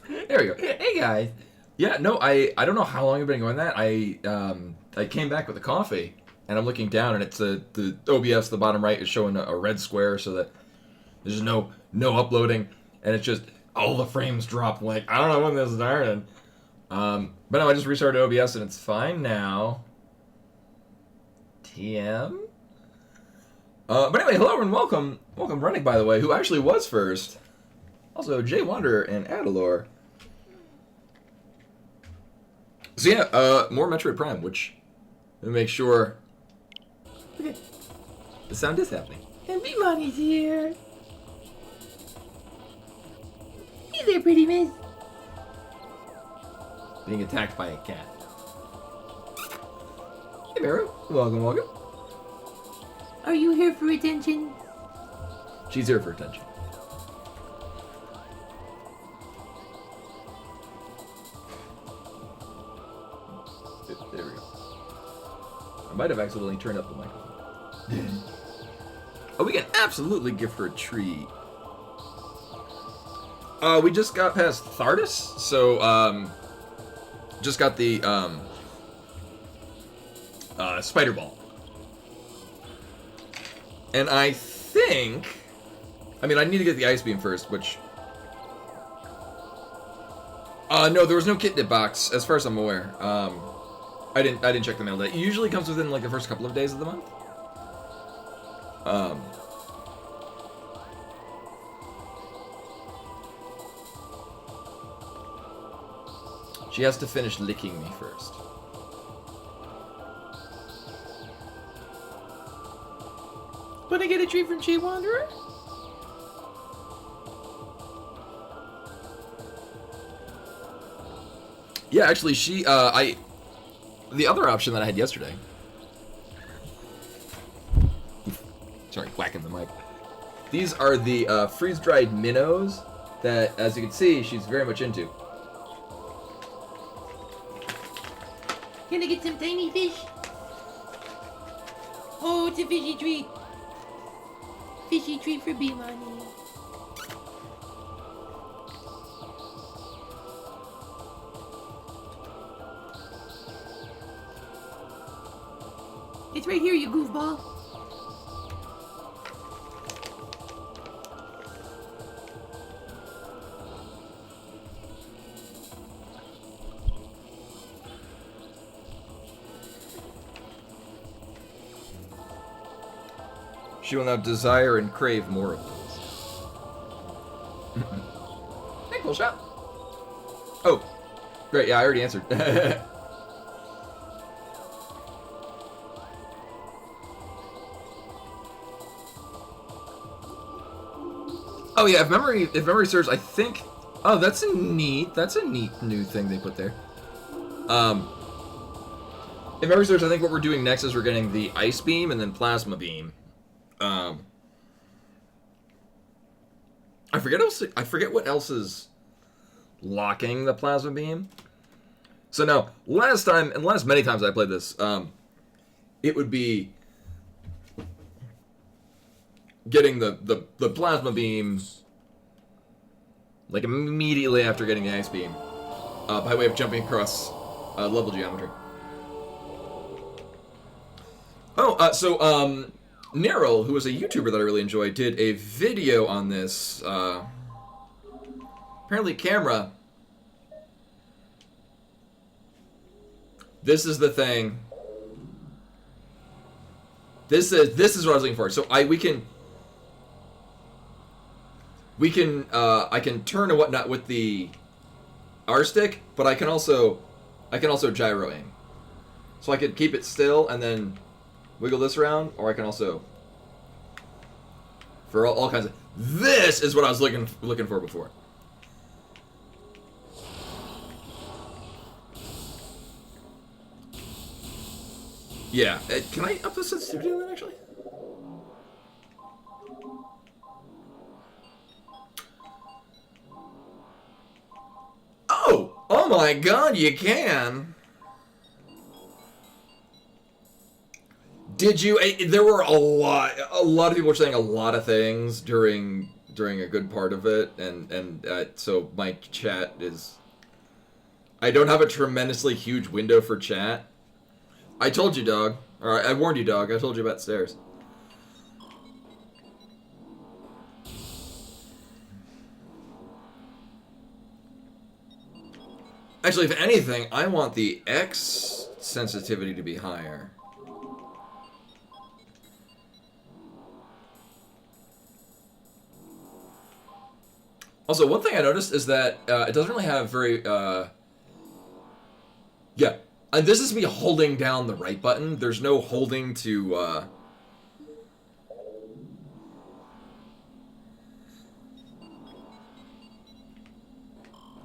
There we go. Hey guys. Yeah, no, I don't know how long I've been going that. I came back with a coffee and I'm looking down and it's the OBS the bottom right is showing a red square so that there's no uploading and it's just all the frames drop like I don't know when this started. But no, I just restarted OBS and it's fine now. TM. But anyway, hello and welcome Running by the way, who actually was first. Also, Jay Wanderer and Adalor. So yeah, more Metroid Prime, which let me make sure. Okay, the sound is happening. And B-Money's here. Hey there, pretty miss. Being attacked by a cat. Hey, Meru. Welcome. Are you here for attention? She's here for attention. There we go. I might have accidentally turned up the microphone. Oh, we can absolutely give her a treat. We just got past Thardus, so, just got the, Spider Ball. And I think... I mean, I need to get the Ice Beam first, which... no, there was no kit box, as far as I'm aware. I didn't check the mail date. It usually comes within, like, the first couple of days of the month. She has to finish licking me first. Wanna get a treat from Jay Wanderer? Yeah, actually, the other option that I had yesterday... Sorry, whacking the mic. These are the freeze-dried minnows that, as you can see, she's very much into. Can I get some tiny fish? Oh, it's a fishy treat. Fishy treat for B-Money. It's right here, you goofball. She will now desire and crave more of those. Hey, cool shot. Oh, great. Yeah, I already answered. Oh yeah, if memory serves, I think. Oh, that's a neat new thing they put there. If memory serves, I think what we're doing next is we're getting the Ice Beam and then Plasma Beam. I forget what else is locking the Plasma Beam. So no, last many times I played this, it would be getting the Plasma Beam like immediately after getting the Ice Beam, by way of jumping across level geometry. Oh, so Neryl, who is a YouTuber that I really enjoy, did a video on this. Apparently, camera. This is the thing. This is what I was looking for. So I can turn and whatnot with the R stick, but I can also gyro aim. So I could keep it still and then wiggle this around, or I can also for all kinds of. This is what I was looking for before. Yeah, can I up the sensitivity on that actually? Oh my God, you can. Did you? There were a lot of people were saying a lot of things during during a good part of it, and so my chat is. I don't have a tremendously huge window for chat. I told you, dog. Or I warned you, dog. I told you about stairs. Actually, if anything, I want the X sensitivity to be higher. Also, one thing I noticed is that it doesn't really have very... yeah. And this is me holding down the right button. There's no holding to...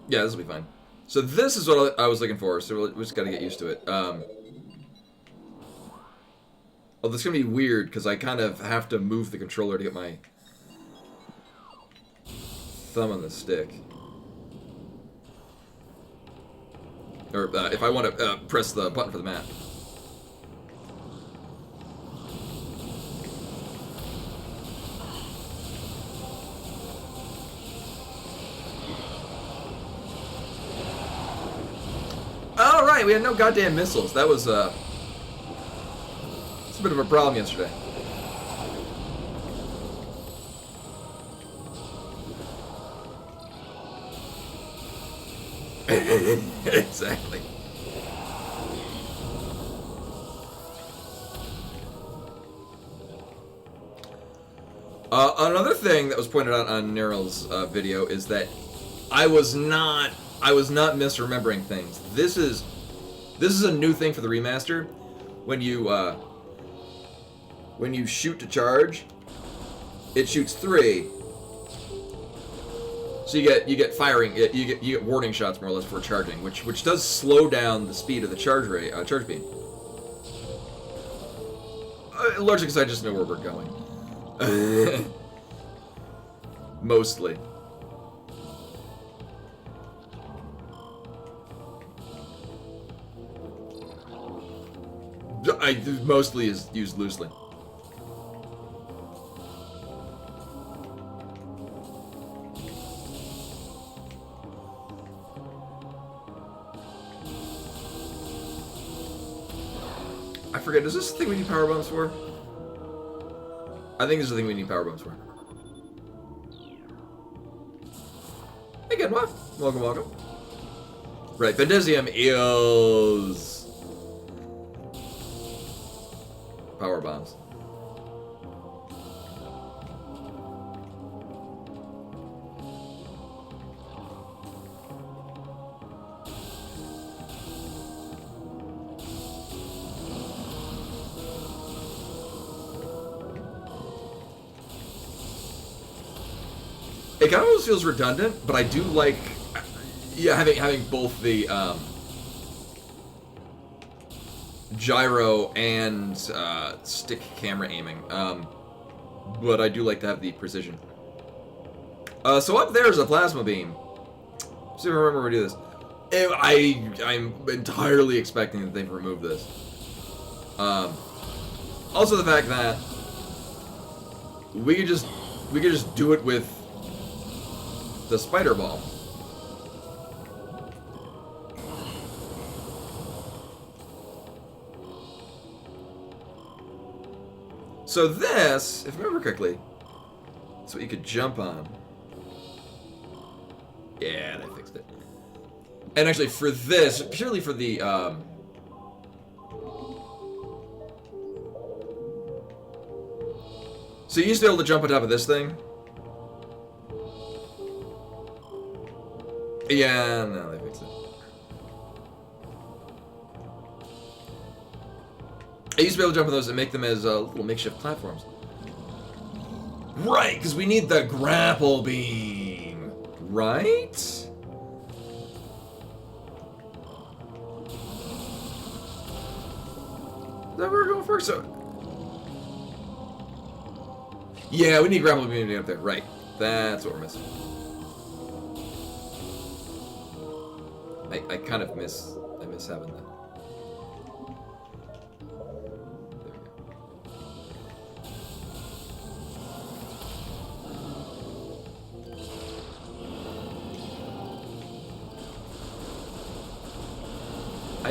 Yeah, this will be fine. So this is what I was looking for, so we just gotta get used to it. Oh, this is gonna be weird, because I kind of have to move the controller to get my thumb on the stick. Or if I want to press the button for the map. All right, we had no goddamn missiles. That was it's a bit of a problem yesterday. Exactly. Another thing that was pointed out on Neryl's video is that I was not misremembering things. This is a new thing for the remaster. When you shoot to charge, it shoots 3. So you get firing, you get warning shots more or less before charging, which does slow down the speed of the charge beam. Largely because I just know where we're going. Mostly. Mostly is used loosely. I forget, is this the thing we need power bombs for? I think this is the thing we need power bombs for. Hey, good one. Welcome, welcome. Right, Bendisium is... power bombs. It kind of almost feels redundant, but I do like, yeah, having both the gyro and stick camera aiming. But I do like to have the precision. So up there is a plasma beam. See if I remember we do this. I'm entirely expecting that they've removed this. Also the fact that we could just do it with the spider ball. So this, if I remember correctly, is what you could jump on. Yeah, they fixed it. And actually for this, purely for the, so you used to be able to jump on top of this thing. Yeah, no, they fixed it. I used to be able to jump on those and make them as little makeshift platforms. Right, because we need the grapple beam. Right? Is that what we're going for? So, yeah, we need grapple beam to get up there. Right. That's what we're missing. I kind of miss having that. There we go.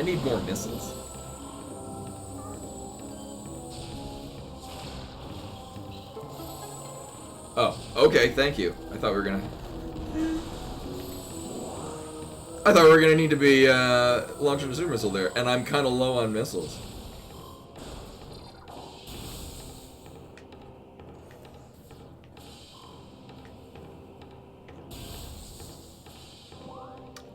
I need more missiles. Oh, okay, thank you. I thought we were gonna need to be launching a super missile there, and I'm kind of low on missiles.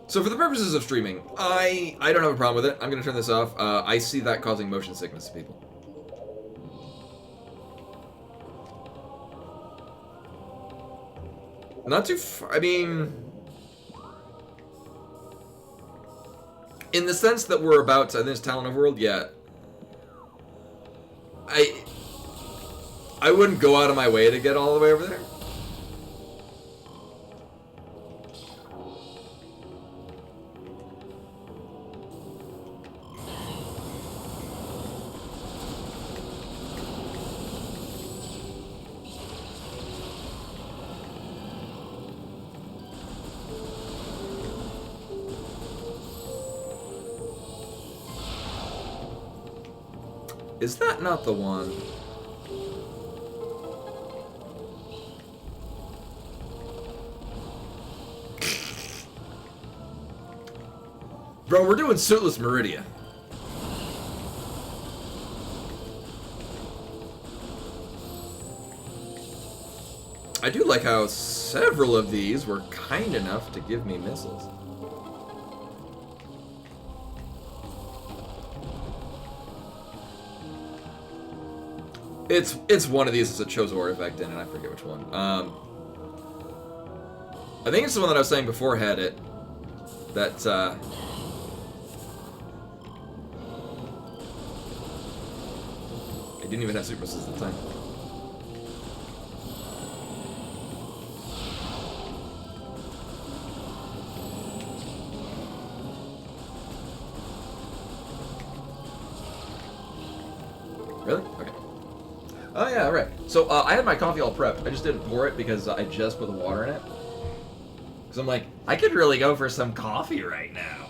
So for the purposes of streaming, I don't have a problem with it. I'm gonna turn this off. I see that causing motion sickness to people. Not too far. I mean, in the sense that we're about to this Talon Overworld, yeah. I wouldn't go out of my way to get all the way over there. Is that not the one? Bro, we're doing Suitless Meridia. I do like how several of these were kind enough to give me missiles. It's one of these. It's a Chozo artifact in it. I forget which one. I think it's the one that I was saying before had it. That I didn't even have super missiles at the time. Really? Okay. Oh yeah, right. So I had my coffee all prepped. I just didn't pour it because I just put the water in it. Because I'm like, I could really go for some coffee right now.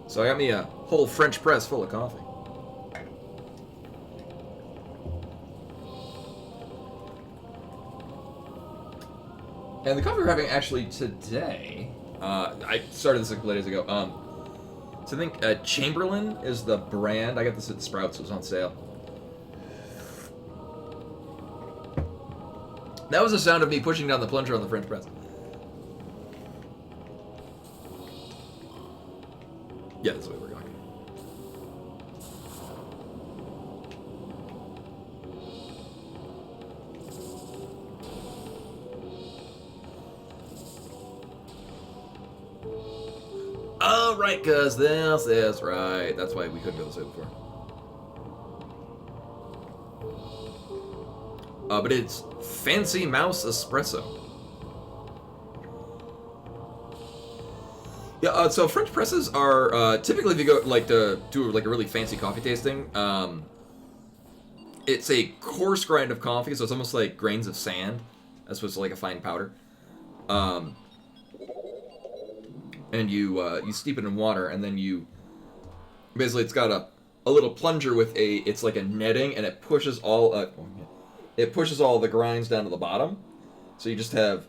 So I got me a whole French press full of coffee. And the coffee we're having actually today, I started this a couple days ago. So I think Chamberlain is the brand. I got this at Sprouts. It was on sale. That was the sound of me pushing down the plunger on the French press. Yeah, that's the way we're going. Oh, right, because this is right. That's why we couldn't go this way before. But it's Fancy Mouse Espresso. Yeah, so French presses are typically if you go like to do like a really fancy coffee tasting. It's a coarse grind of coffee, so it's almost like grains of sand, as opposed to like a fine powder. And you steep it in water, and then you basically it's got a little plunger with it's like a netting, and it pushes all the grinds down to the bottom. So you just have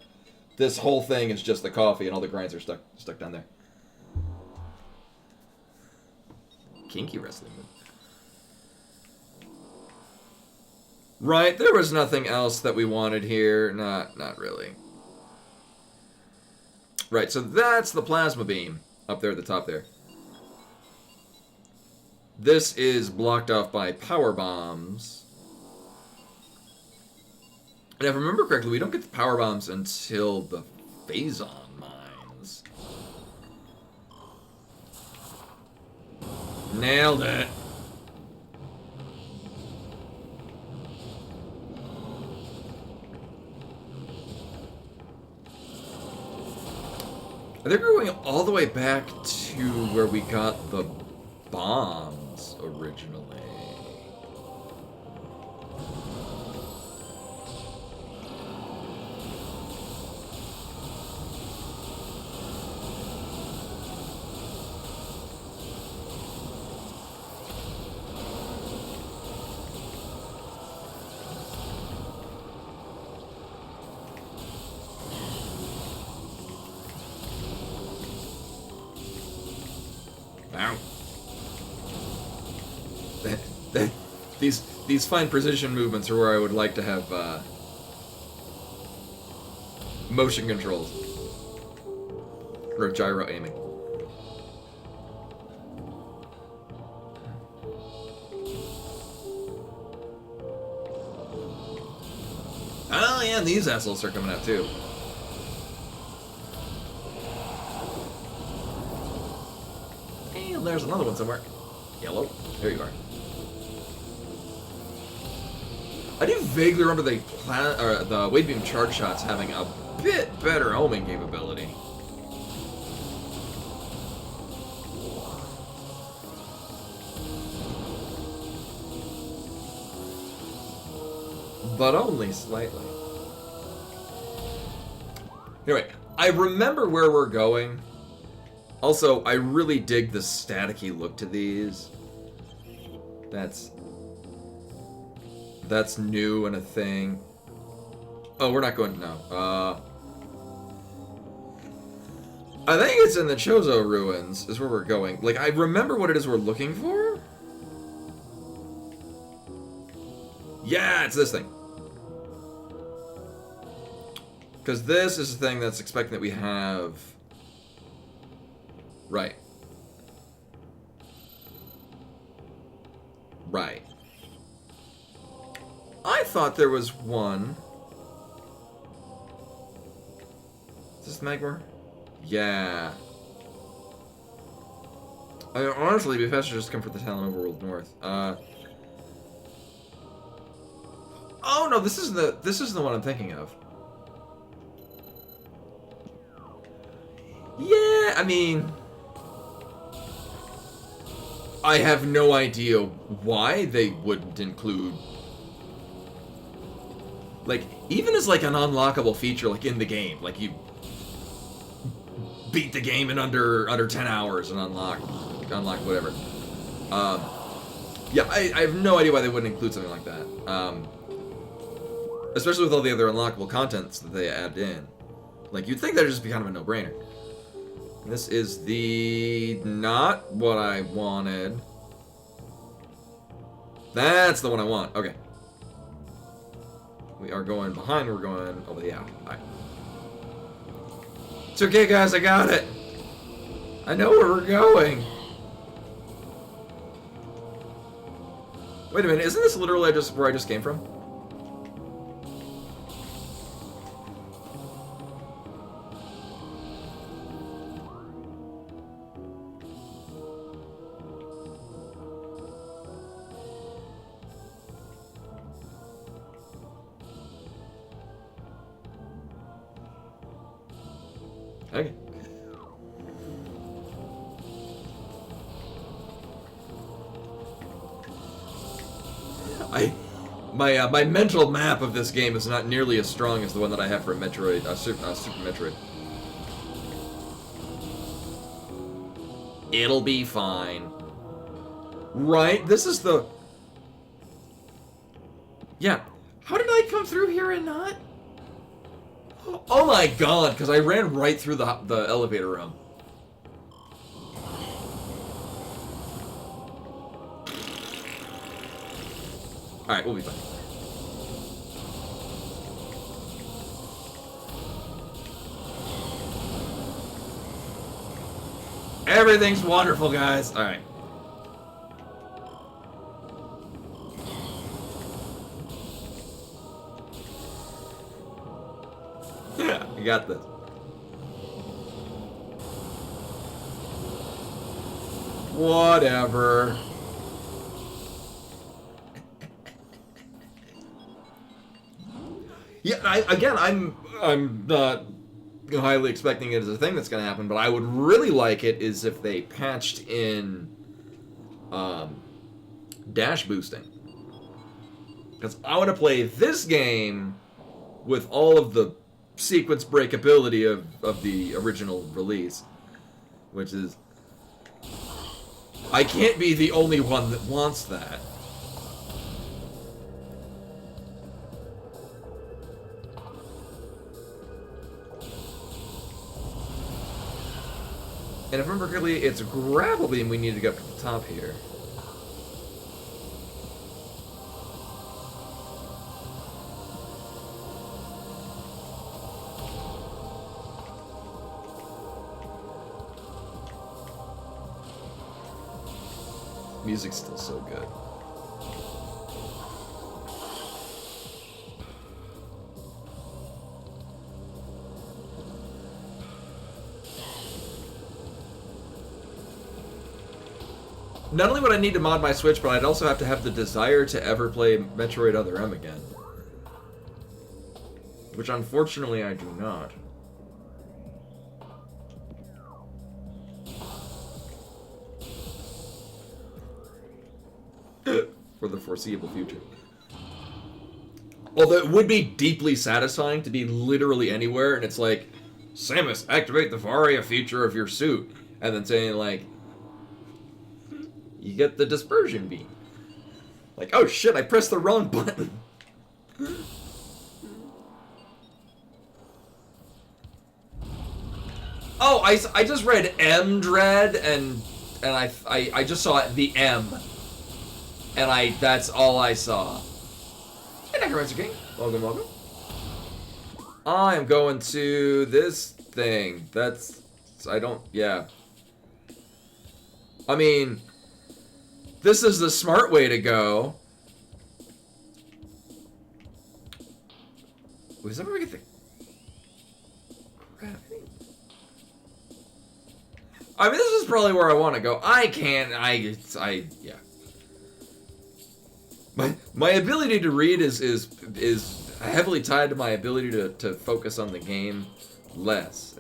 this whole thing is just the coffee, and all the grinds are stuck down there. Kinky wrestling. Right, there was nothing else that we wanted here. Not really. Right, so that's the plasma beam up there at the top there. This is blocked off by power bombs. And if I remember correctly, we don't get the power bombs until the Phazon mines. Nailed it. I think we're going all the way back to where we got the bombs originally. Wow. These fine precision movements are where I would like to have motion controls or gyro aiming. Oh yeah, and these assholes are coming out too. And there's another one somewhere. Yellow. There you are. I do vaguely remember the wave beam charge shots having a bit better homing capability. But only slightly. Anyway, I remember where we're going. Also, I really dig the staticky look to these. That's new and a thing. Oh, we're not going. No. I think it's in the Chozo ruins is where we're going. Like, I remember what it is we're looking for. Yeah, it's this thing. Because this is the thing that's expecting that we have. Right. Right. I thought there was one. Is this Magmar? Yeah. I mean, honestly, it'd be faster just come for the Talon Overworld North. Oh no, this is the one I'm thinking of. Yeah, I mean, I have no idea why they wouldn't include, like, even as like an unlockable feature, like in the game, like you beat the game in under 10 hours and unlock whatever. Yeah, I have no idea why they wouldn't include something like that. Especially with all the other unlockable contents that they add in. Like, you'd think that'd just be kind of a no-brainer. This is not what I wanted. That's the one I want. Okay. We are going behind. We're going over the alley. Alright. It's okay, guys. I got it. I know where we're going. Wait a minute. Isn't this literally where I just came from? Okay. My mental map of this game is not nearly as strong as the one that I have for Metroid, Super Metroid. It'll be fine. Right? This is the... Yeah. How did I come through here and not? Oh my god, because I ran right through the elevator room. Alright, we'll be fine. Everything's wonderful, guys. Alright. Yeah, you got this. Whatever. Yeah, I'm not highly expecting it as a thing that's going to happen, but I would really like it is if they patched in dash boosting. Because I want to play this game with all of the sequence breakability of the original release, which is... I can't be the only one that wants that. And if I remember correctly, it's grapple beam we need to get up to the top here. Music's still so good. Not only would I need to mod my Switch, but I'd also have to have the desire to ever play Metroid Other M again. Which unfortunately I do not. For the foreseeable future. Although it would be deeply satisfying to be literally anywhere, and it's like, Samus, activate the Varia feature of your suit. And then saying, like, you get the dispersion beam. Like, oh shit, I pressed the wrong button. Oh, I just read M Dread, and I just saw the M. And that's all I saw. Hey, Necromancer King. Welcome, welcome. I am going to this thing. Yeah. I mean, this is the smart way to go. Was that where we get the crap? I mean, this is probably where I want to go. Yeah. My ability to read is heavily tied to my ability to focus on the game less.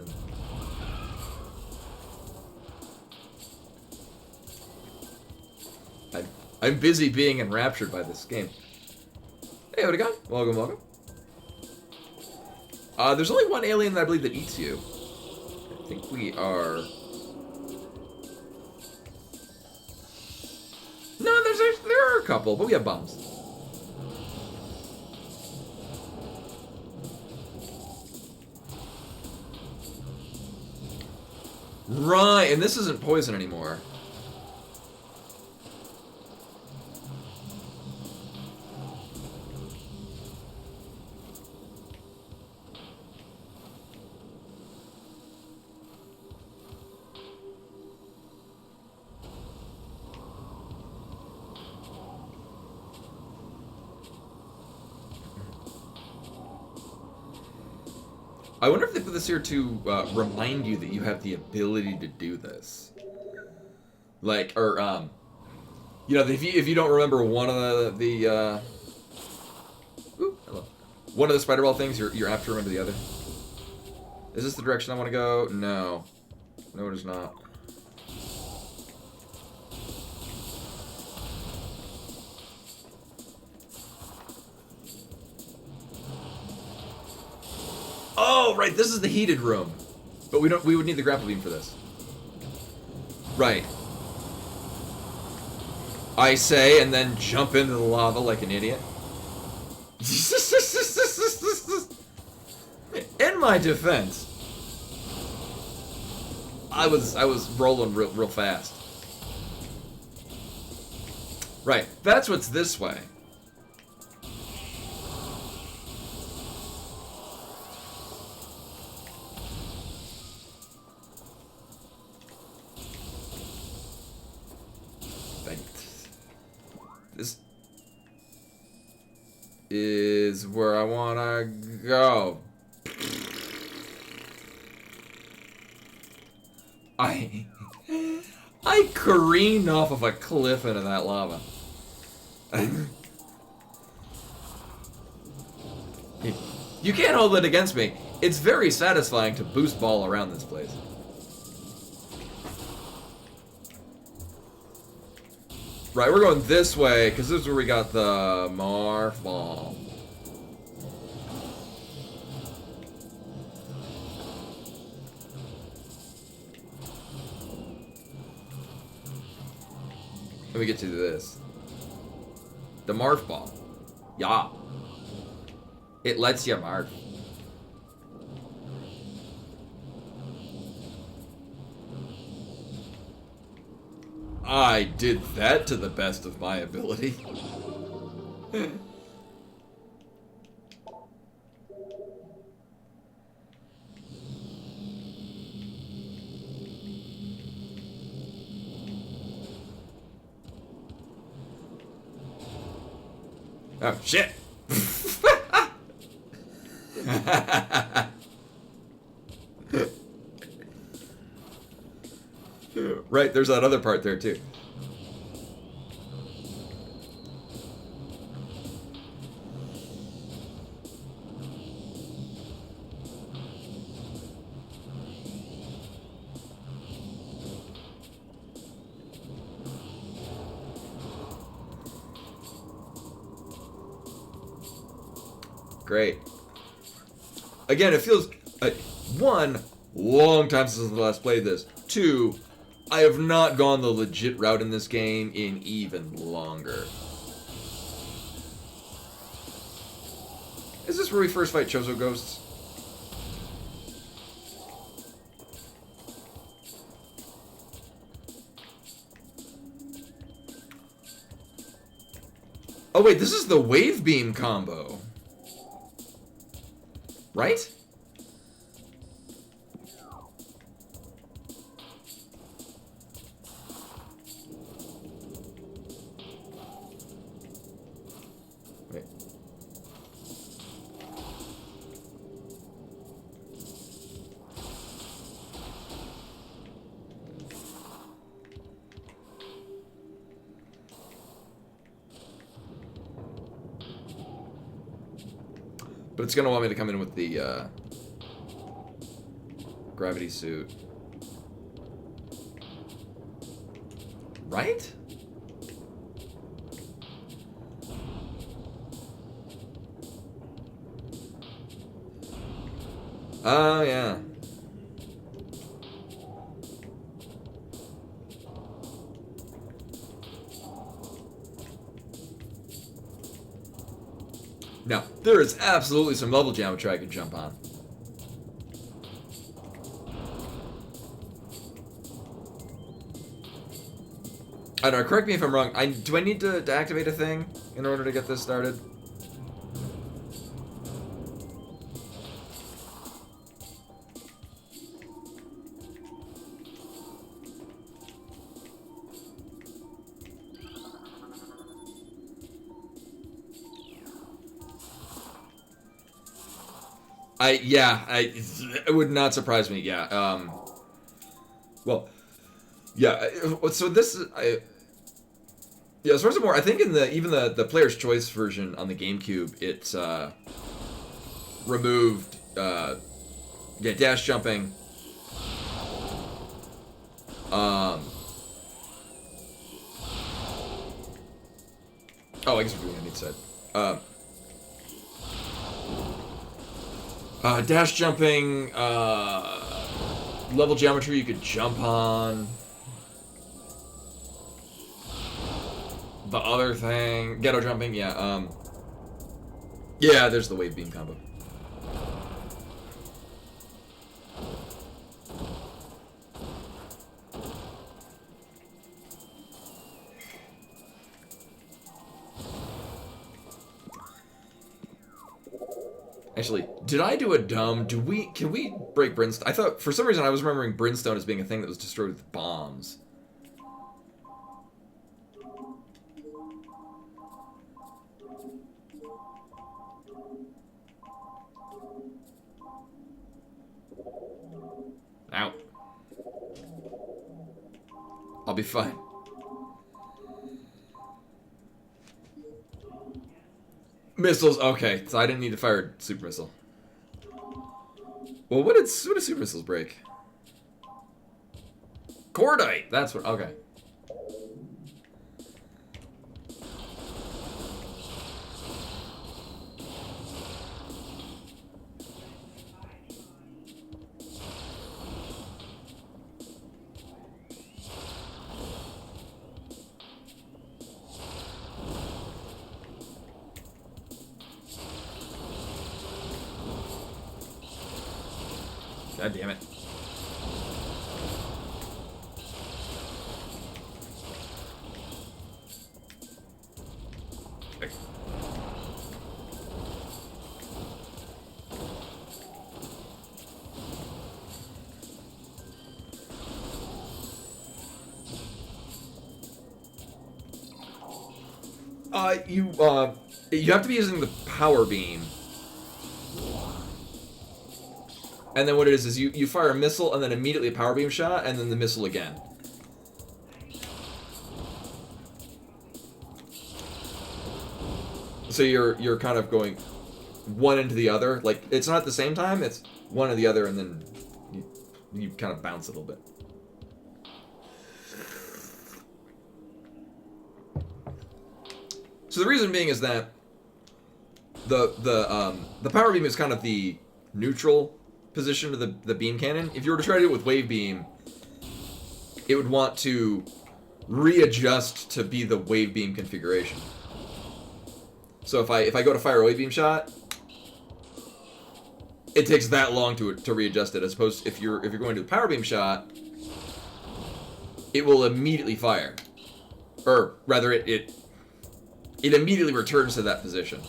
I'm busy being enraptured by this game. Hey, what do you got? Welcome, welcome. There's only one alien that I believe that eats you. I think we are... No, there are a couple, but we have bombs. Right, and this isn't poison anymore. I wonder if they put this here to remind you that you have the ability to do this. Like, or, you know, if you don't remember one of the ooh, hello. One of the spider ball things, you're apt to remember the other. Is this the direction I want to go? No. No, it is not. Oh, right, this is the heated room. But we would need the grapple beam for this. Right. I say, and then jump into the lava like an idiot. In my defense, I was rolling real fast. Right, that's what's this way. This is where I wanna go. I careened off of a cliff into that lava. You can't hold it against me. It's very satisfying to boost ball around this place. Right, we're going this way, because this is where we got the Marf Ball. Let me get to this. The Marf Ball. Yeah. It lets you Marf. I did that to the best of my ability. Oh, shit! Right, there's that other part there, too. Great. Again, it feels... one, long time since I last played this. Two, I have not gone the legit route in this game in even longer. Is this where we first fight Chozo ghosts? Oh wait, this is the wave beam combo. Right? Wait. But it's gonna want me to come in with the gravity suit. Right? Oh, yeah. Now, there is absolutely some level geometry I can jump on. I don't know, correct me if I'm wrong. Do I need to activate a thing in order to get this started? It would not surprise me, yeah. Well, yeah, so this is, yeah, as far as I'm aware, I think in even the player's choice version on the GameCube, it's removed, dash jumping, oh, I guess we're doing it on each side. Dash jumping, level geometry you could jump on. The other thing, ghetto jumping, yeah, yeah, there's the wave beam combo. Actually, did I do a dumb? Can we break Brimstone? I thought, for some reason, I was remembering Brimstone as being a thing that was destroyed with bombs. Ow. I'll be fine. Missiles, okay, so I didn't need to fire a super missile. Well, what do super missiles break? Cordite, that's what, okay. God damn it. You have to be using the power beam. And then what it is you fire a missile and then immediately a power beam shot and then the missile again. So you're kind of going one into the other. Like, it's not at the same time, it's one or the other, and then you kind of bounce a little bit. So the reason being is that the power beam is kind of the neutral position of the beam cannon. If you were to try to do it with wave beam, it would want to readjust to be the wave beam configuration. So if I go to fire a wave beam shot, it takes that long to readjust it, as opposed to if you're going to the power beam shot, it will immediately fire. Or rather it immediately returns to that position.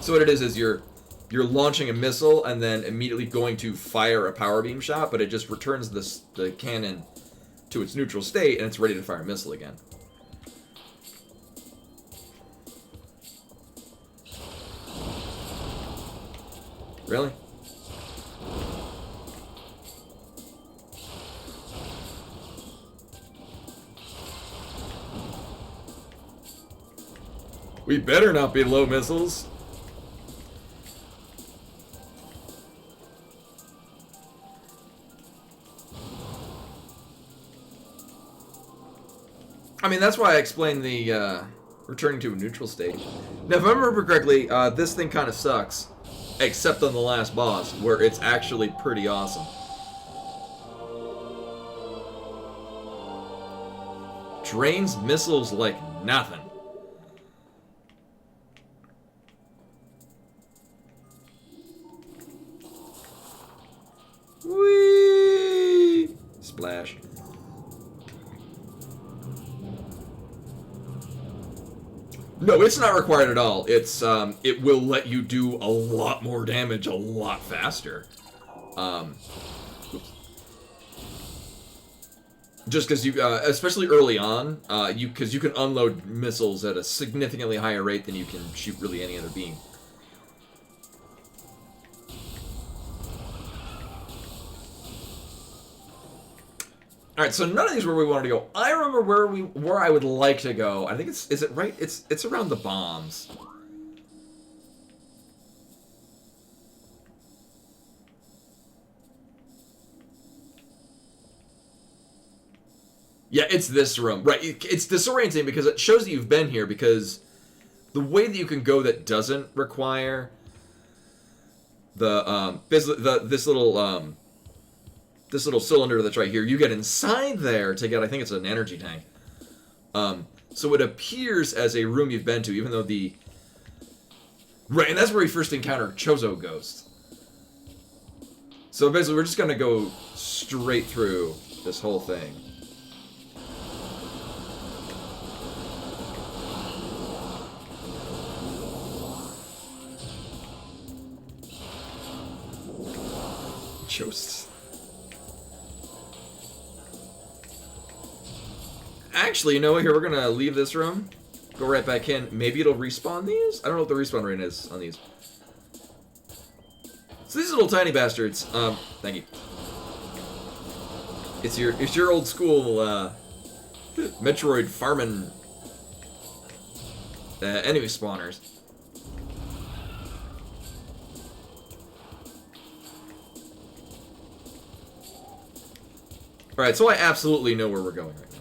So what it is you're launching a missile and then immediately going to fire a power beam shot, but it just returns the cannon to its neutral state and it's ready to fire a missile again. Really? We better not be low missiles. I mean, that's why I explained the returning to a neutral state. Now, if I remember correctly, this thing kind of sucks, except on the last boss, where it's actually pretty awesome. Drains missiles like nothing. Whee! Splash. No, it's not required at all. It's it will let you do a lot more damage a lot faster. Just because you, especially early on, because you can unload missiles at a significantly higher rate than you can shoot really any other beam. All right, so none of these were where we wanted to go. I remember where I would like to go. I think is it right? It's around the bombs. Yeah, it's this room. Right, it's disorienting because it shows that you've been here, because the way that you can go that doesn't require this little cylinder that's right here, you get inside there to get, I think it's an energy tank. So it appears as a room you've been to, even though right, and that's where we first encounter Chozo Ghost. So basically, we're just gonna go straight through this whole thing. Ghosts. Actually, you know what? Here, we're gonna leave this room, go right back in. Maybe it'll respawn these? I don't know what the respawn rate is on these. So these little tiny bastards, thank you. It's your old school, Metroid farming, enemy spawners. Alright, so I absolutely know where we're going right now.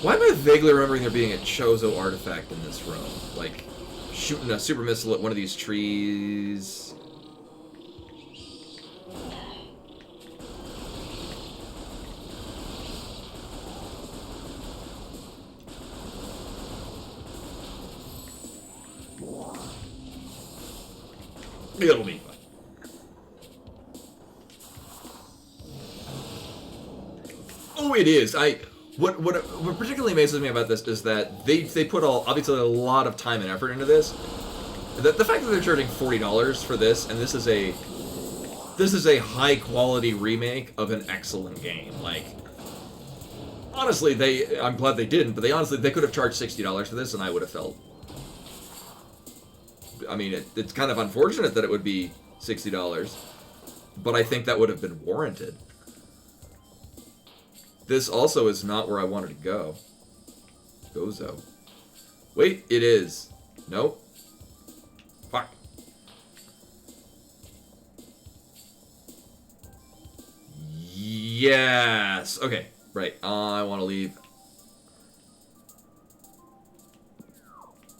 Why am I vaguely remembering there being a Chozo artifact in this room? Like, shooting a super missile at one of these trees. It'll be fun. Oh, it is. What particularly amazes me about this is that they put obviously a lot of time and effort into this. The fact that they're charging $40 for this, and this is a high quality remake of an excellent game. Like, honestly, I'm glad they didn't, but they could have charged $60 for this, and I would have felt. I mean, it's kind of unfortunate that it would be $60, but I think that would have been warranted. This also is not where I wanted to go. Gozo. Wait, it is. Nope. Fuck. Yes. Okay. Right. I want to leave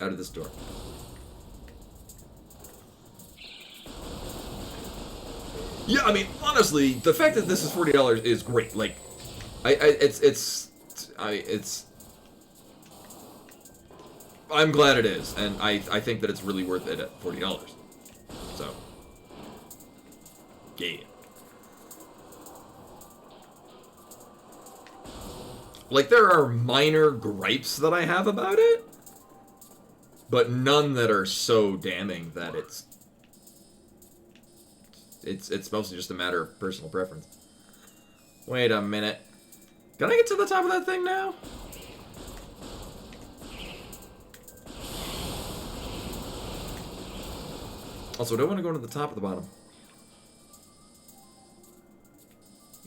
out of this door. Yeah, I mean, honestly, the fact that this is $40 is great. Like, I'm glad it is, and I think that it's really worth it at $40. So, yeah. Like, there are minor gripes that I have about it, but none that are so damning that it's mostly just a matter of personal preference. Wait a minute. Can I get to the top of that thing now? Also, do I want to go to the top or the bottom?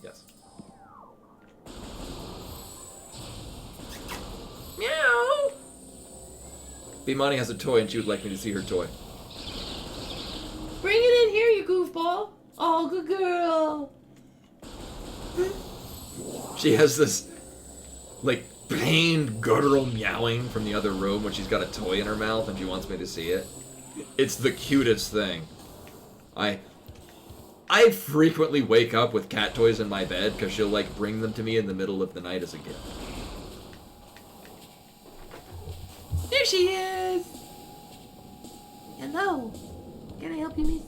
Yes. Meow! Bimani has a toy and she would like me to see her toy. Bring it in here, you goofball. Oh, good girl. She has this, like, pained, guttural meowing from the other room when she's got a toy in her mouth and she wants me to see it. It's the cutest thing. I frequently wake up with cat toys in my bed because she'll, like, bring them to me in the middle of the night as a gift. There she is. Hello. Can I help you, miss?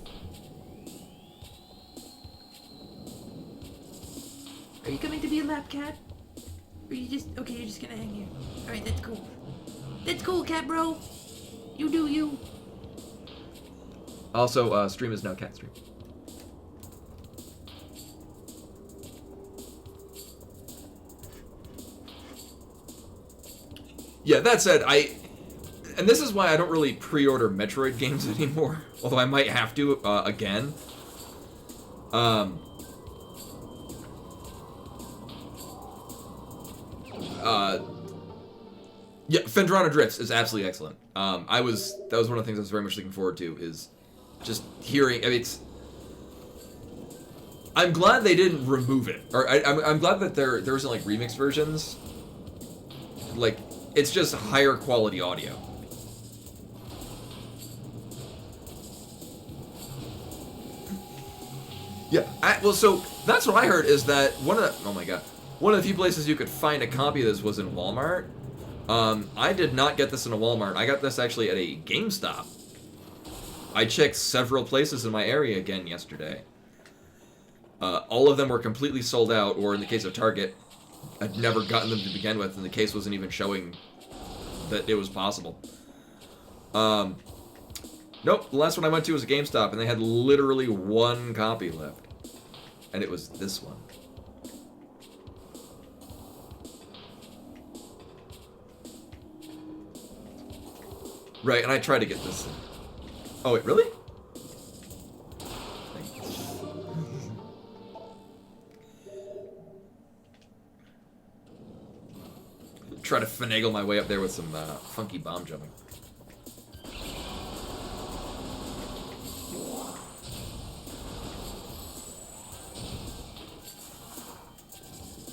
Are you coming to be a lap cat? Or you just... Okay, you're just gonna hang here. Alright, that's cool. That's cool, cat bro. You do you. Also, stream is now cat stream. Yeah, that said, and this is why I don't really pre-order Metroid games anymore, although I might have to, again. Yeah, Phendrana Drifts is absolutely excellent. That was one of the things I was very much looking forward to, is just hearing, I mean, I'm glad they didn't remove it, or I'm glad that there isn't, like, remix versions. Like, it's just higher quality audio. Yeah, well, so that's what I heard, is that one of the few places you could find a copy of this was in Walmart. I did not get this in a Walmart. I got this actually at a GameStop. I checked several places in my area again yesterday. All of them were completely sold out, or in the case of Target, I'd never gotten them to begin with, and the case wasn't even showing that it was possible. Nope, the last one I went to was a GameStop, and they had literally one copy left. And it was this one. Right, and I tried to get this. Oh, wait, really? Try to finagle my way up there with some funky bomb jumping.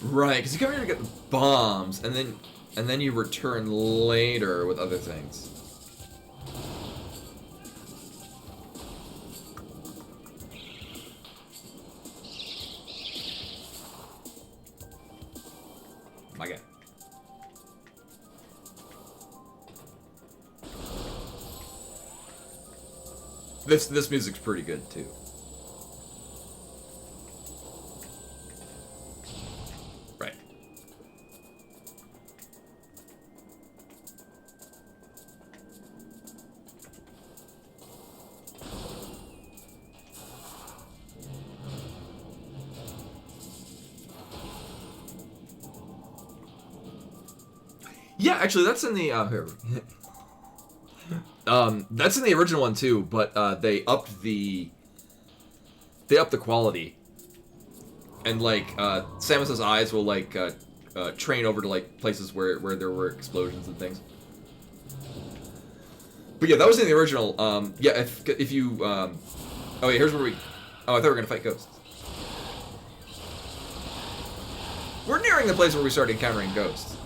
Right, because you come here to get the bombs, and then you return later with other things. My God. This music's pretty good too. Right. Yeah, actually, that's in the here. That's in the original one too, but they upped the quality, and like Samus's eyes will like train over to like places where there were explosions and things. But yeah, that was in the original. Yeah, if you oh yeah, here's where we. Oh, I thought we were gonna fight ghosts. We're nearing the place where we start encountering ghosts.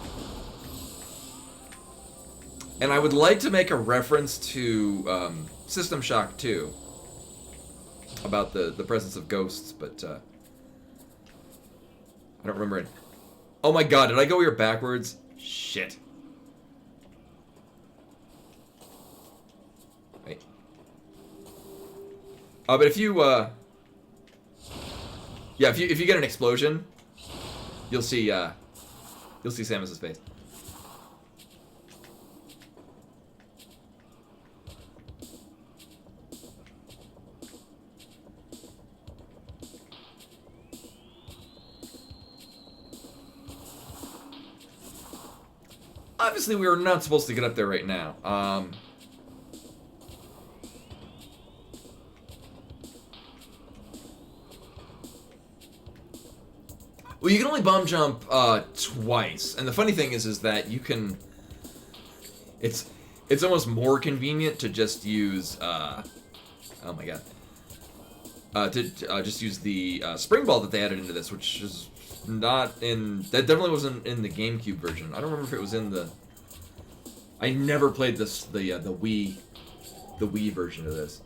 And I would like to make a reference to System Shock 2 about the presence of ghosts, but I don't remember it. Oh my god, did I go here backwards? Shit. Wait. But if you yeah, if you get an explosion, you'll see Samus's face. Obviously, we were not supposed to get up there right now. Well, you can only bomb jump twice, and the funny thing is that you can. It's almost more convenient to just use. Oh my god. To just use the spring ball that they added into this, which is not in. That definitely wasn't in the GameCube version. I don't remember if it was in the. I never played the Wii version of this.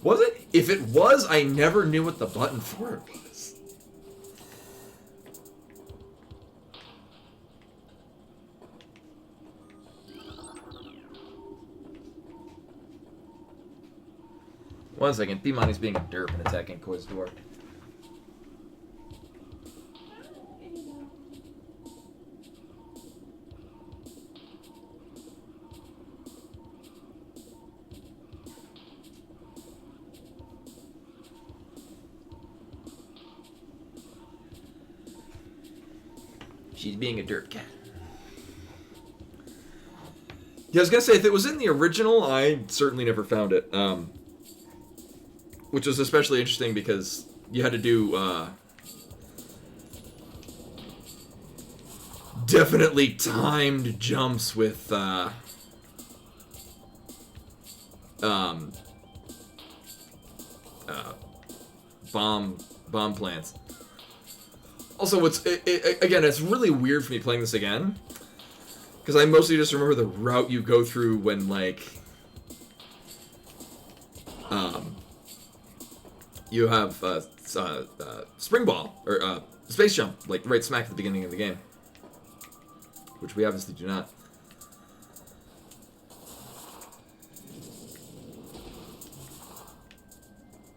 Was it? If it was, I never knew what the button for it was. One second, P-Money's being a derp and attacking Koi's door. She's being a dirt cat. Yeah, I was gonna say, if it was in the original, I certainly never found it. Which was especially interesting because you had to do, definitely timed jumps with, bomb plants. Also, again, it's really weird for me playing this again, because I mostly just remember the route you go through when, like, you have spring ball or space jump, like right smack at the beginning of the game, which we obviously do not.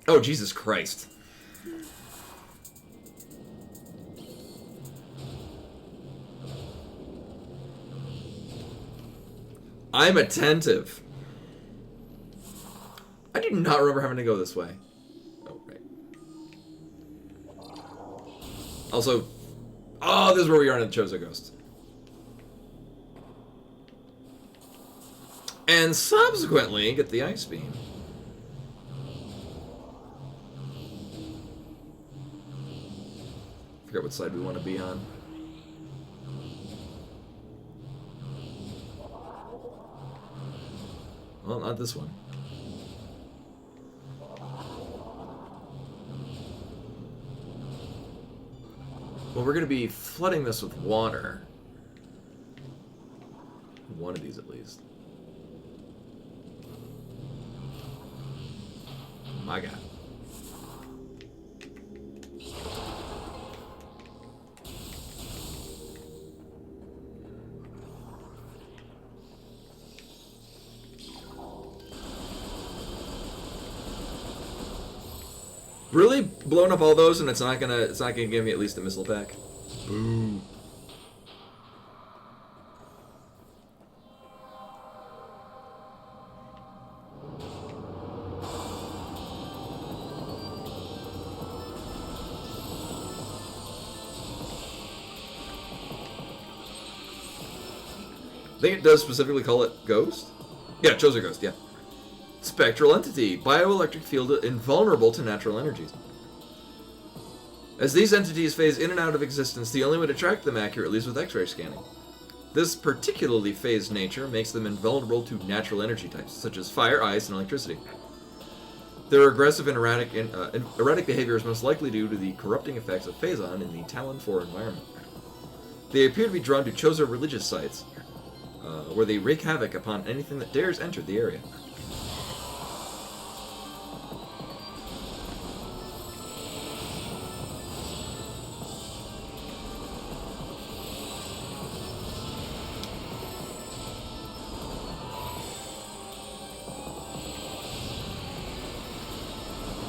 Oh, Jesus Christ. I'm attentive. I do not remember having to go this way. Oh, right. Also, oh, this is where we are in the Chozo Ghost. And subsequently, get the ice beam. Forget what side we want to be on. Well, not this one. Well, we're going to be flooding this with water. One of these, at least. Oh my god. Really blowing up all those, and it's not gonna give me at least a missile pack. Boo. I think it does specifically call it Ghost. Yeah, Choser Ghost. Yeah. Spectral entity, bioelectric field invulnerable to natural energies. As these entities phase in and out of existence, the only way to track them accurately is with X-ray scanning. This particularly phased nature makes them invulnerable to natural energy types, such as fire, ice, and electricity. Their aggressive and erratic behavior is most likely due to the corrupting effects of Phazon in the Talon 4 environment. They appear to be drawn to Chozo religious sites, where they wreak havoc upon anything that dares enter the area.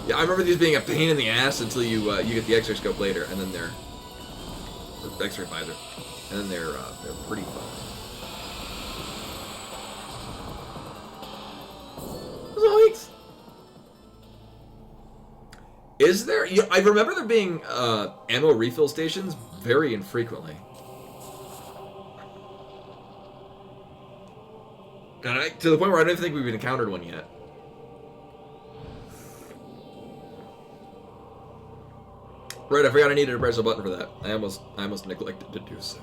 Yeah, I remember these being a pain in the ass until you get the X-ray scope later, and then they're X-ray visor, and then they're pretty fun. Zoinks! Is there? Yeah, I remember there being ammo refill stations very infrequently. And to the point where I don't even think we've encountered one yet. Right, I forgot I needed to press a button for that. I almost neglected to do so.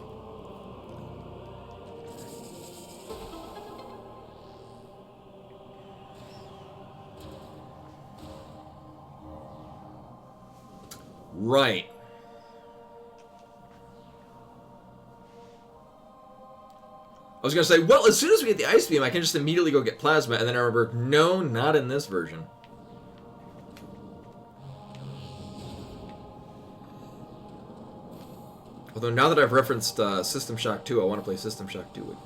Right. I was gonna say, well, as soon as we get the ice beam, I can just immediately go get plasma, and then I remember, no, not in this version. Although now that I've referenced System Shock 2, I want to play System Shock 2 again.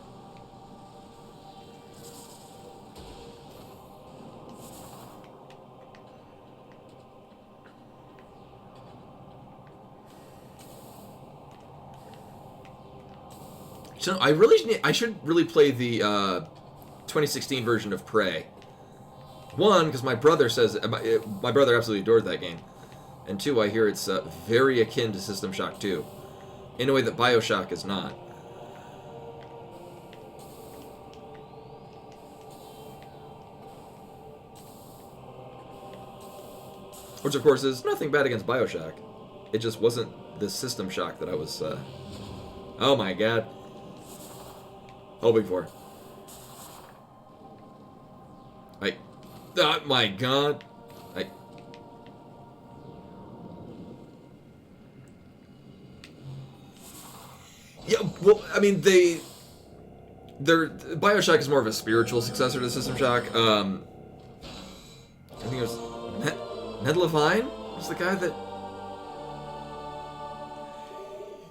So I should really play the 2016 version of Prey. One, because my brother says my brother absolutely adored that game, and two, I hear it's very akin to System Shock 2. In a way that BioShock is not. Which, of course, is nothing bad against BioShock. It just wasn't the System Shock that I was, oh my god. Hoping for. Oh my god. Yeah, well, I mean, BioShock is more of a spiritual successor to System Shock. I think it was Ned Levine was the guy that.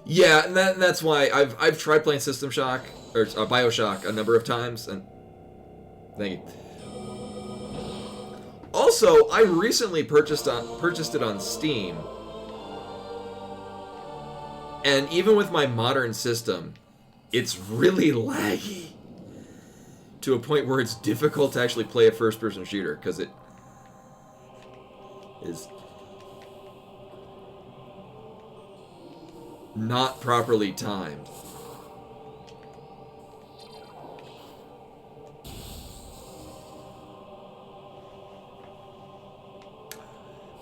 Yeah, and that's why I've tried playing System Shock or BioShock a number of times, and thank you. Also, I recently purchased it on Steam. And even with my modern system, it's really laggy to a point where it's difficult to actually play a first-person shooter because it is not properly timed.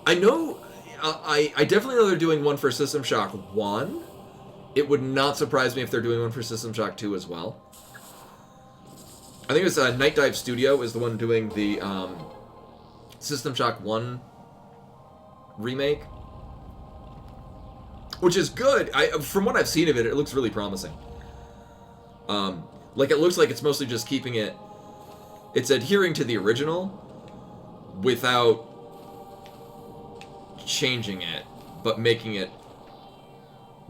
I know, I definitely know they're doing one for System Shock 1. It would not surprise me if they're doing one for System Shock 2 as well. I think it's Night Dive Studio is the one doing the System Shock 1 remake. Which is good. From what I've seen of it, it looks really promising. Like, it looks like it's mostly just keeping it... It's adhering to the original without changing it, but making it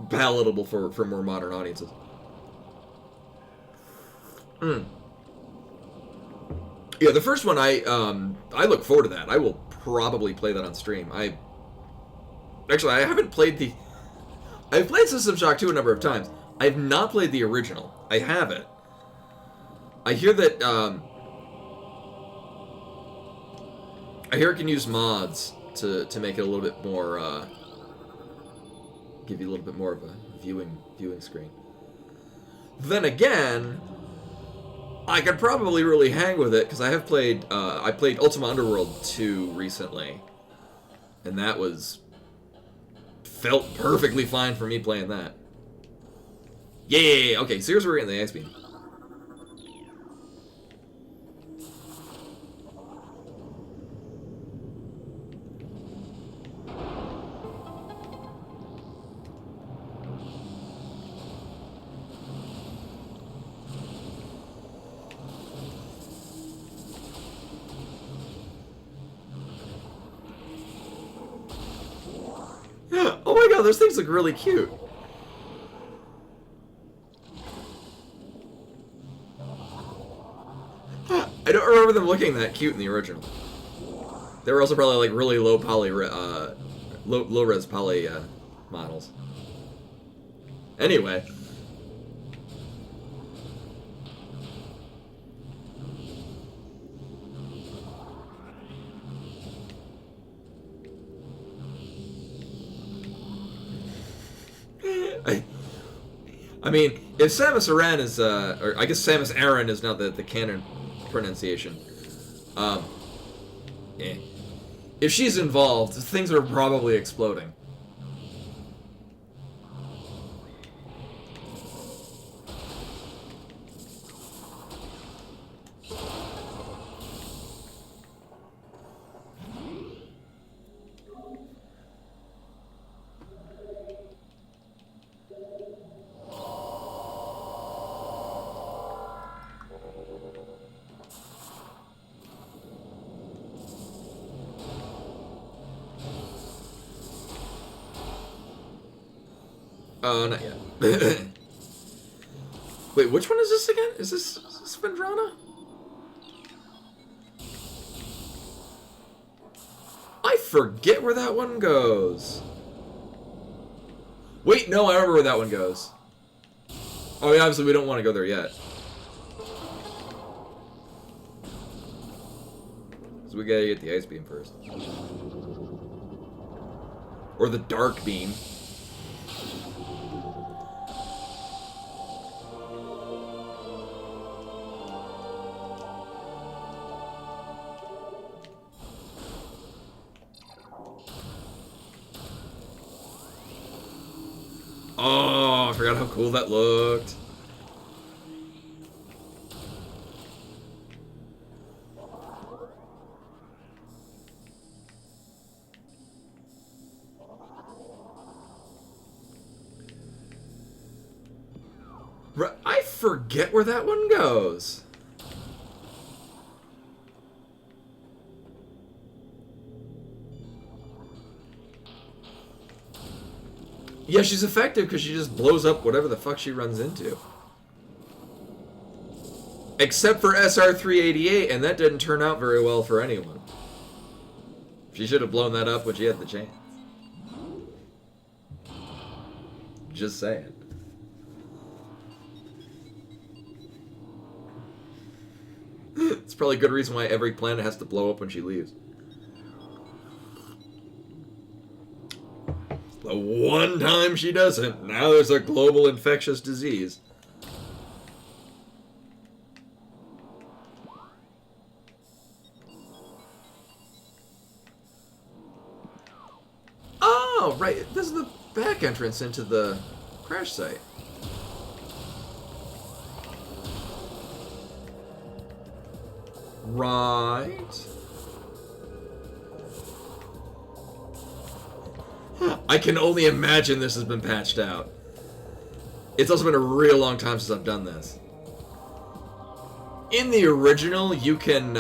palatable for more modern audiences. Yeah, the first one I look forward to that. I will probably play that on stream. I Actually, I haven't played the... I've played System Shock 2 a number of times. I've not played the original. I haven't. I hear that, I hear it can use mods to make it a little bit more, give you a little bit more of a viewing screen. Then again, I could probably really hang with it, because I have played, I played Ultima Underworld 2 recently. And that felt perfectly fine for me playing that. Yeah, okay, so here's where we're getting the Ice Beam. Oh my god, those things look really cute. I don't remember them looking that cute in the original. They were also probably like really low poly, low res poly models. Anyway. I mean, if Samus Aran is, or I guess Samus Aran is now the canon pronunciation. Yeah. If she's involved, things are probably exploding. Not yet. Wait, which one is this again? Is this Vendrana? I forget where that one goes. Wait, no, I remember where that one goes. Oh, yeah, obviously we don't want to go there yet. So we gotta get the Ice Beam first. Or the Dark Beam. Oh, I forgot how cool that looked. I forget where that one goes. Yeah, she's effective because she just blows up whatever the fuck she runs into. Except for SR-388, and that didn't turn out very well for anyone. She should have blown that up when she had the chance. Just saying. It's probably a good reason why every planet has to blow up when she leaves. The one time she doesn't, now there's a global infectious disease. Oh, right. This is the back entrance into the crash site. Right. I can only imagine this has been patched out. It's also been a real long time since I've done this. In the original, you can,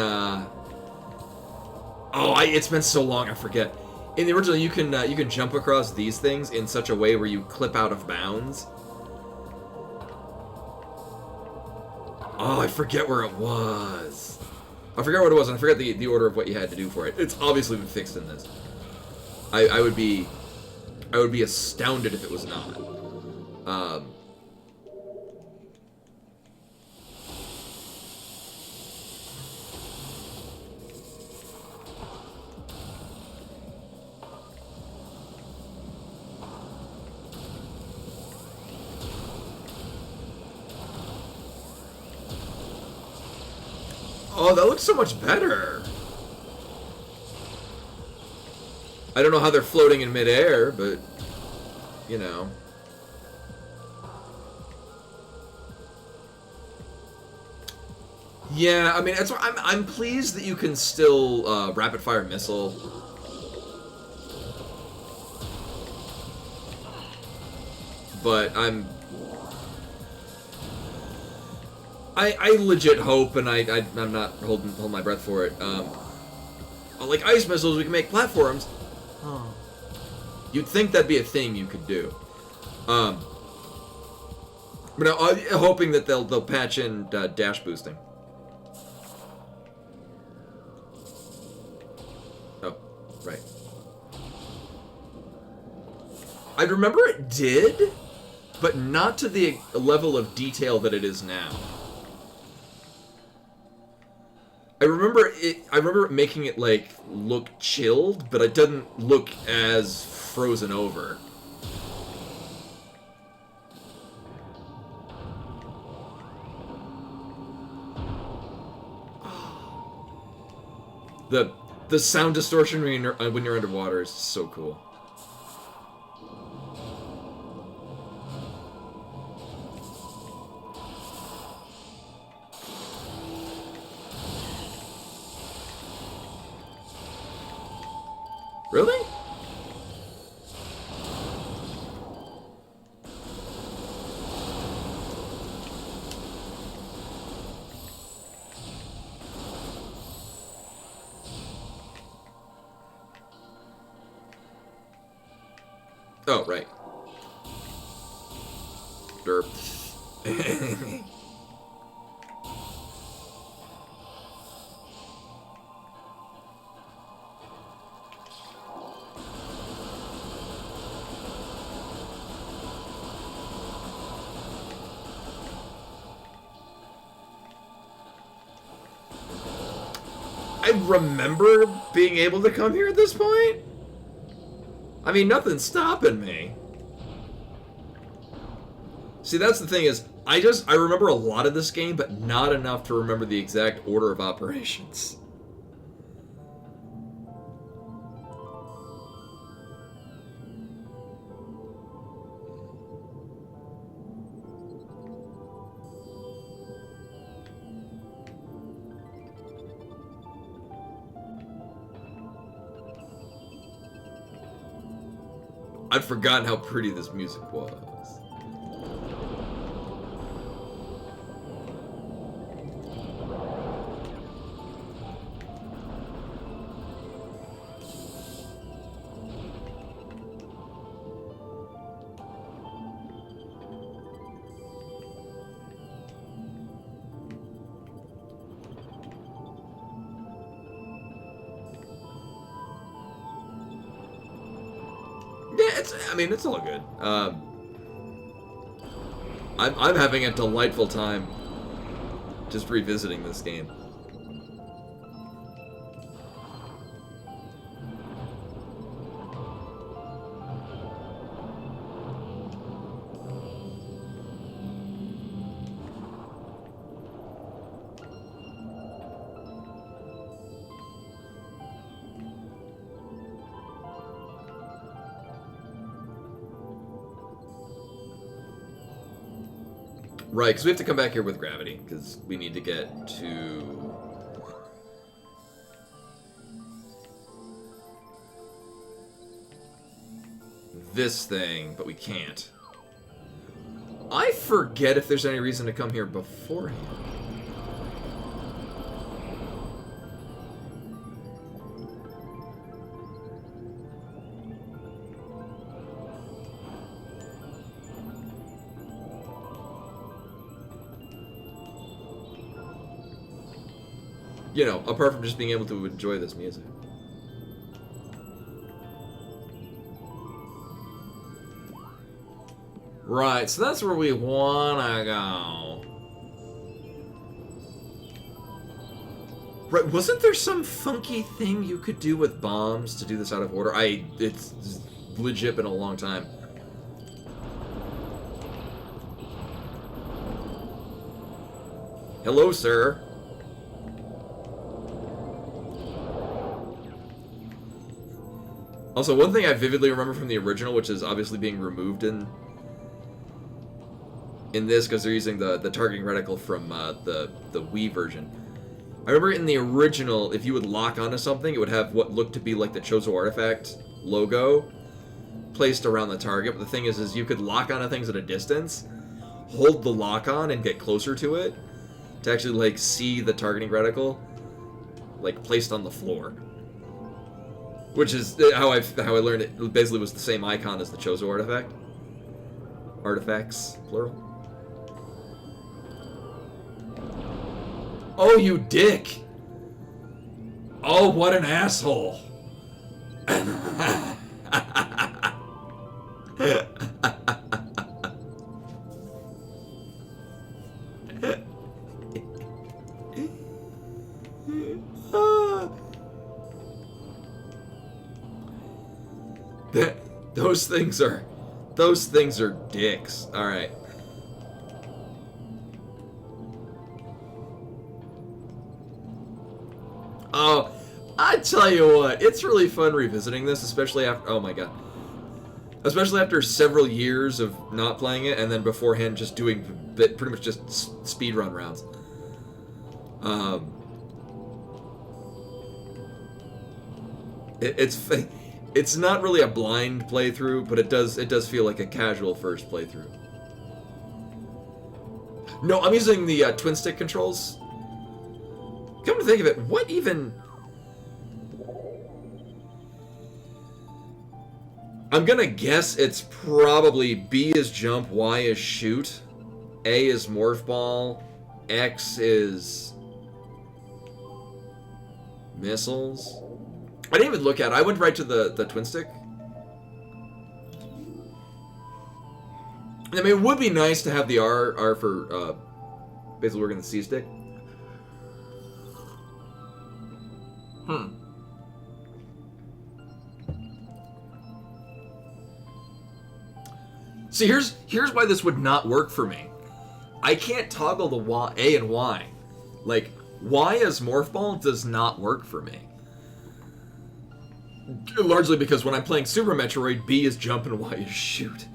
it's been so long, I forget. In the original, you can jump across these things in such a way where you clip out of bounds. Oh, I forget where it was. I forgot what it was, and I forgot the order of what you had to do for it. It's obviously been fixed in this. I would be I would be astounded if it was not. Oh, that looks so much better. I don't know how they're floating in midair, but, you know. Yeah, I mean, I'm pleased that you can still rapid fire missile. But I legit hope, and I'm not holding my breath for it. Like ice missiles, we can make platforms. Oh. You'd think that'd be a thing you could do. But no, hoping that they'll patch in dash boosting. Oh, right. I remember it did, but not to the level of detail that it is now. I remember it making it like look chilled, but it doesn't look as frozen over. The sound distortion when you're underwater is so cool. Really? Oh, right. Derp. I remember being able to come here at this point. I mean, nothing's stopping me. See, that's the thing is, I remember a lot of this game, but not enough to remember the exact order of operations. I'd forgotten how pretty this music was. I mean, it's all good. I'm having a delightful time just revisiting this game. Right, because we have to come back here with gravity, because we need to get to... this thing, but we can't. I forget if there's any reason to come here beforehand. You know, apart from just being able to enjoy this music. Right, so that's where we wanna go. Right, wasn't there some funky thing you could do with bombs to do this out of order? It's legit been a long time. Hello, sir. Also, one thing I vividly remember from the original, which is obviously being removed in this because they're using the targeting reticle from the Wii version. I remember in the original, if you would lock onto something, it would have what looked to be like the Chozo Artifact logo placed around the target. But the thing is you could lock onto things at a distance, hold the lock on, and get closer to it to actually like see the targeting reticle like placed on the floor. Which is how I learned it. It basically was the same icon as the Chozo artifact. Artifacts, plural. Oh, you dick! Oh, what an asshole! Those things are dicks. All right. Oh, I tell you what, it's really fun revisiting this, especially after. Oh my god. Especially after several years of not playing it, and then beforehand just doing pretty much just speedrun rounds. It's not really a blind playthrough, but it does feel like a casual first playthrough. No, I'm using the twin stick controls. Come to think of it, what even? I'm gonna guess it's probably B is jump, Y is shoot, A is morph ball, X is missiles. I didn't even look at it. I went right to the twin stick. I mean, it would be nice to have the R for basically working the C stick. See, here's why this would not work for me. I can't toggle the A and Y. Like, Y as morph ball does not work for me. Largely because when I'm playing Super Metroid, B is jump and Y is shoot.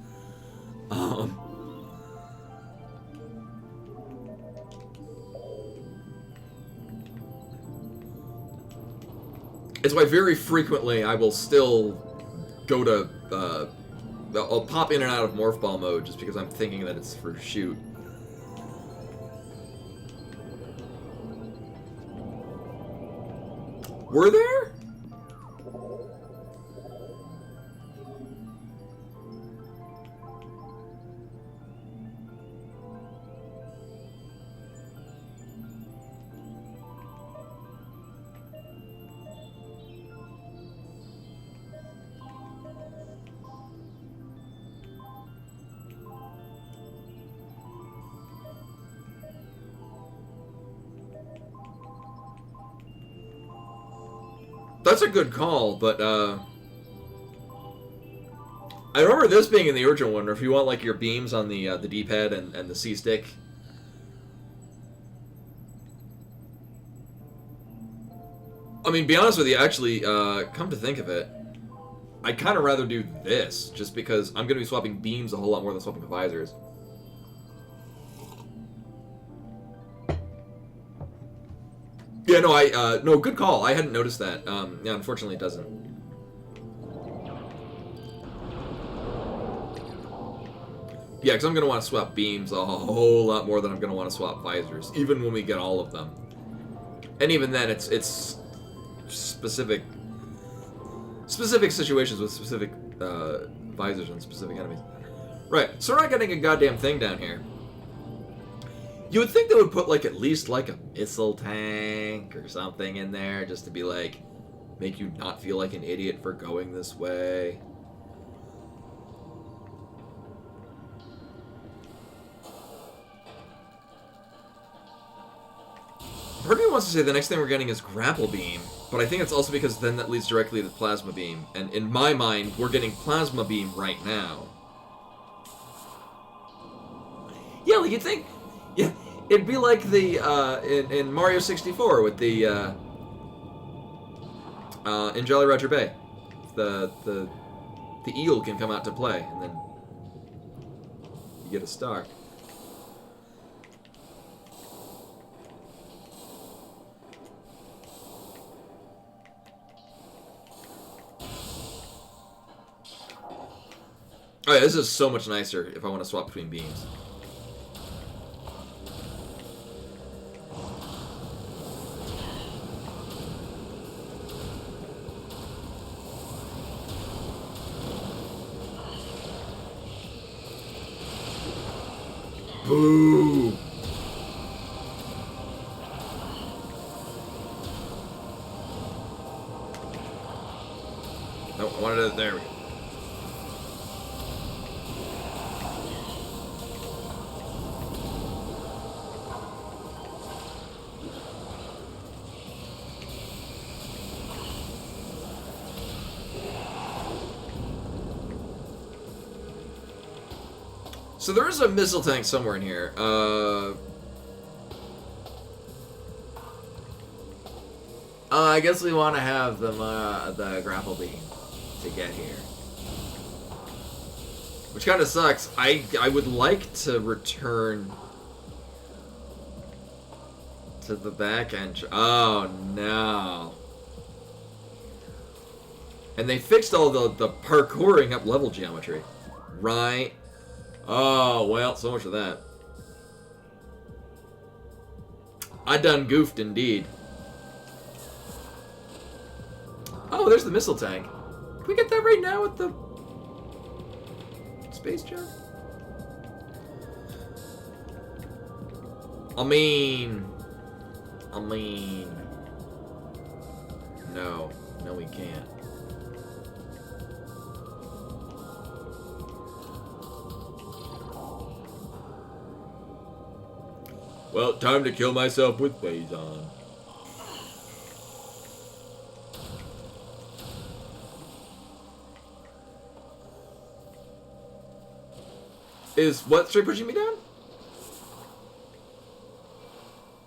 It's why very frequently I will still go to, I'll pop in and out of morph ball mode just because I'm thinking that it's for shoot. Were there? That's a good call, but I remember this being in the original one, or if you want like your beams on the D-pad and the C-stick. I mean, be honest with you, actually, come to think of it, I'd kind of rather do this, just because I'm going to be swapping beams a whole lot more than swapping visors. Yeah, no, no, good call. I hadn't noticed that. Yeah, unfortunately it doesn't. Yeah, because I'm going to want to swap beams a whole lot more than I'm going to want to swap visors, even when we get all of them. And even then, it's specific situations with specific visors on specific enemies. Right, so we're not getting a goddamn thing down here. You would think they would put like at least like a missile tank or something in there just to be like, make you not feel like an idiot for going this way. Part of me wants to say the next thing we're getting is Grapple Beam, but I think it's also because then that leads directly to Plasma Beam, and in my mind, we're getting Plasma Beam right now. Yeah, like you'd think, yeah, it'd be like the in Mario 64 with the in Jolly Roger Bay, the eel can come out to play, and then you get a star. Oh yeah, this is so much nicer if I want to swap between beams. Boo! No, I wanted to. There we go. So there is a missile tank somewhere in here. I guess we want to have the grapple beam to get here, which kind of sucks. I would like to return to the back end. Oh no! And they fixed all the parkouring up level geometry, right? Oh, well, so much for that. I done goofed indeed. Oh, there's the missile tank. Can we get that right now with the space jump? I mean... No. No, we can't. Well, time to kill myself with phase on. Is what straight pushing me down?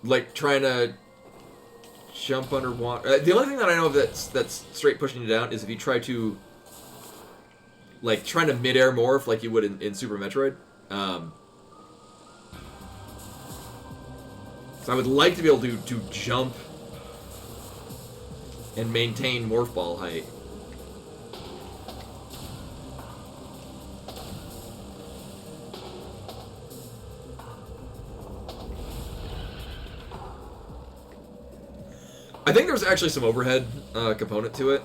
Like trying to jump underwater. The only thing that I know of that's straight pushing you down is if you try to like trying to mid-air morph like you would in Super Metroid. So I would like to be able to jump and maintain morph ball height. I think there's actually some overhead component to it.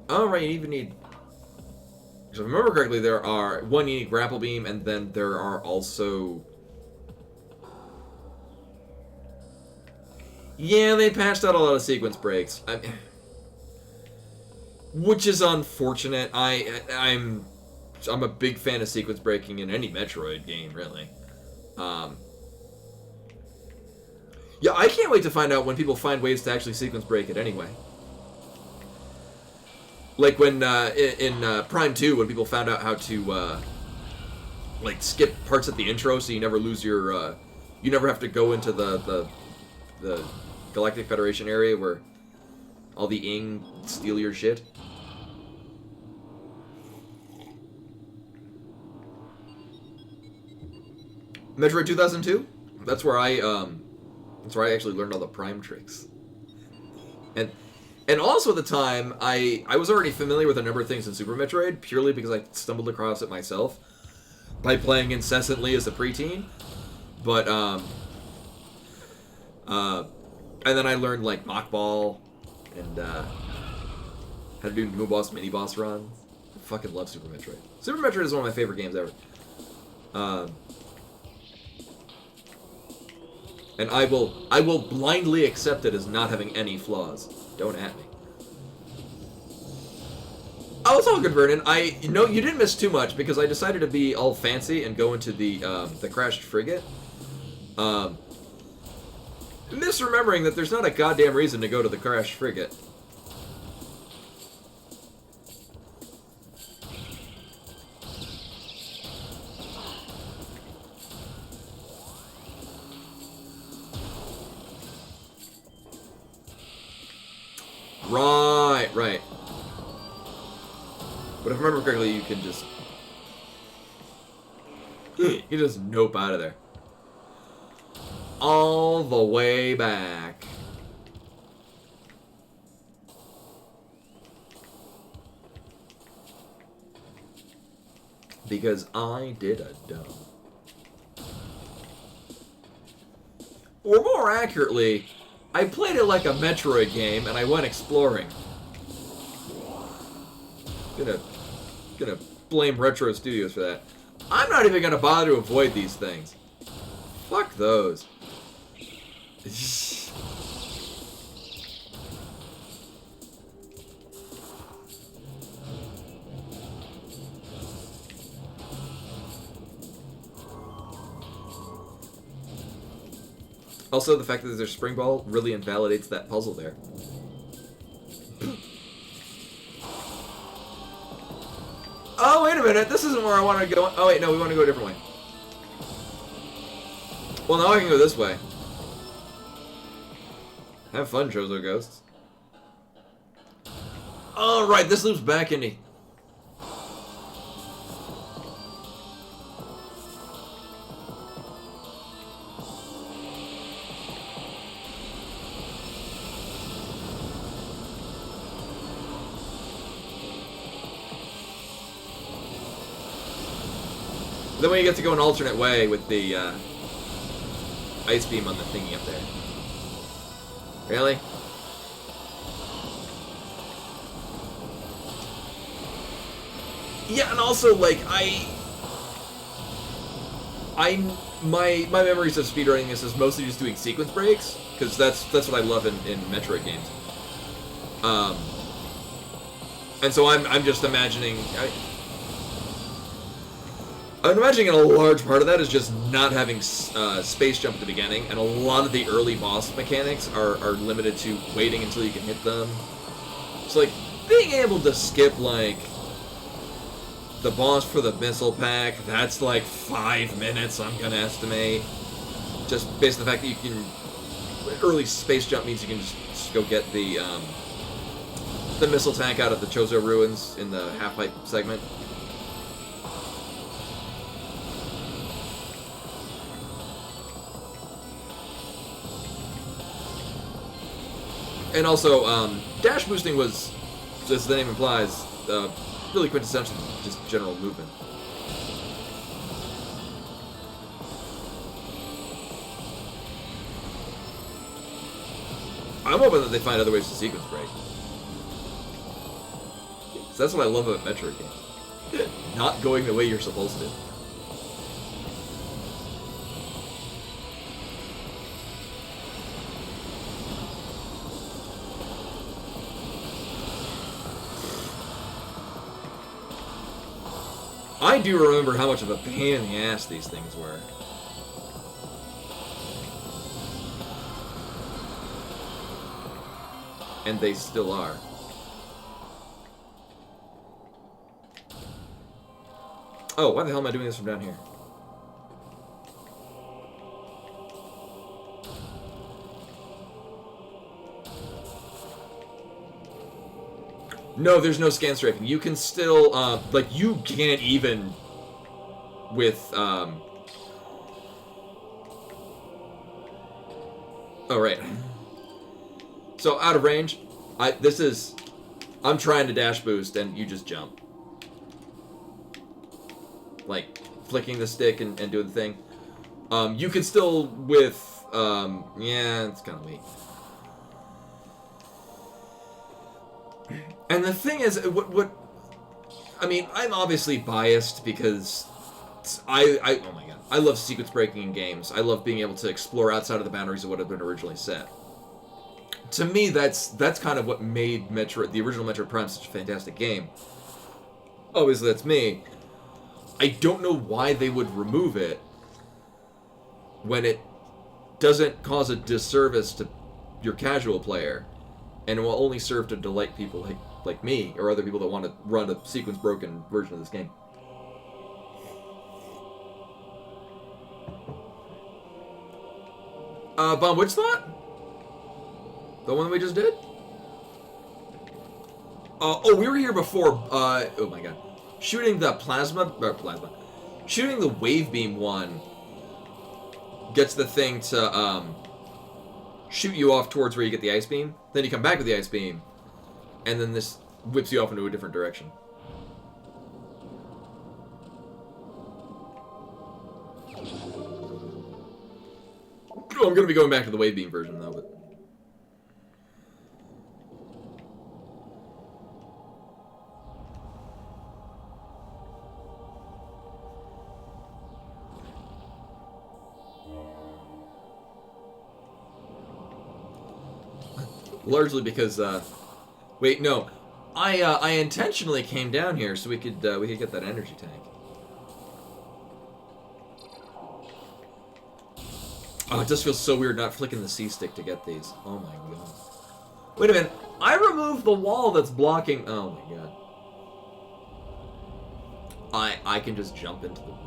Oh, right, you even need... If I remember correctly, there are... One, you need grapple beam, and then there are also... Yeah, they patched out a lot of sequence breaks. Which is unfortunate. I'm a big fan of sequence breaking in any Metroid game, really. Yeah, I can't wait to find out when people find ways to actually sequence break it anyway. Like when in Prime 2, when people found out how to like skip parts at the intro, so you never lose your you never have to go into the Galactic Federation area where all the Ing steal your shit. Metroid 2002? That's where I actually learned all the Prime tricks. And also at the time, I was already familiar with a number of things in Super Metroid, purely because I stumbled across it myself by playing incessantly as a preteen. But and then I learned like Mach Ball and how to do Moo Boss mini boss runs. I fucking love Super Metroid. Super Metroid is one of my favorite games ever. And I will blindly accept it as not having any flaws. Don't at me. Oh, it's all good, Vernon. You didn't miss too much because I decided to be all fancy and go into the crashed frigate. Misremembering that there's not a goddamn reason to go to the crashed frigate. Right. But if I remember correctly, you can just... you just nope out of there. All the way back. Because I did a dumb. Or more accurately, I played it like a Metroid game and I went exploring. Gonna blame Retro Studios for that. I'm not even gonna bother to avoid these things. Fuck those. Also, the fact that there's a spring ball really invalidates that puzzle there. Oh, wait a minute. This isn't where I want to go. Oh, wait, no, we want to go a different way. Well, now I can go this way. Have fun, Chozo Ghosts. Alright, this loops back into... Then we get to go an alternate way with the ice beam on the thingy up there. Really? Yeah, and also like my memories of speedrunning this is mostly just doing sequence breaks because that's what I love in Metroid games. And so I'm just imagining. I'm imagining a large part of that is just not having space jump at the beginning, and a lot of the early boss mechanics are limited to waiting until you can hit them. So, like, being able to skip, like, the boss for the missile pack, that's like 5 minutes, I'm gonna estimate. Just based on the fact that you can... Early space jump means you can just go get the missile tank out of the Chozo ruins in the half-pipe segment. And also, dash boosting was, as the name implies, really quintessential, just general movement. I'm hoping that they find other ways to sequence break. So that's what I love about Metroid games. Not going the way you're supposed to. I do remember how much of a pain in the ass these things were. And they still are. Oh, why the hell am I doing this from down here? No, there's no scan strafing. You can still, like, you can't even with, oh, right. So, out of range, I'm trying to dash boost, and you just jump. Like, flicking the stick and doing the thing. You can still, with, yeah, it's kind of weak. And the thing is, I mean, I'm obviously biased because oh my god, I love sequence breaking in games. I love being able to explore outside of the boundaries of what had been originally set. To me, that's kind of what made the original Metroid Prime such a fantastic game. obviously that's me. I don't know why they would remove it when it doesn't cause a disservice to your casual player, and it will only serve to delight people like me or other people that want to run a sequence broken version of this game. Bomb which slot? The one that we just did? Oh, we were here before. Oh my god. Shooting the shooting the wave beam one gets the thing to, shoot you off towards where you get the ice beam. Then you come back with the ice beam, and then this whips you off into a different direction. Oh, I'm gonna be going back to the wave beam version though, but. Largely because, wait, no, I intentionally came down here so we could get that energy tank. Oh, it does feel so weird not flicking the C stick to get these. Oh my god. Wait a minute, I removed the wall that's blocking. Oh my god. I can just jump into the room.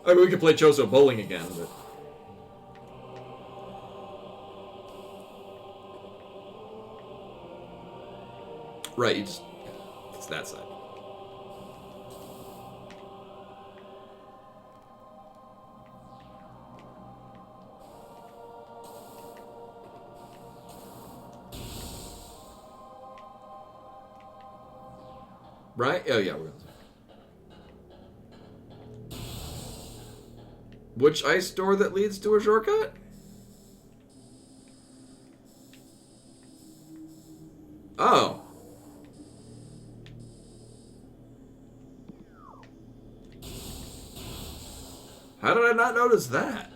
I mean, we could play Choso bowling again, but. Right, you just... It's that side. Right? Oh, yeah, we're going to... Which ice door that leads to a shortcut? Oh. How did I not notice that?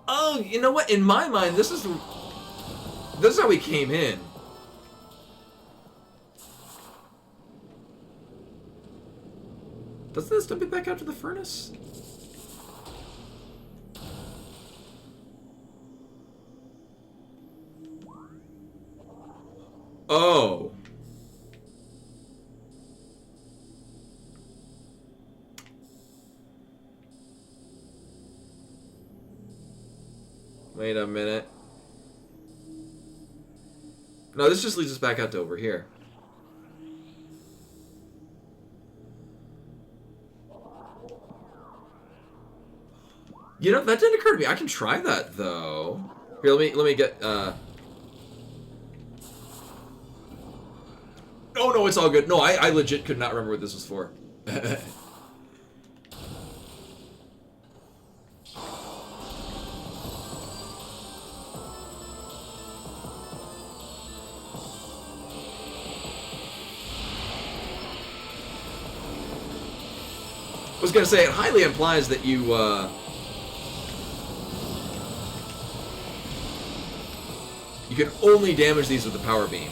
Oh, you know what? In my mind, this is how we came in. Doesn't this dump it back out to the furnace? Oh. Wait a minute. No, this just leads us back out to over here. You know, that didn't occur to me. I can try that though. Here, let me get Oh no, it's all good. No, I legit could not remember what this was for. I was gonna say, it highly implies that you, you can only damage these with the power beam.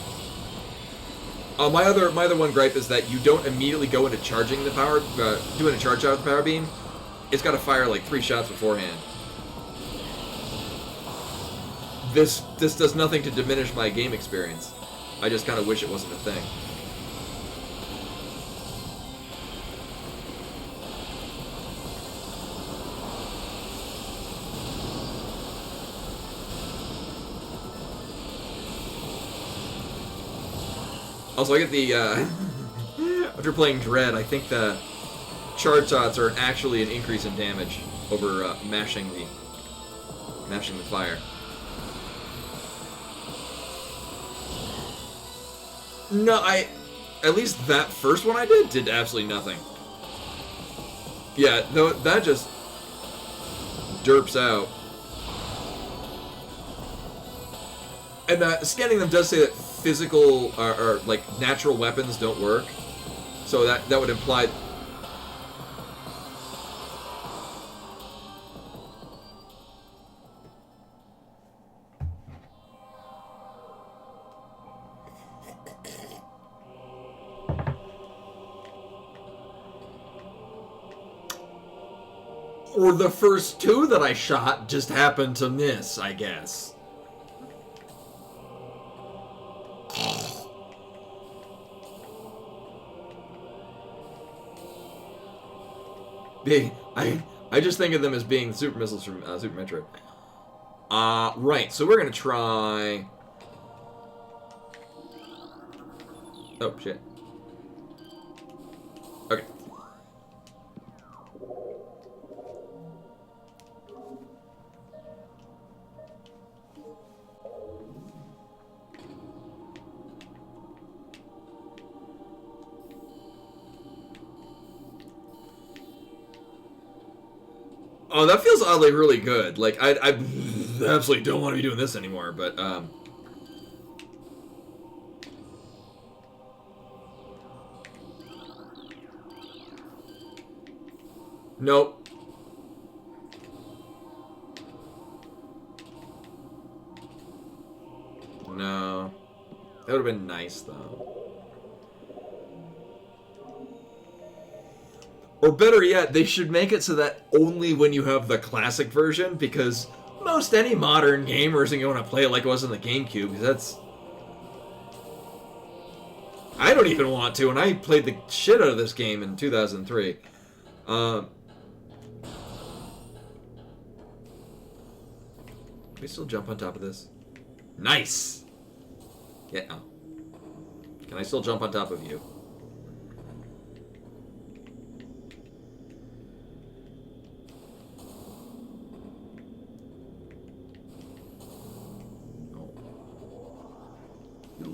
My other one gripe is that you don't immediately go into charging the power, doing a charge out with the power beam. It's got to fire like 3 shots beforehand. This does nothing to diminish my game experience. I just kind of wish it wasn't a thing. Also, I get the, after playing Dread, I think the charge shots are actually an increase in damage over mashing the fire. No, at least that first one I did absolutely nothing. Yeah, no, that just derps out. And scanning them does say that physical or like natural weapons don't work, so that would imply. Or the first two that I shot just happened to miss, I guess. I just think of them as being super missiles from Super Metroid. Right, so we're gonna try... Oh, shit. Okay. Oh, that feels oddly really good. Like, I absolutely don't want to be doing this anymore, but, Nope. No. That would have been nice, though. Or better yet, they should make it so that only when you have the classic version, because most any modern gamer isn't going to play it like it was in the GameCube, because that's... I don't even want to, and I played the shit out of this game in 2003. Can we still jump on top of this? Nice! Yeah, oh. Can I still jump on top of you?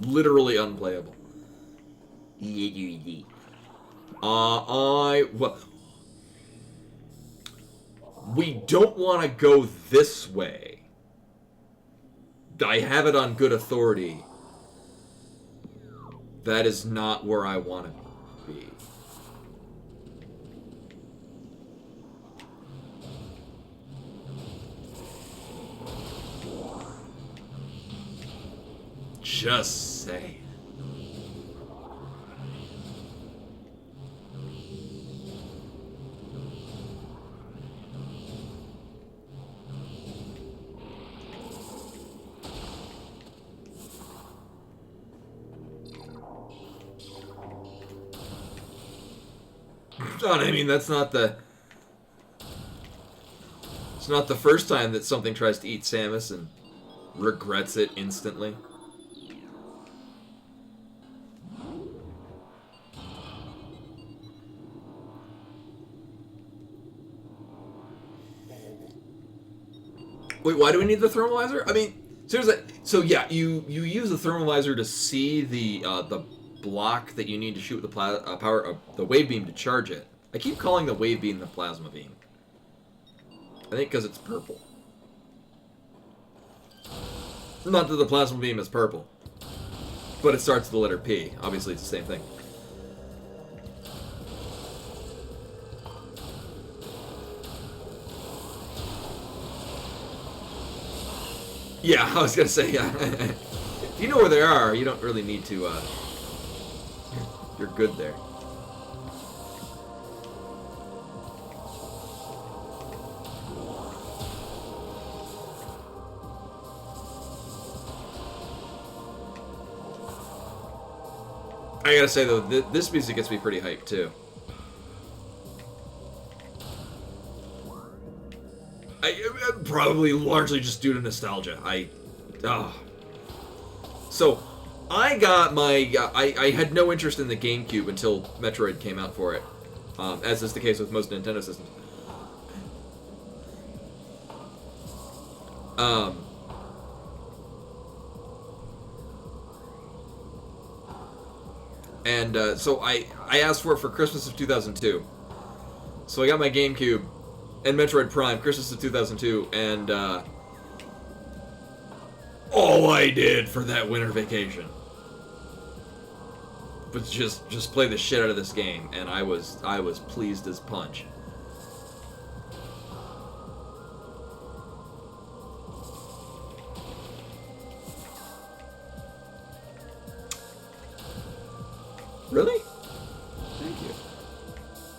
Literally unplayable. Well, we don't want to go this way. I have it on good authority. That is not where I want to be. Just say. I mean, that's not the... It's not the first time that something tries to eat Samus and regrets it instantly. Wait, why do we need the thermalizer? I mean, seriously. So yeah, you use the thermalizer to see the block that you need to shoot with the the wave beam to charge it. I keep calling the wave beam the plasma beam. I think because it's purple. Not that the plasma beam is purple, but it starts with the letter P. Obviously, it's the same thing. Yeah, I was gonna say, yeah. If you know where they are, you don't really need to, you're good there. I gotta say, though, this music gets me pretty hyped, too. Probably largely just due to nostalgia. So, I got my... I had no interest in the GameCube until Metroid came out for it. As is the case with most Nintendo systems. So I asked for it for Christmas of 2002. So I got my GameCube and Metroid Prime, Christmas of 2002, and all I did for that winter vacation was just play the shit out of this game, and I was pleased as punch. Really? Thank you.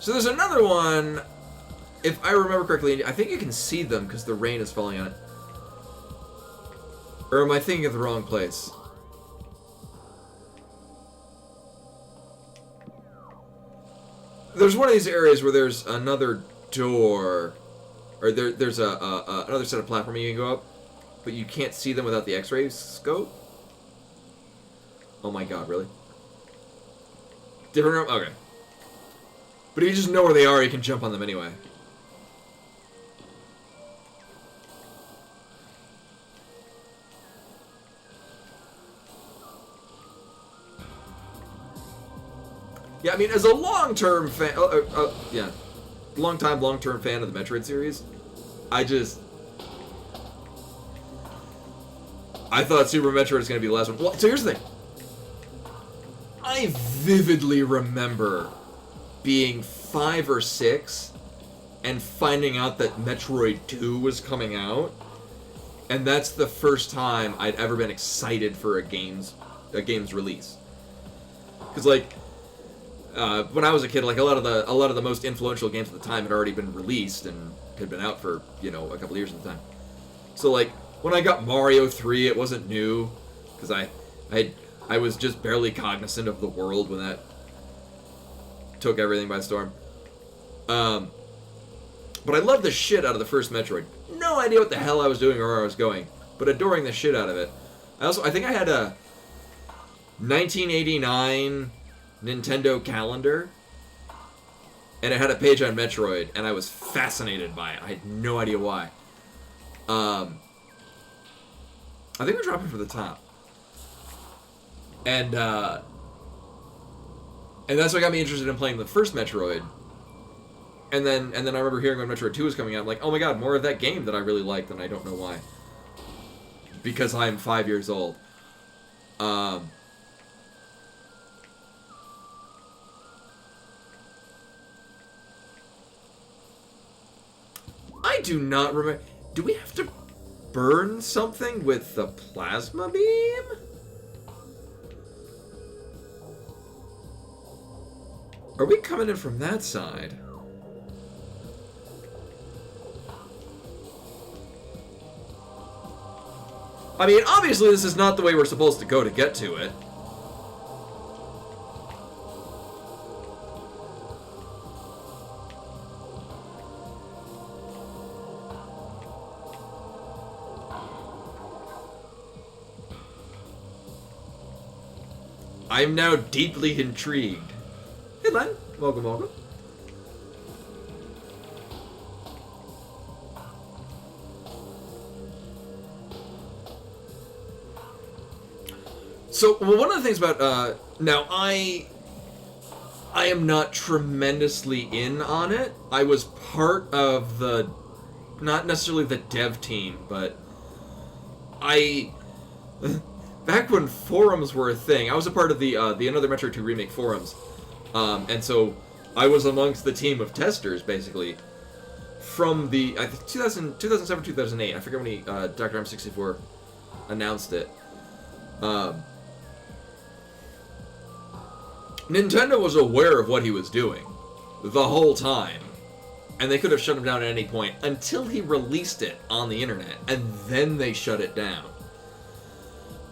So there's another one if I remember correctly, I think you can see them because the rain is falling on it. Or am I thinking of the wrong place? There's one of these areas where there's another door, or there's another set of platform you can go up, but you can't see them without the X-ray scope. Oh my god, really? Different room? Okay. But if you just know where they are, you can jump on them anyway. Yeah, I mean, as a long-term fan, yeah, long-term fan of the Metroid series, I thought Super Metroid was going to be the last one. Well, so here's the thing. I vividly remember being 5 or 6 and finding out that Metroid 2 was coming out, and that's the first time I'd ever been excited for a game's release. Because like, when I was a kid, like a lot of the most influential games at the time had already been released and had been out for, you know, a couple years at the time. So like when I got Mario 3, it wasn't new because I was just barely cognizant of the world when that took everything by storm. But I loved the shit out of the first Metroid. No idea what the hell I was doing or where I was going, but adoring the shit out of it. I think I had a 1989 Nintendo calendar, and it had a page on Metroid, and I was fascinated by it. I had no idea why. I think we're dropping for the top. And that's what got me interested in playing the first Metroid. And then I remember hearing when Metroid 2 was coming out, I'm like, oh my god, more of that game that I really liked, and I don't know why. Because I'm 5 years old. I do not remember. Do we have to burn something with the plasma beam? Are we coming in from that side? I mean, obviously this is not the way we're supposed to go to get to it. I'm now deeply intrigued. Hey Len, welcome, welcome. So, well, one of the things about, now I am not tremendously in on it. I was part of the, not necessarily the dev team, but back when forums were a thing, I was a part of the Another Metroid 2 Remake forums. And so I was amongst the team of testers, basically, from the, I think 2007, 2008. I forget when Dr. M64 announced it. Nintendo was aware of what he was doing the whole time, and they could have shut him down at any point until he released it on the internet, and then they shut it down.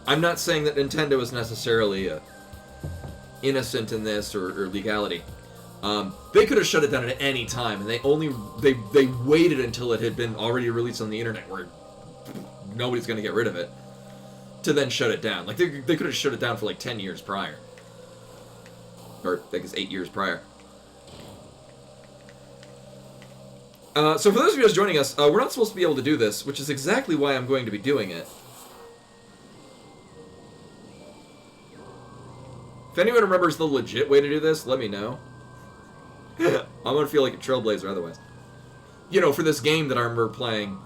I'm not saying that Nintendo is necessarily innocent in this or legality. They could have shut it down at any time, and they waited until it had been already released on the internet, where nobody's going to get rid of it, to then shut it down. Like they could have shut it down for like 10 years prior. Or, I guess, 8 years prior. So for those of you guys joining us, we're not supposed to be able to do this, which is exactly why I'm going to be doing it. If anyone remembers the legit way to do this, let me know. I'm gonna feel like a trailblazer otherwise. You know, for this game that I remember playing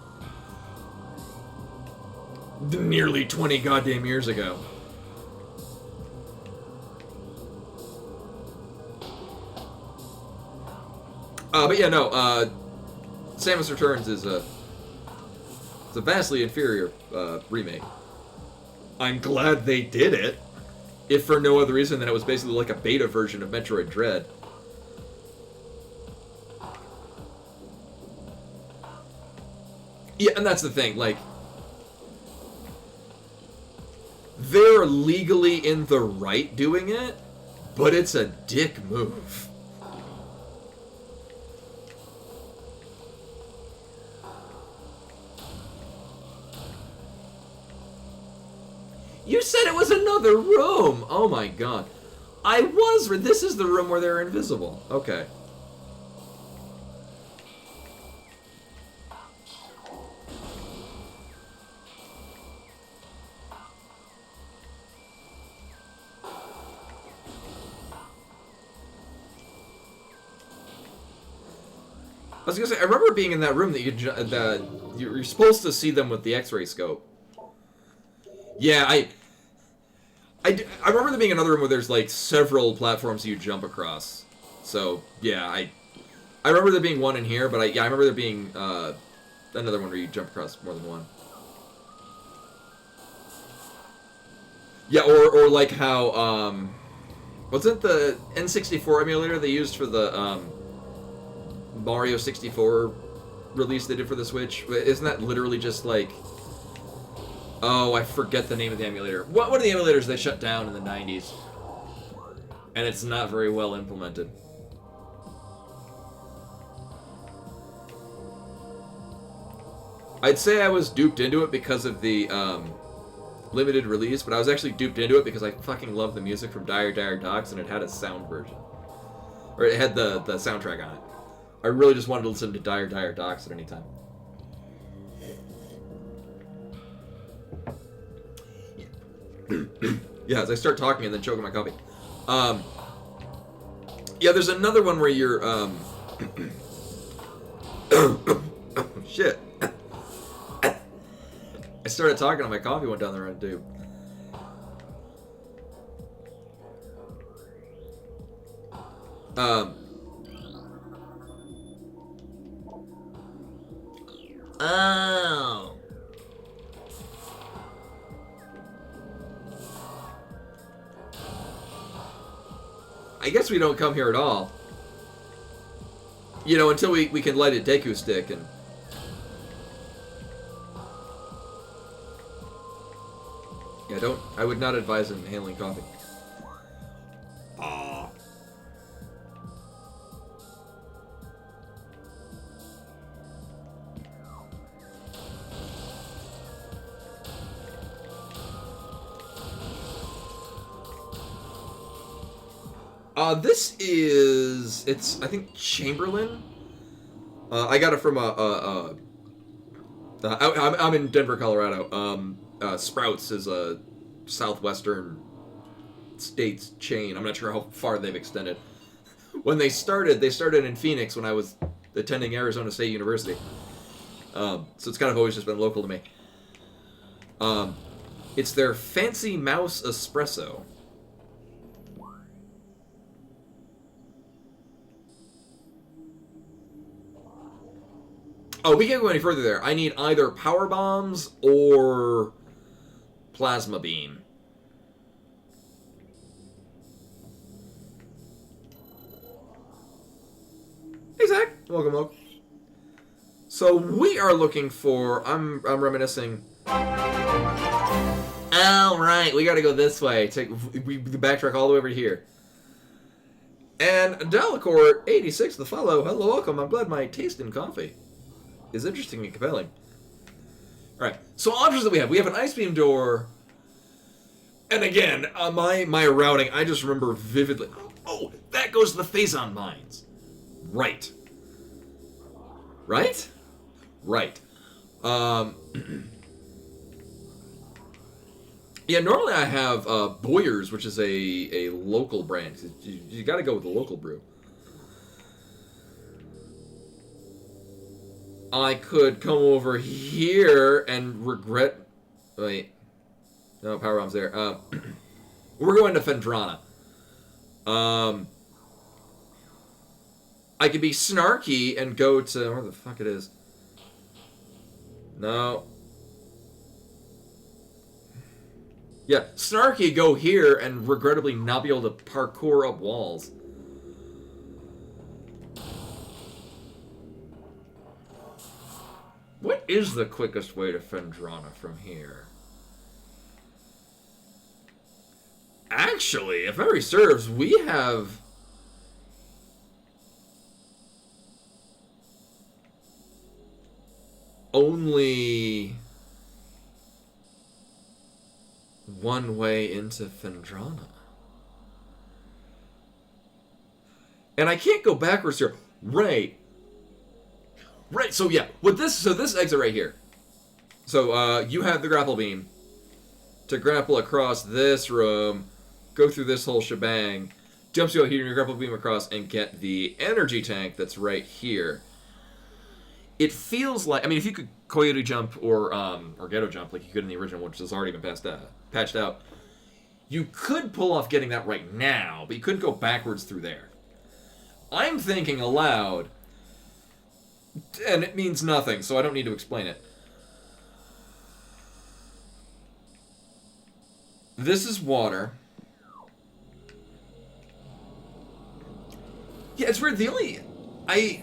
nearly 20 goddamn years ago. But yeah, no, Samus Returns is it's a vastly inferior remake. I'm glad they did it, if for no other reason than it was basically like a beta version of Metroid Dread. Yeah, and that's the thing, like, they're legally in the right doing it, but it's a dick move. You said it was another room! Oh my god. This is the room where they're invisible. Okay. I was gonna say, I remember being in that room that you're supposed to see them with the X-ray scope. Yeah, I remember there being another room where there's like several platforms you jump across. So yeah, I remember there being one in here, but I remember there being another one where you jump across more than one. Yeah, or like how wasn't the N64 emulator they used for the Mario 64 release they did for the Switch? Isn't that literally just like... Oh, I forget the name of the emulator. What one of the emulators they shut down in the 90s? And it's not very well implemented. I'd say I was duped into it because of the limited release, but I was actually duped into it because I fucking love the music from Dire Dire Docks, and it had a sound version. Or it had the soundtrack on it. I really just wanted to listen to Dire Dire Docks at any time. Yeah, as I start talking and then choking my coffee. Yeah, there's another one where you're, shit. I started talking and my coffee went down the wrong tube. Oh. I guess we don't come here at all. You know, until we can light a Deku stick and... Yeah, I would not advise inhaling coffee. Aww. This is... It's, I think, Chamberlain? I got it from I'm in Denver, Colorado. Sprouts is a southwestern states chain. I'm not sure how far they've extended. When they started in Phoenix when I was attending Arizona State University. So it's kind of always just been local to me. It's their Fancy Mouse Espresso. Oh, we can't go any further there. I need either power bombs or plasma beam. Hey Zach, welcome. So we are looking for. I'm reminiscing. Oh right, we got to go this way. We backtrack all the way over here. And Dalacor 86, the follow. Hello, welcome. I'm glad my taste in coffee is interesting and compelling. Alright, so options that we have an ice beam door, and again, my routing, I just remember vividly, oh, that goes to the Phazon mines. Right. Right? Right. Yeah, normally I have Boyer's, which is a local brand. You gotta go with the local brew. I could come over here and regret... Wait. No, power bomb's there. We're going to Fendrana. I could be snarky and go to... Where the fuck it is? No. Yeah, snarky, go here and regrettably not be able to parkour up walls. What is the quickest way to Phendrana from here? Actually, if memory serves, we have... only... one way into Phendrana. And I can't go backwards here. Right. Right, so yeah, this exit right here. So, you have the grapple beam to grapple across this room, go through this whole shebang, jump to here, your grapple beam across, and get the energy tank that's right here. It feels like, I mean, if you could coyote jump or ghetto jump like you could in the original, which has already been patched out, you could pull off getting that right now, but you couldn't go backwards through there. I'm thinking aloud, and it means nothing, so I don't need to explain it. This is water. Yeah, it's weird. The only... I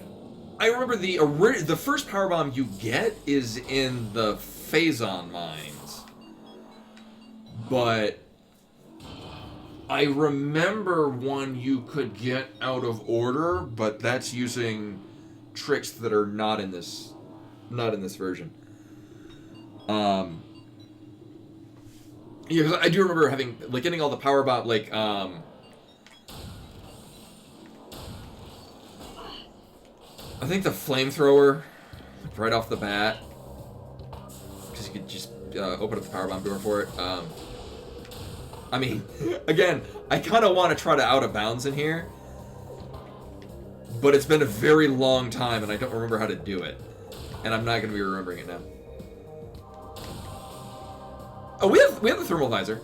remember the first power bomb you get is in the Phazon mines. But I remember one you could get out of order, but that's using tricks that are not in this version. Yeah, because I do remember having getting all the power bomb I think the flamethrower right off the bat, because you could just open up the power bomb door for it. I mean, again, I kind of want to try to out of bounds in here, but it's been a very long time and I don't remember how to do it, and I'm not going to be remembering it now. Oh, we have the thermal visor.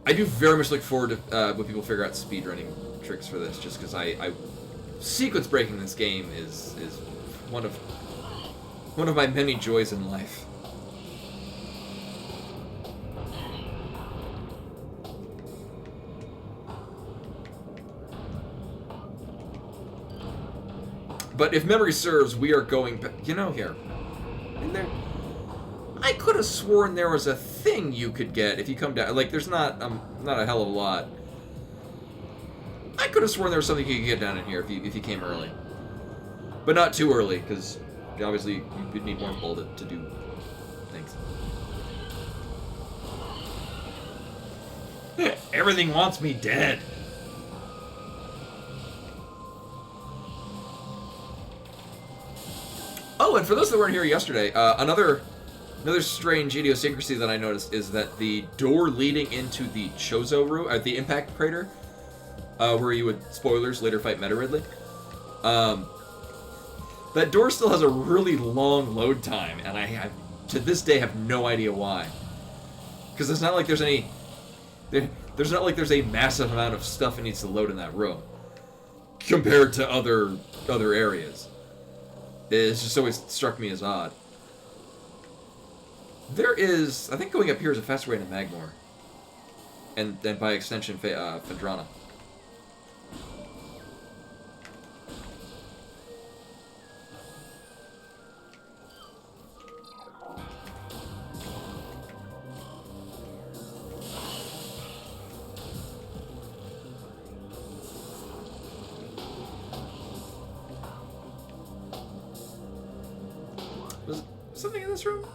I do very much look forward to when people figure out speedrunning tricks for this, just because I sequence breaking this game is one of my many joys in life. But if memory serves, we are going back. You know, here. In there. I could have sworn there was a thing you could get if you come down. Like, there's not a hell of a lot. I could have sworn there was something you could get down in here if you came early. But not too early, because obviously you'd need more pull to do things. Everything wants me dead. Oh, and for those that weren't here yesterday, another strange idiosyncrasy that I noticed is that the door leading into the Chozo room, at the impact crater, where you would, spoilers, later fight Meta Ridley, that door still has a really long load time, and I to this day have no idea why. Because it's not like there's any... There's not like there's a massive amount of stuff it needs to load in that room, compared to other areas. It's just always struck me as odd. There is... I think going up here is a faster way to Magmor. And by extension, Phendrana. Was something in this room?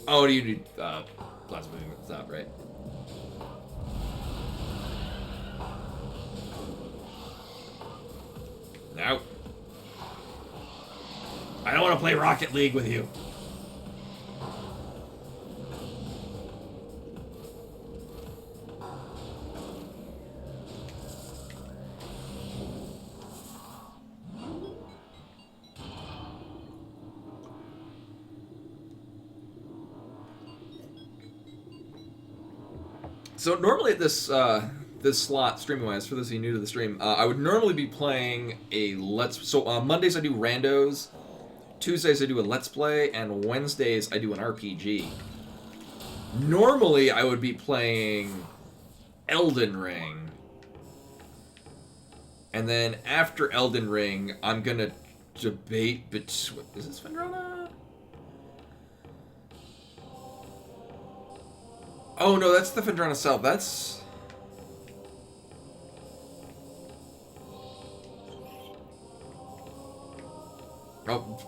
Oh, do you need plasma moving at the top, right? No. I don't want to play Rocket League with you. So normally at this slot, streaming-wise, for those of you new to the stream, I would normally be playing a Mondays I do randos, Tuesdays I do a Let's Play, and Wednesdays I do an RPG. Normally I would be playing Elden Ring. And then after Elden Ring, I'm gonna debate between... Is this Vendrona? Oh no, that's the Vendrona South. That's... Oh,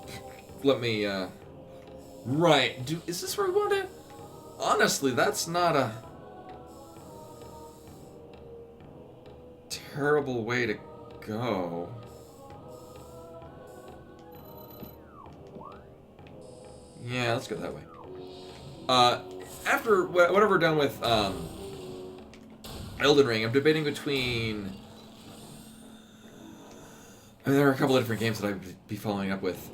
let me, Right. Is this where we want to... Honestly, that's not a... terrible way to go. Yeah, let's go that way. After whatever we're done with Elden Ring, I'm debating between... I mean, there are a couple of different games that I'd be following up with.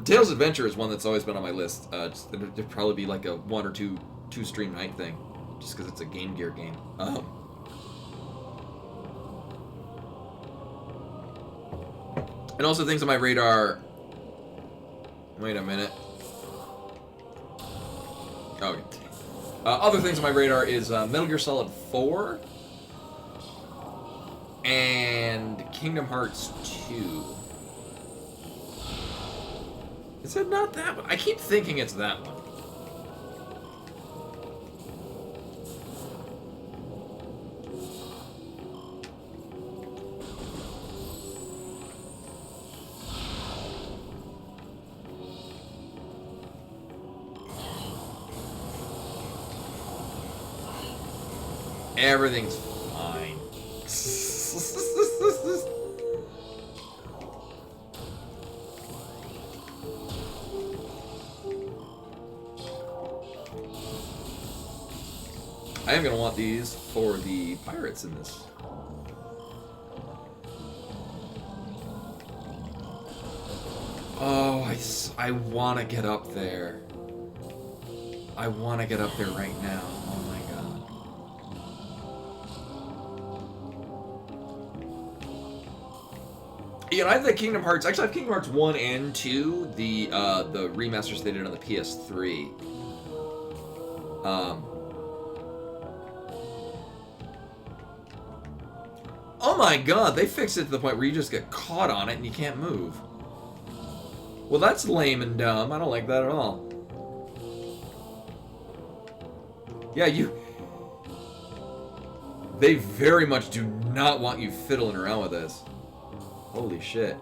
Tales Adventure is one that's always been on my list. It'd probably be like a 1 or 2 stream night thing, just because it's a Game Gear game. And also things on my radar... Wait a minute. Okay. Other things on my radar is Metal Gear Solid 4 and Kingdom Hearts 2. Is it not that one? I keep thinking it's that one. Everything's fine. I am gonna want these for the pirates in this. Oh, I want to get up there. I want to get up there right now. Oh my god. Yeah, I have the Kingdom Hearts. Actually, I have Kingdom Hearts 1 and 2, the remasters they did on the PS3. Oh my god, they fixed it to the point where you just get caught on it and you can't move. Well, that's lame and dumb. I don't like that at all. Yeah, they very much do not want you fiddling around with this. Holy shit.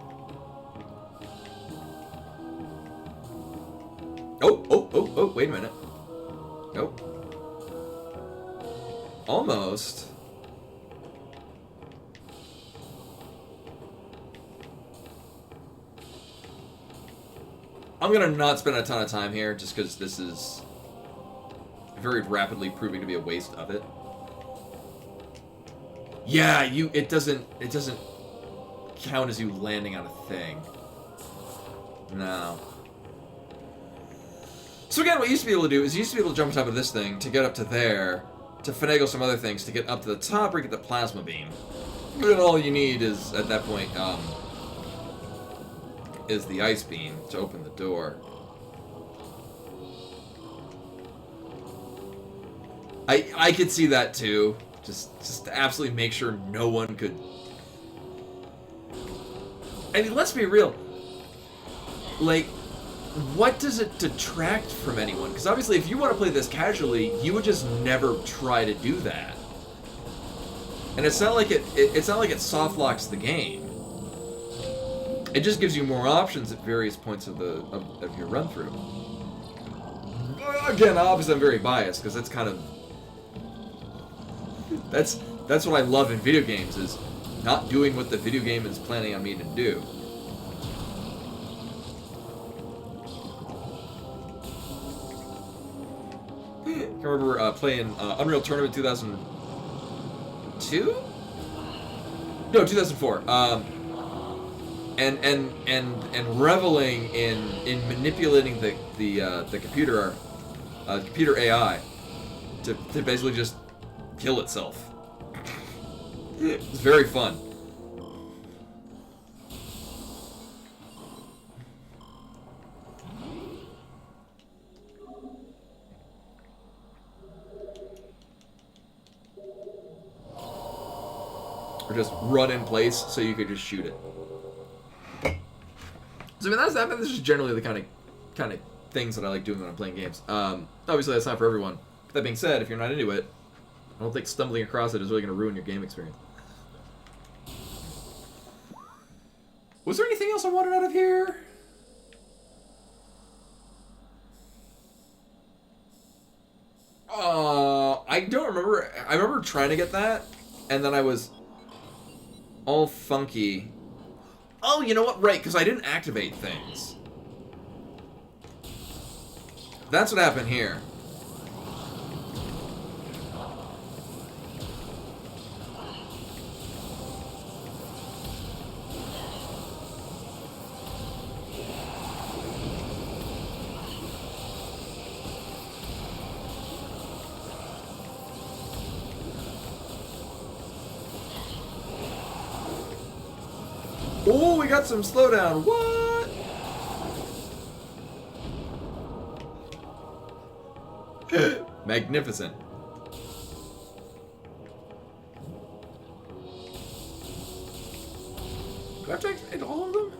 Oh, wait a minute. Nope. Almost. I'm gonna not spend a ton of time here, just because this is very rapidly proving to be a waste of it. Yeah, it doesn't count as you landing on a thing. No. So again, what you used to be able to do is you used to be able to jump on top of this thing to get up to there, to finagle some other things, to get up to the top or get the plasma beam. And then all you need is, at that point, is the ice beam to open the door. I could see that too. Just to absolutely make sure no one could... I mean, let's be real. Like, what does it detract from anyone? Because obviously, if you want to play this casually, you would just never try to do that. And it's not like it's not like it soft locks the game. It just gives you more options at various points of your run through. Again, obviously, I'm very biased because that's kind of that's what I love in video games, is not doing what the video game is planning on me to do. I remember playing Unreal Tournament 2002? No, 2004. And reveling in manipulating the computer AI to basically just kill itself. It's very fun. or just run in place so you could just shoot it. So I mean, that's just generally the kind of things that I like doing when I'm playing games. Obviously, that's not for everyone. But that being said, if you're not into it, I don't think stumbling across it is really going to ruin your game experience. Was there anything else I wanted out of here? I don't remember. I remember trying to get that, and then I was all funky. Oh, you know what? Right, because I didn't activate things. That's what happened here. Oh, we got some slowdown. What? Magnificent. Do I have to activate all of them?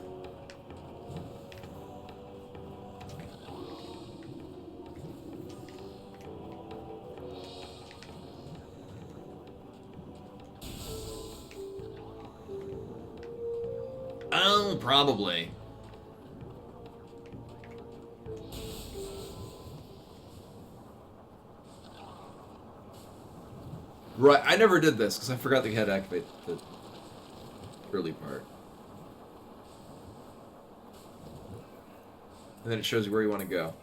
Oh, probably. Right, I never did this because I forgot that you had to activate the early part. And then it shows you where you want to go.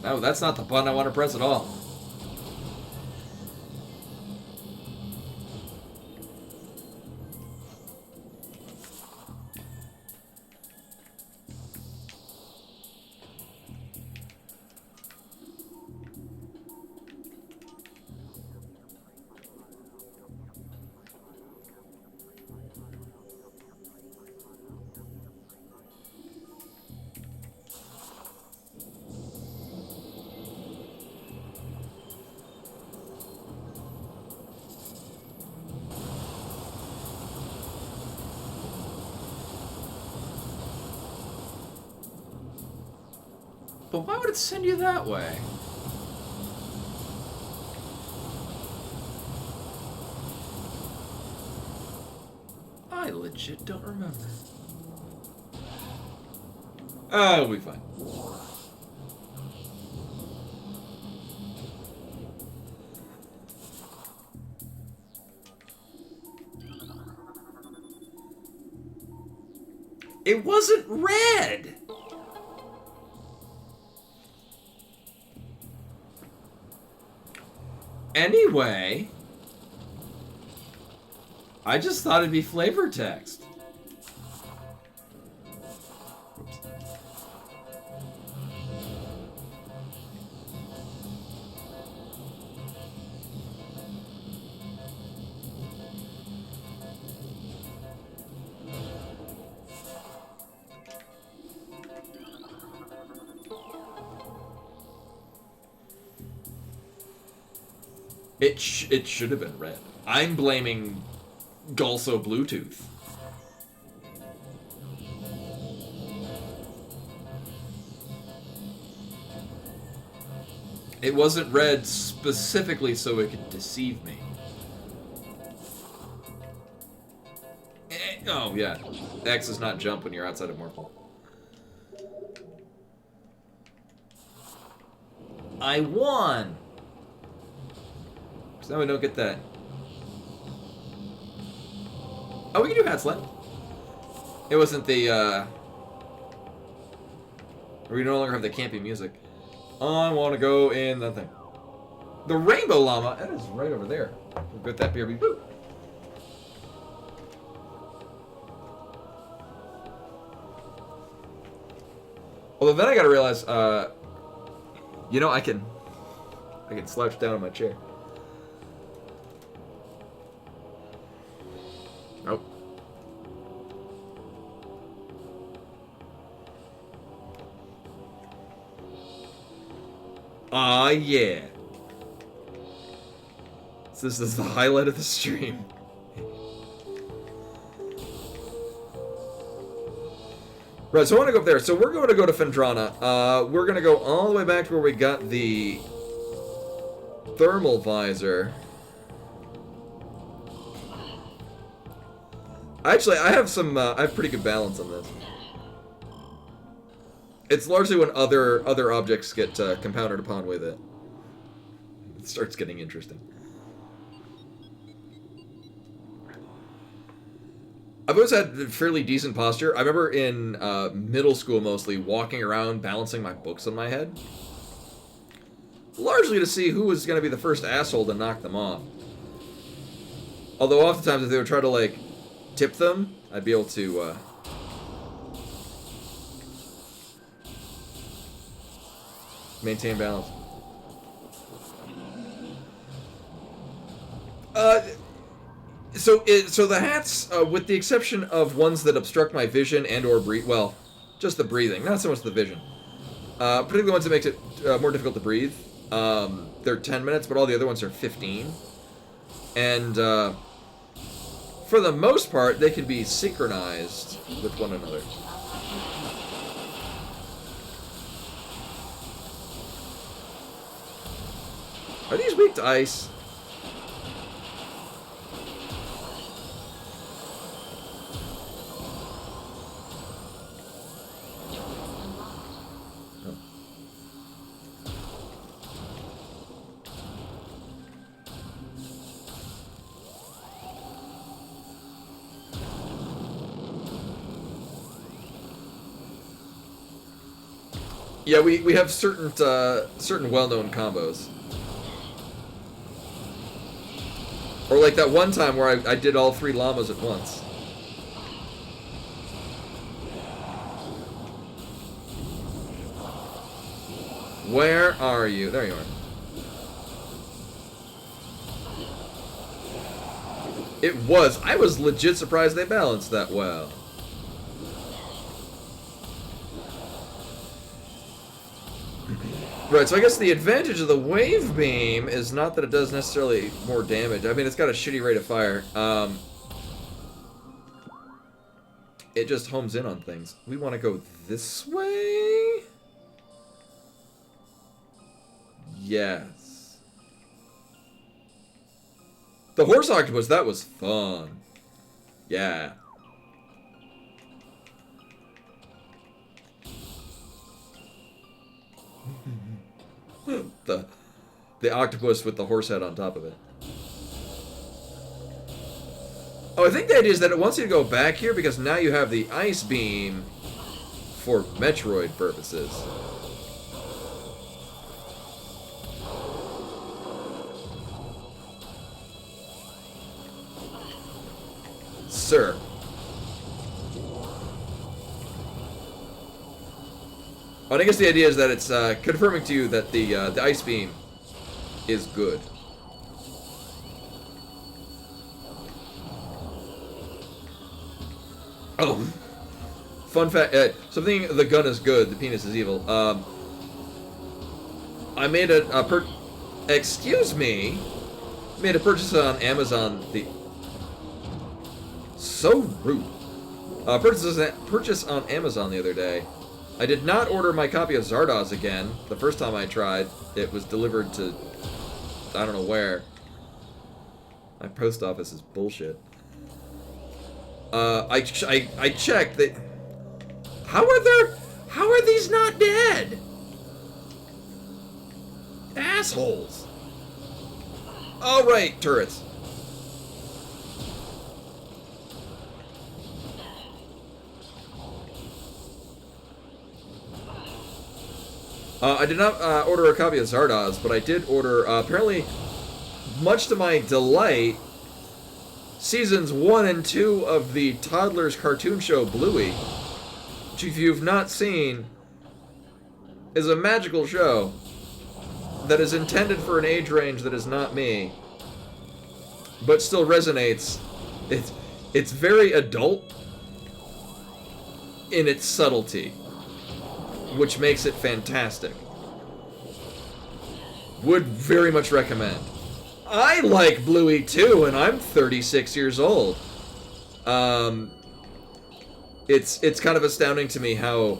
No, that's not the button I want to press at all. But why would it send you that way? I legit don't remember. It'll be fine. It wasn't red! Anyway, I just thought it'd be flavor text. Oops. It should have been red. I'm blaming Gulso Bluetooth. It wasn't red specifically so it could deceive me. Oh, yeah. X does not jump when you're outside of Morphle. I won! So now we don't get that. Oh, we can do hat slap. It wasn't the, we no longer have the campy music. I want to go in the thing. The Rainbow Llama, that is right over there. We'll get that BRB. Woo! Although then I gotta realize, you know, I can slouch down in my chair. Nope. Ah, yeah. So this is the highlight of the stream. Right, so I want to go up there. So we're going to go to Fendrana. We're going to go all the way back to where we got the thermal visor. Actually, I have some. I have pretty good balance on this. It's largely when other objects get compounded upon with it. It starts getting interesting. I've always had fairly decent posture. I remember in middle school mostly walking around balancing my books on my head. Largely to see who was going to be the first asshole to knock them off. Although oftentimes if they would try to like tip them, I'd be able to maintain balance. So the hats, with the exception of ones that obstruct my vision and or breathe, well, just the breathing, not so much the vision. Particularly the ones that makes it more difficult to breathe. They're 10 minutes, but all the other ones are 15. And for the most part, they can be synchronized with one another. Are these weak to ice? Yeah, we have certain well-known combos. Or like that one time where I did all 3 llamas at once. Where are you? There you are. It was. I was legit surprised they balanced that well. Right, so I guess the advantage of the wave beam is not that it does necessarily more damage. I mean, it's got a shitty rate of fire. It just homes in on things. We want to go this way? Yes. The horse octopus, that was fun. Yeah. the octopus with the horse head on top of it. Oh, I think the idea is that it wants you to go back here because now you have the ice beam for Metroid purposes. Sir. But I guess the idea is that it's confirming to you that the ice beam is good. Oh, fun fact: something the gun is good, the penis is evil. I made excuse me, made a purchase on Amazon. So rude. Purchase on Amazon the other day. I did not order my copy of Zardoz again. The first time I tried, it was delivered to I don't know where. My post office is bullshit. I checked that. How are these not dead? Assholes. All right, turrets. I did not order a copy of Zardoz, but I did order, apparently, much to my delight, Seasons 1 and 2 of the Toddlers cartoon show Bluey, which if you've not seen, is a magical show that is intended for an age range that is not me, but still resonates. It's very adult in its subtlety, which makes it fantastic. Would very much recommend. I like Bluey too, and I'm 36 years old. It's kind of astounding to me how,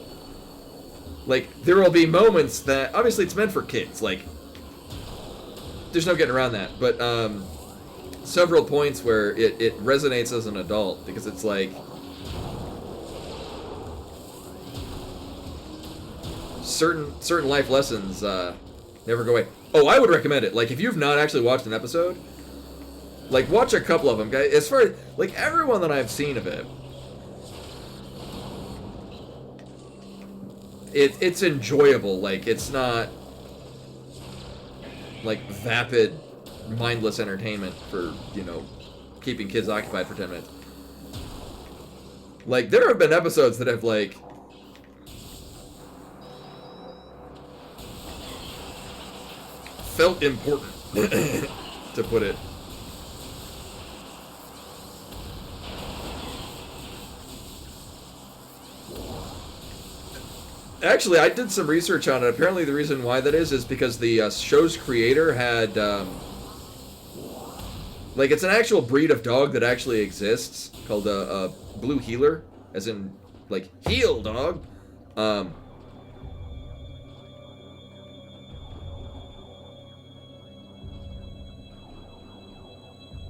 like, there will be moments that, obviously it's meant for kids, like, there's no getting around that, but, several points where it resonates as an adult, because it's like, certain life lessons, never go away. Oh, I would recommend it. Like, if you've not actually watched an episode, like, watch a couple of them, guys. As far as, like, everyone that I've seen of it, it's enjoyable. Like, it's not, like, vapid, mindless entertainment for, you know, keeping kids occupied for 10 minutes. Like, there have been episodes that have, like, felt important, to put it. Actually, I did some research on it. Apparently the reason why that is because the show's creator had, like, it's an actual breed of dog that actually exists, called a blue heeler, as in, like, heel dog.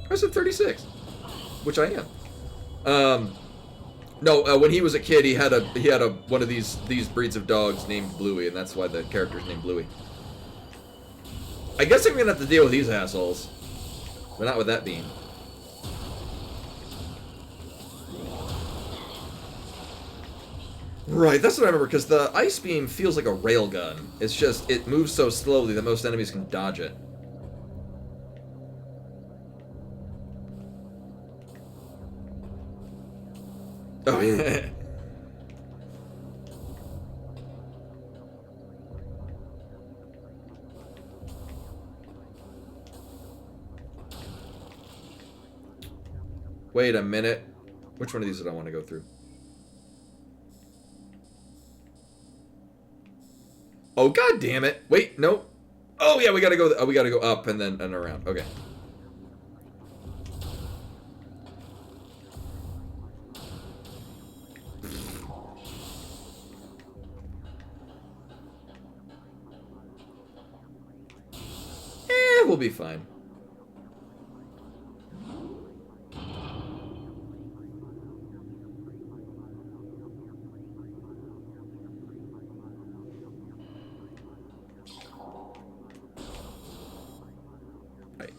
I said 36, which I am. No, when he was a kid, he had a one of these breeds of dogs named Bluey, and that's why the character's named Bluey. I guess I'm gonna have to deal with these assholes, but not with that bean. Right, that's what I remember, because the ice beam feels like a railgun. It's just, it moves so slowly that most enemies can dodge it. Oh, yeah. Wait a minute. Which one of these did I want to go through? Oh, god damn it. Wait, no. Oh, yeah, we gotta go up and then around. Okay. We'll be fine. Right.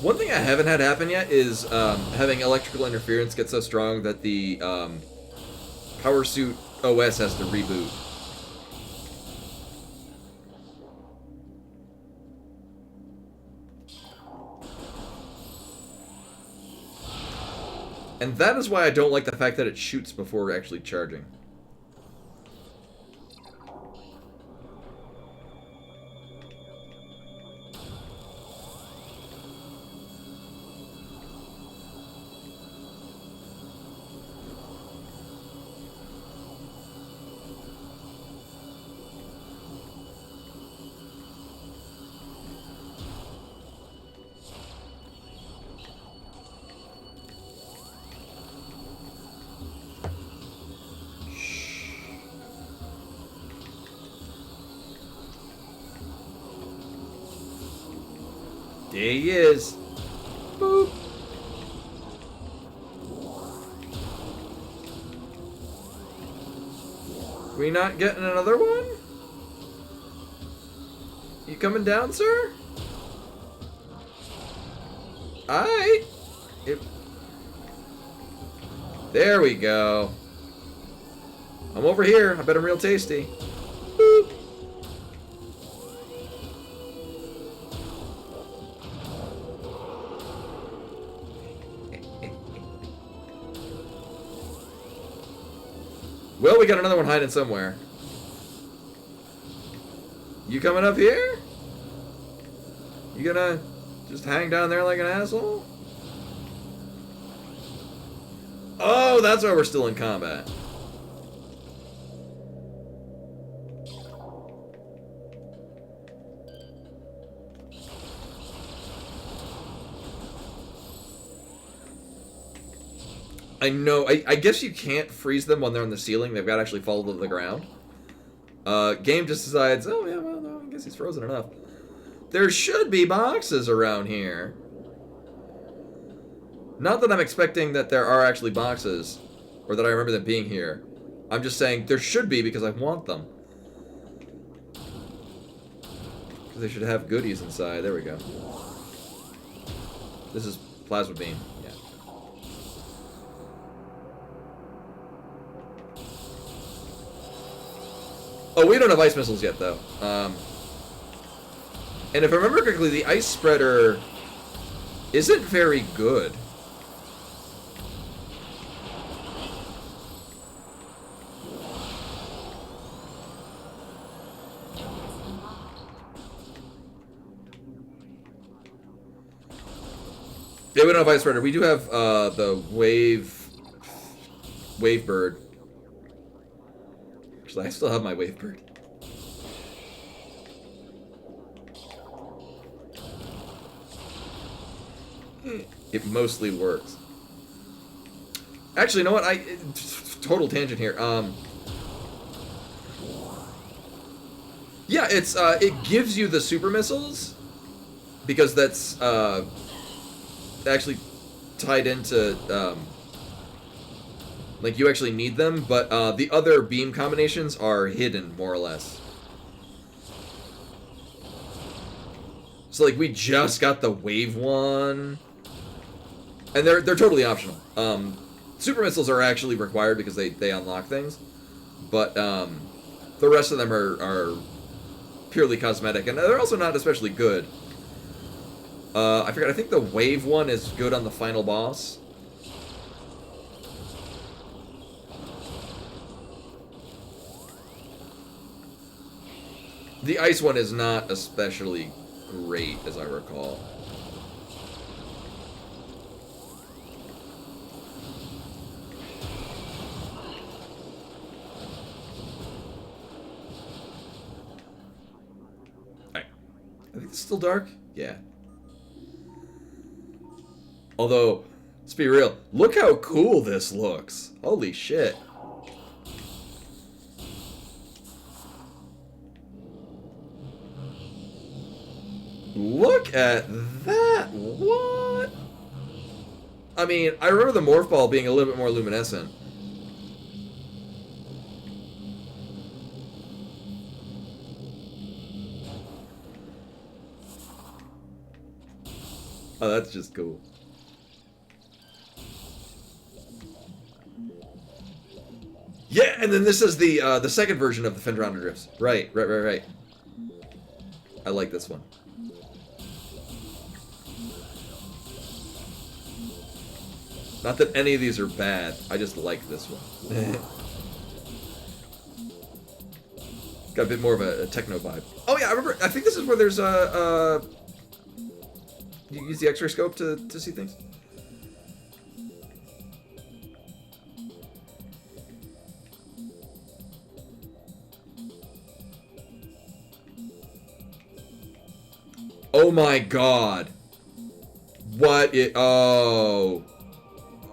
One thing I haven't had happen yet is having electrical interference get so strong that the Power Suit OS has to reboot. And that is why I don't like the fact that it shoots before actually charging. There he is. Boop. We not getting another one? You coming down, sir? Aight. There we go. I'm over here. I bet I'm real tasty. Boop. Well, we got another one hiding somewhere. You coming up here? You gonna just hang down there like an asshole? Oh, that's why we're still in combat. I know. I guess you can't freeze them when they're on the ceiling. They've got to actually fall to the ground. Game just decides, oh, yeah, well, no, I guess he's frozen enough. There should be boxes around here. Not that I'm expecting that there are actually boxes, or that I remember them being here. I'm just saying there should be because I want them. Because they should have goodies inside. There we go. This is plasma beam. Yeah. Oh, we don't have ice missiles yet, though. And if I remember correctly, the ice spreader isn't very good. Yeah, we don't have ice spreader. We do have the wave bird. Actually, I still have my wave bird. It mostly works. Actually, you know what? Total tangent here. Yeah, it gives you the super missiles because that's actually tied into like you actually need them, but the other beam combinations are hidden more or less. So like we just got the wave one. And they're totally optional. Super missiles are actually required because they unlock things, but the rest of them are purely cosmetic, and they're also not especially good. I forgot. I think the wave one is good on the final boss. The ice one is not especially great, as I recall. I think it's still dark. Yeah. Although, let's be real. Look how cool this looks. Holy shit. Look at that. What? I mean, I remember the morph ball being a little bit more luminescent. Oh, that's just cool. Yeah, and then this is the second version of the Fendrona drifts. Right. I like this one. Not that any of these are bad. I just like this one. Got a bit more of a techno vibe. Oh yeah, I remember. I think this is where there's you use the X-ray scope to see things? Oh my god. What it... Oh.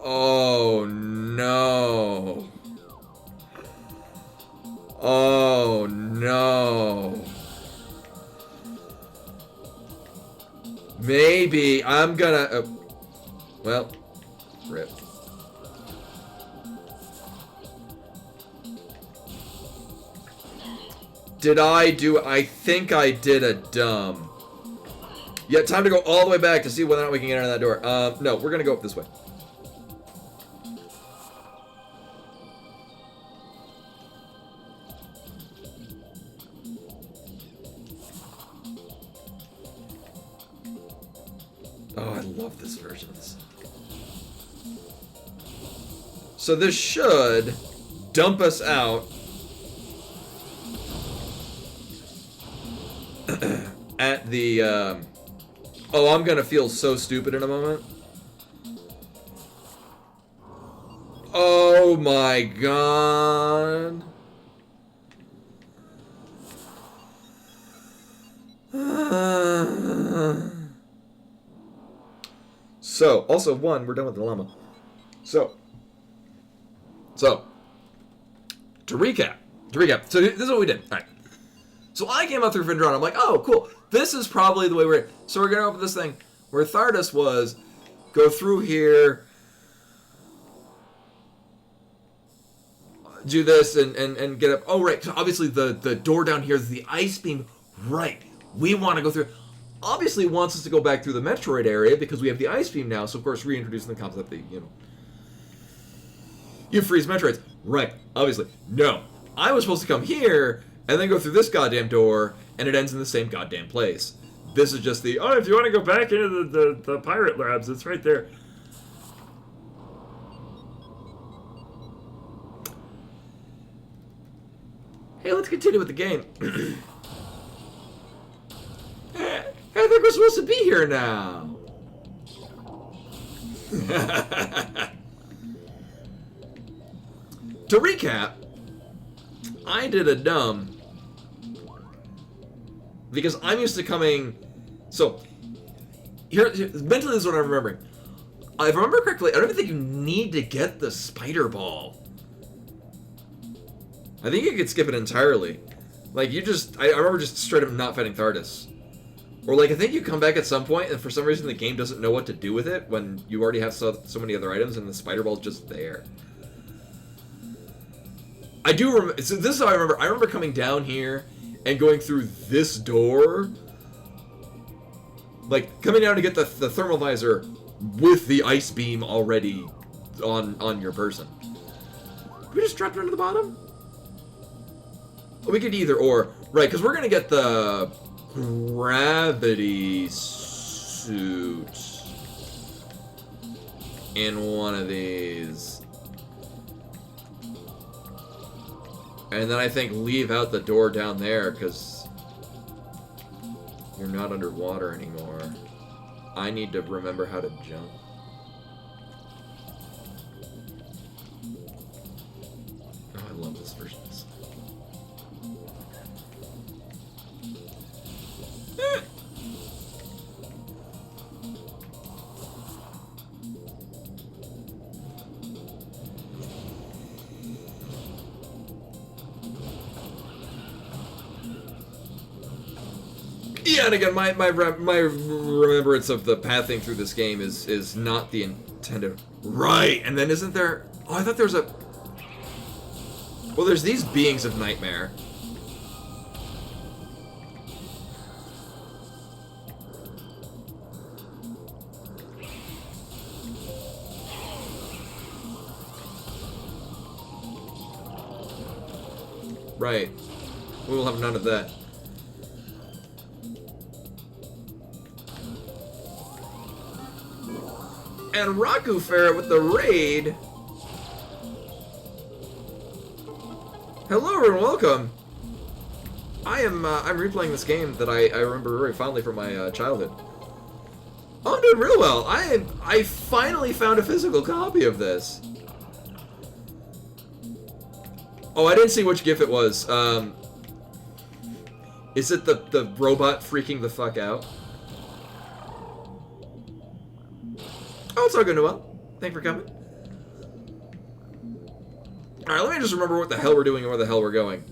Oh no. Oh no. Maybe I'm gonna... well, rip. Did I do... I think I did a dumb. Yeah, time to go all the way back to see whether or not we can get out of that door. No, we're gonna go up this way. Oh, I love this version of this. So this should dump us out at the, oh, I'm gonna feel so stupid in a moment. Oh my god. So, also, one, we're done with the llama. So, to recap, so this is what we did. All right. So I came up through Vindron. I'm like, oh, cool. This is probably the way we're. So we're gonna open this thing where Thardus was. Go through here. Do this and get up. Oh, right. So obviously the door down here is the ice beam. Right. We want to go through. Obviously wants us to go back through the Metroid area because we have the ice beam now. So of course reintroducing the concept that you freeze Metroids. Right. Obviously. No. I was supposed to come here and then go through this goddamn door, and it ends in the same goddamn place. This is just the, oh, if you want to go back into the pirate labs, it's right there. Hey, let's continue with the game. Hey, I think we're supposed to be here now. To recap, I did a dumb because I'm used to coming. So here mentally, this is what I'm remembering. If I remember correctly, I don't even think you need to get the spider ball. I think you could skip it entirely. Like you just, I remember just straight up not fighting Thardus. Or like I think you come back at some point and for some reason the game doesn't know what to do with it when you already have so many other items and the spider ball's just there. I do remember, so this is how I remember. I remember coming down here and going through this door. Like, coming down to get the thermal visor with the ice beam already on your person. Did we just drop down to the bottom? We could either or. Right, because we're going to get the gravity suit in one of these. And then I think leave out the door down there because you're not underwater anymore. I need to remember how to jump. Oh, I love this version. Yeah, and again, my remembrance of the pathing through this game is not the intended. Right, and then isn't there? Oh, I thought there was a. Well, there's these beings of nightmare. Right, we will have none of that. And Raku Ferret with the raid. Hello and welcome. I'm replaying this game that I remember very fondly from my childhood. Oh, I'm doing real well. I finally found a physical copy of this. Oh, I didn't see which GIF it was. Is it the robot freaking the fuck out? Oh, it's all good, Noel. Thanks for coming. Alright, let me just remember what the hell we're doing and where the hell we're going.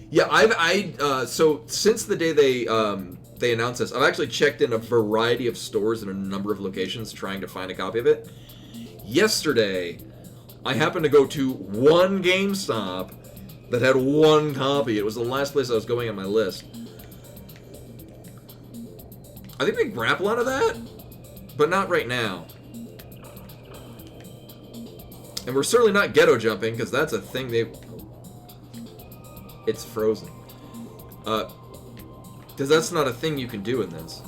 Yeah, so since the day they announced this, I've actually checked in a variety of stores in a number of locations trying to find a copy of it. Yesterday, I happened to go to one GameStop that had one copy. It was the last place I was going on my list. I think we can grapple out of that, but not right now. And we're certainly not ghetto jumping, because that's a thing they... It's frozen. Because that's not a thing you can do in this.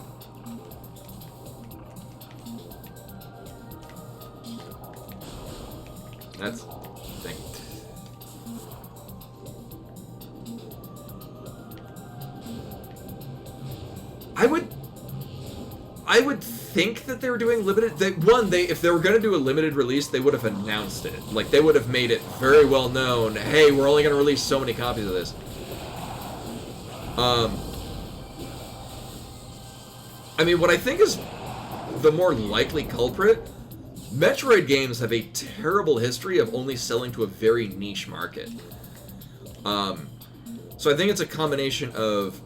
That's the thing. I would think that they were doing limited. If they were going to do a limited release, they would have announced it. Like, they would have made it very well known. Hey, we're only going to release so many copies of this. I mean, what I think is the more likely culprit, Metroid games have a terrible history of only selling to a very niche market. So I think it's a combination of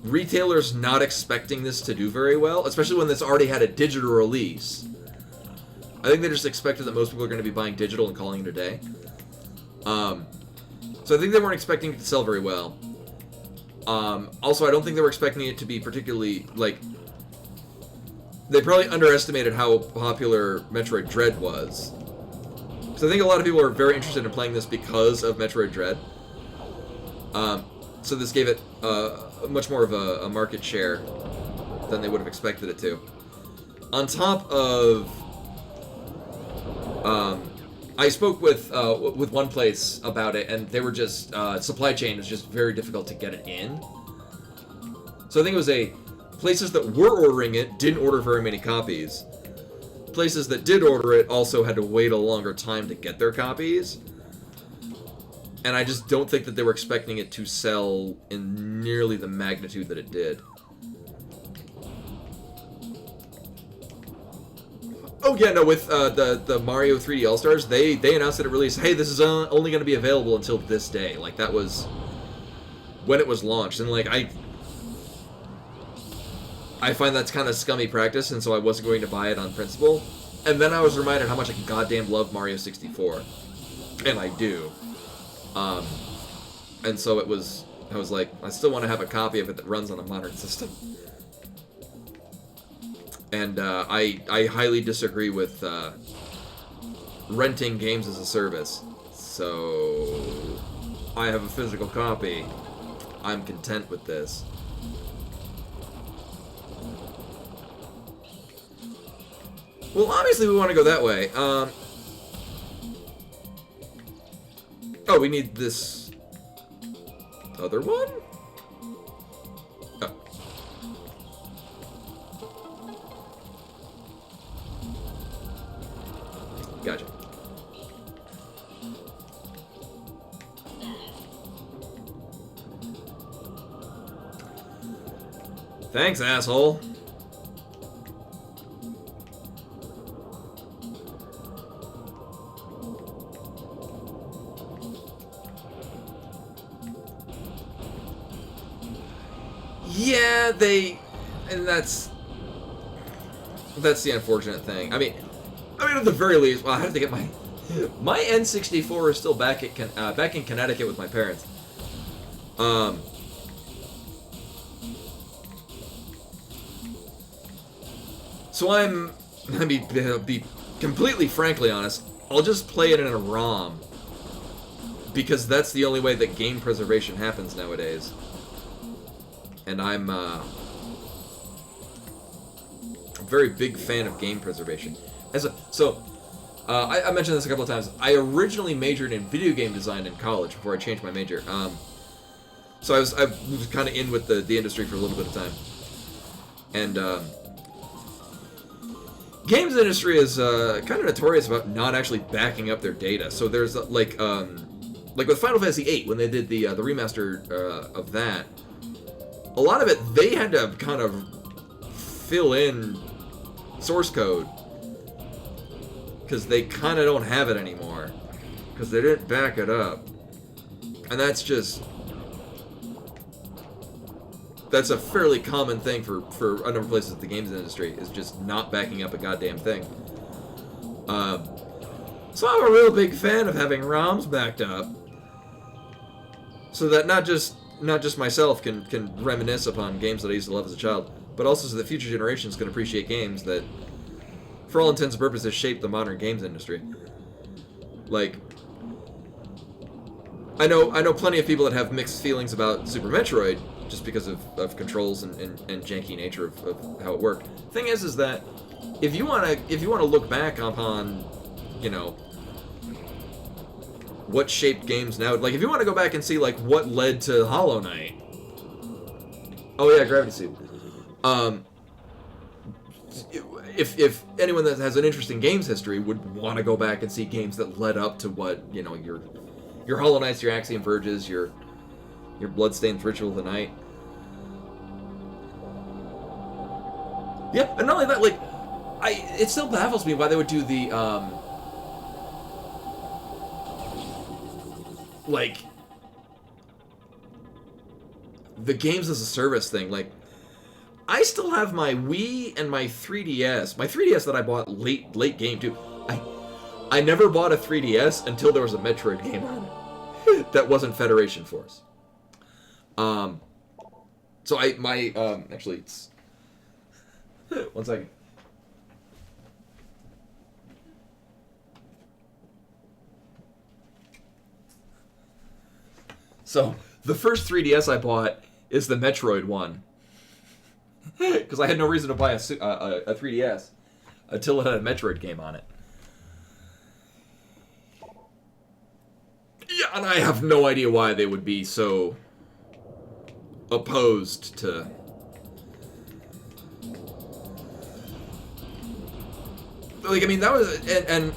retailers not expecting this to do very well, especially when this already had a digital release. I think they just expected that most people are going to be buying digital and calling it a day. So I think they weren't expecting it to sell very well. Also, I don't think they were expecting it to be particularly, like... They probably underestimated how popular Metroid Dread was. So I think a lot of people are very interested in playing this because of Metroid Dread. So this gave it much more of a market share than they would have expected it to. On top of... I spoke with one place about it, and they were just... supply chain was just very difficult to get it in. So I think it was places that were ordering it didn't order very many copies. Places that did order it also had to wait a longer time to get their copies. And I just don't think that they were expecting it to sell in nearly the magnitude that it did. Oh yeah, no, with the Mario 3D All-Stars, they announced at a release, hey, this is only going to be available until this day. Like, that was when it was launched. And, like, I find that's kind of scummy practice, and so I wasn't going to buy it on principle. And then I was reminded how much I goddamn love Mario 64. And I do. And so I was like, I still want to have a copy of it that runs on a modern system. And I highly disagree with renting games as a service. So I have a physical copy. I'm content with this. Well, obviously we want to go that way. Oh, we need this other one? Oh. Gotcha. Thanks, asshole. Yeah, and that's the unfortunate thing. I mean, at the very least, well, I have to get my N64 is still back in Connecticut with my parents. So I'll be completely frankly honest. I'll just play it in a ROM because that's the only way that game preservation happens nowadays. And I'm a very big fan of game preservation. I mentioned this a couple of times. I originally majored in video game design in college before I changed my major. So I was kind of in with the industry for a little bit of time. And games industry is kind of notorious about not actually backing up their data. So there's like with Final Fantasy VIII when they did the remaster of that. A lot of it, they had to kind of fill in source code because they kind of don't have it anymore because they didn't back it up. And that's a fairly common thing for a number of places in the games industry, is just not backing up a goddamn thing. So I'm a real big fan of having ROMs backed up so that not just myself can reminisce upon games that I used to love as a child, but also so that future generations can appreciate games that, for all intents and purposes, shape the modern games industry. Like, I know plenty of people that have mixed feelings about Super Metroid just because of controls and janky nature of how it worked. Thing is that if you wanna look back upon, what shaped games now. Like, if you want to go back and see, like, what led to Hollow Knight. Oh, yeah, Gravity Suit. If anyone that has an interest in games history would want to go back and see games that led up to what, you know, your Hollow Knights, your Axiom Verges, your Bloodstained Ritual of the Night. Yeah, and not only that, like, it still baffles me why they would do the, like, the games as a service thing. Like, I still have my Wii and my 3DS. My 3DS that I bought late game too. I never bought a 3DS until there was a Metroid game on it that wasn't Federation Force. So actually it's 1 second. So the first 3DS I bought is the Metroid one. Because I had no reason to buy a 3DS until it had a Metroid game on it. Yeah, and I have no idea why they would be so opposed to... Like, I mean, that was... And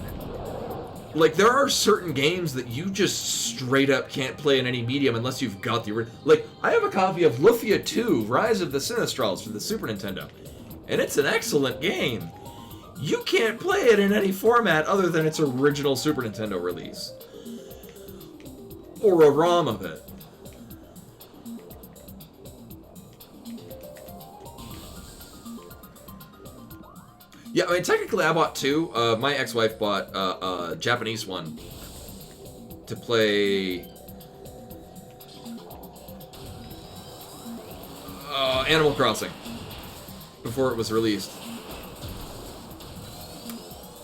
like, there are certain games that you just straight up can't play in any medium unless you've got the... Like, I have a copy of Lufia 2, Rise of the Sinistrals for the Super Nintendo. And it's an excellent game. You can't play it in any format other than its original Super Nintendo release. Or a ROM of it. Yeah, I mean, technically I bought two. My ex-wife bought a Japanese one to play Animal Crossing before it was released.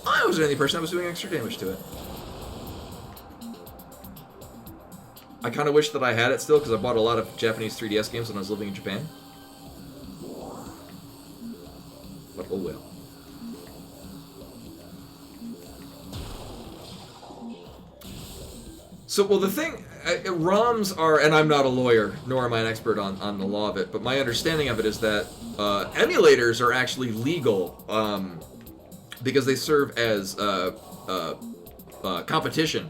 I wasn't the only person that was doing extra damage to it. I kind of wish that I had it still because I bought a lot of Japanese 3DS games when I was living in Japan. But oh well. So, well, the thing, ROMs are, and I'm not a lawyer, nor am I an expert on the law of it, but my understanding of it is that emulators are actually legal because they serve as competition.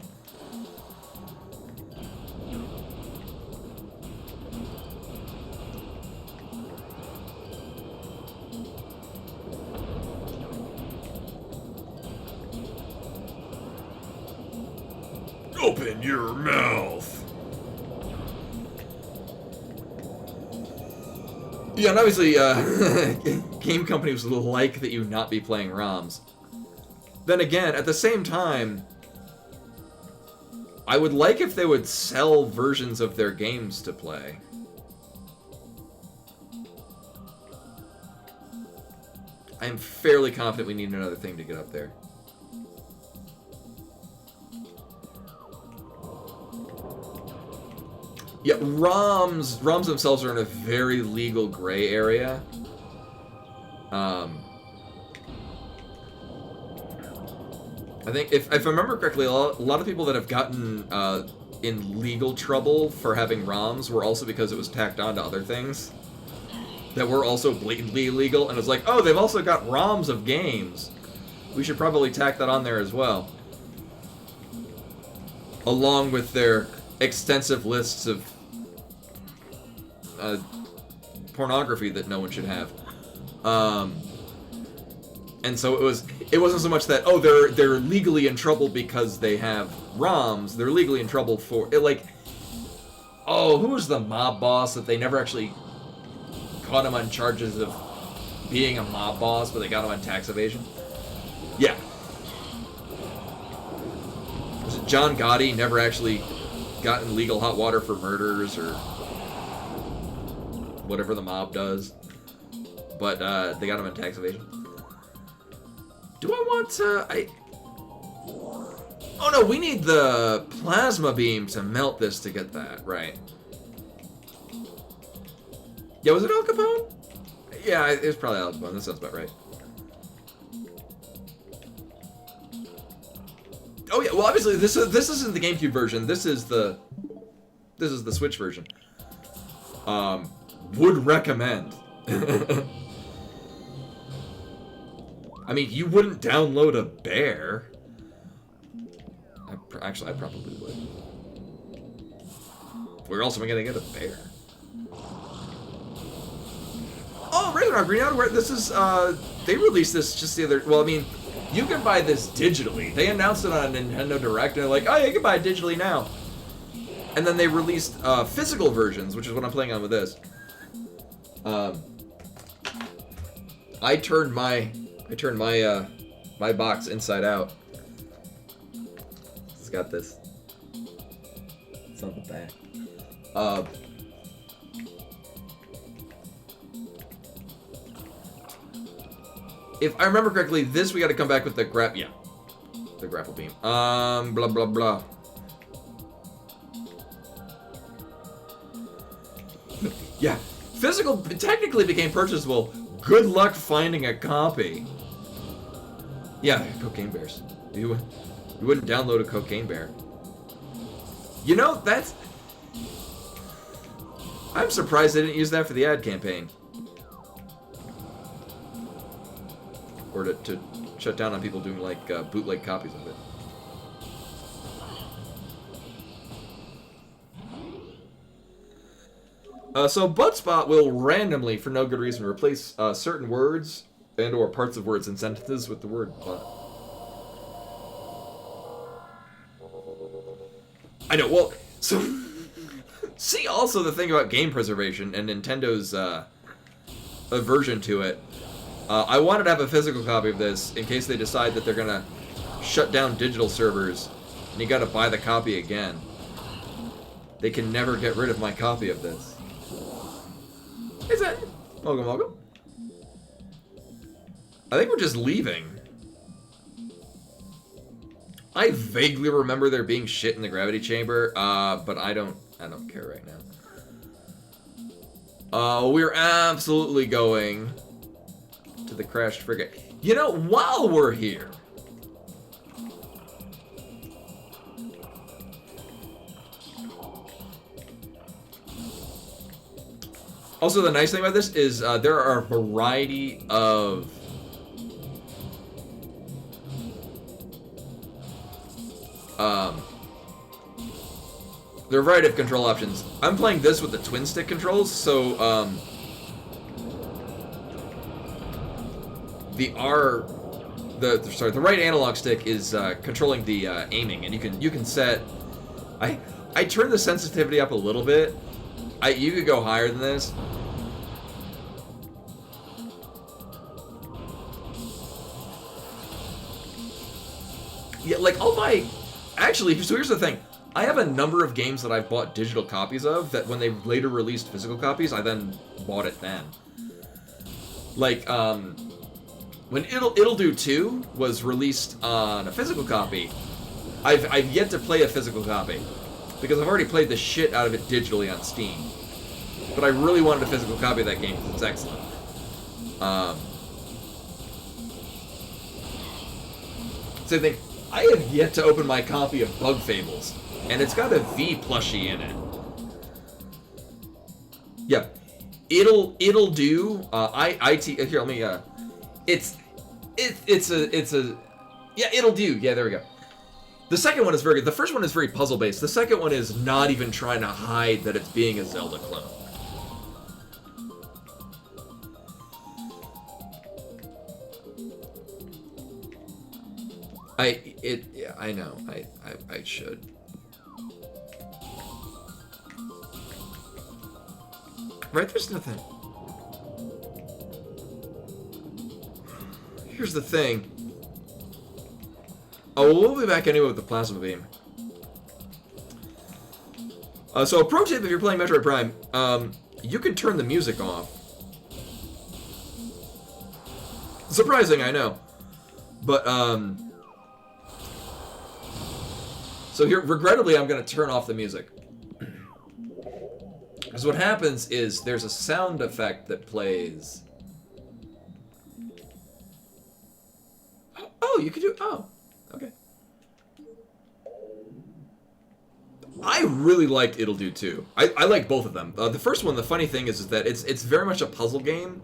Open your mouth. Yeah, and obviously, game companies will like that you not be playing ROMs. Then again, at the same time, I would like if they would sell versions of their games to play. I am fairly confident we need another thing to get up there. Yeah, ROMs themselves are in a very legal gray area. I think, if I remember correctly, a lot of people that have gotten in legal trouble for having ROMs were also because it was tacked on to other things that were also blatantly illegal, and it's like, oh, they've also got ROMs of games. We should probably tack that on there as well. Along with their extensive lists of pornography that no one should have, and so it wasn't so much that, oh, they're legally in trouble because they have ROMs. They're legally in trouble for it. Like, oh, who was the mob boss that they never actually caught him on charges of being a mob boss, but they got him on tax evasion? Yeah. Was it John Gotti? Never actually got in legal hot water for murders or whatever the mob does, but they got him in tax evasion. Do I want to... Oh no, we need the plasma beam to melt this to get that, right? Yeah, was it Al Capone? Yeah, it was probably Al Capone. That sounds about right. Oh Oh yeah, well obviously this isn't the GameCube version. This is the Switch version. Would recommend. I mean, you wouldn't download a bear. Actually, I probably would. Where else am I gonna get a bear? Oh, Ragnarok Green Outerwear. This is they released this just the other. Well, I mean, you can buy this digitally. They announced it on a Nintendo Direct, and they're like, oh, yeah, you can buy it digitally now. And then they released physical versions, which is what I'm playing on with this. I turned my my box inside out. It's got this. It's on the back. If I remember correctly, this we got to come back with the the grapple beam. Blah blah blah. Yeah, physical technically became purchasable. Good luck finding a copy. Yeah, cocaine bears. You wouldn't download a cocaine bear. You know, that's... I'm surprised they didn't use that for the ad campaign. Or to shut down on people doing, like, bootleg copies of it. So Buttspot will randomly, for no good reason, replace certain words and or parts of words and sentences with the word butt. I know, well, so... see also the thing about game preservation and Nintendo's aversion to it. I wanted to have a physical copy of this in case they decide that they're gonna shut down digital servers and you gotta buy the copy again. They can never get rid of my copy of this. Is that? Welcome, welcome. I think we're just leaving. I vaguely remember there being shit in the gravity chamber, but I don't care right now. We're absolutely going to the crashed frigate. You know, while we're here, also, the nice thing about this is there are a variety of control options. I'm playing this with the twin stick controls, so the right analog stick is controlling the aiming, and you can set. I turned the sensitivity up a little bit. You could go higher than this. Yeah, like I'll buy. Actually, so here's the thing. I have a number of games that I've bought digital copies of that when they later released physical copies, I then bought it then. Like, when It'll Do 2 was released on a physical copy, I've yet to play a physical copy because I've already played the shit out of it digitally on Steam. But I really wanted a physical copy of that game because it's excellent. Same thing. I have yet to open my copy of Bug Fables, and it's got a V plushie in it. Yeah, It'll Do. Here, let me. It's a. Yeah, It'll Do. Yeah, there we go. The second one is very good. The first one is very puzzle based. The second one is not even trying to hide that it's being a Zelda clone. I know. I should. Right, there's nothing. Here's the thing. Oh, we'll be back anyway with the plasma beam. So a pro tip if you're playing Metroid Prime, you can turn the music off. Surprising, I know. But, so here, regrettably, I'm going to turn off the music. Because what happens is there's a sound effect that plays. Oh, you can do. Oh, okay. I really liked It'll Do too. I like both of them. The first one, the funny thing is that it's very much a puzzle game,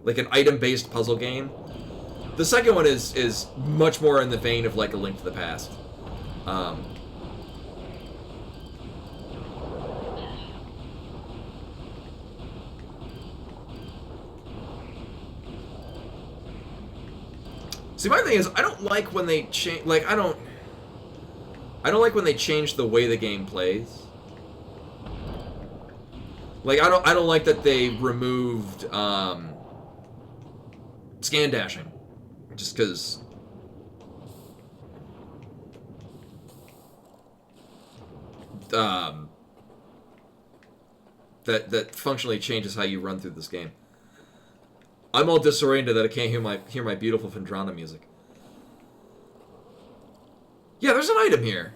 like an item-based puzzle game. The second one is much more in the vein of like A Link to the Past. See, my thing is, I don't like when they change. Like, I don't like when they change the way the game plays. Like, I don't like that they removed scan dashing, just because. That functionally changes how you run through this game. I'm all disoriented that I can't hear my beautiful Vendrana music. Yeah, there's an item here.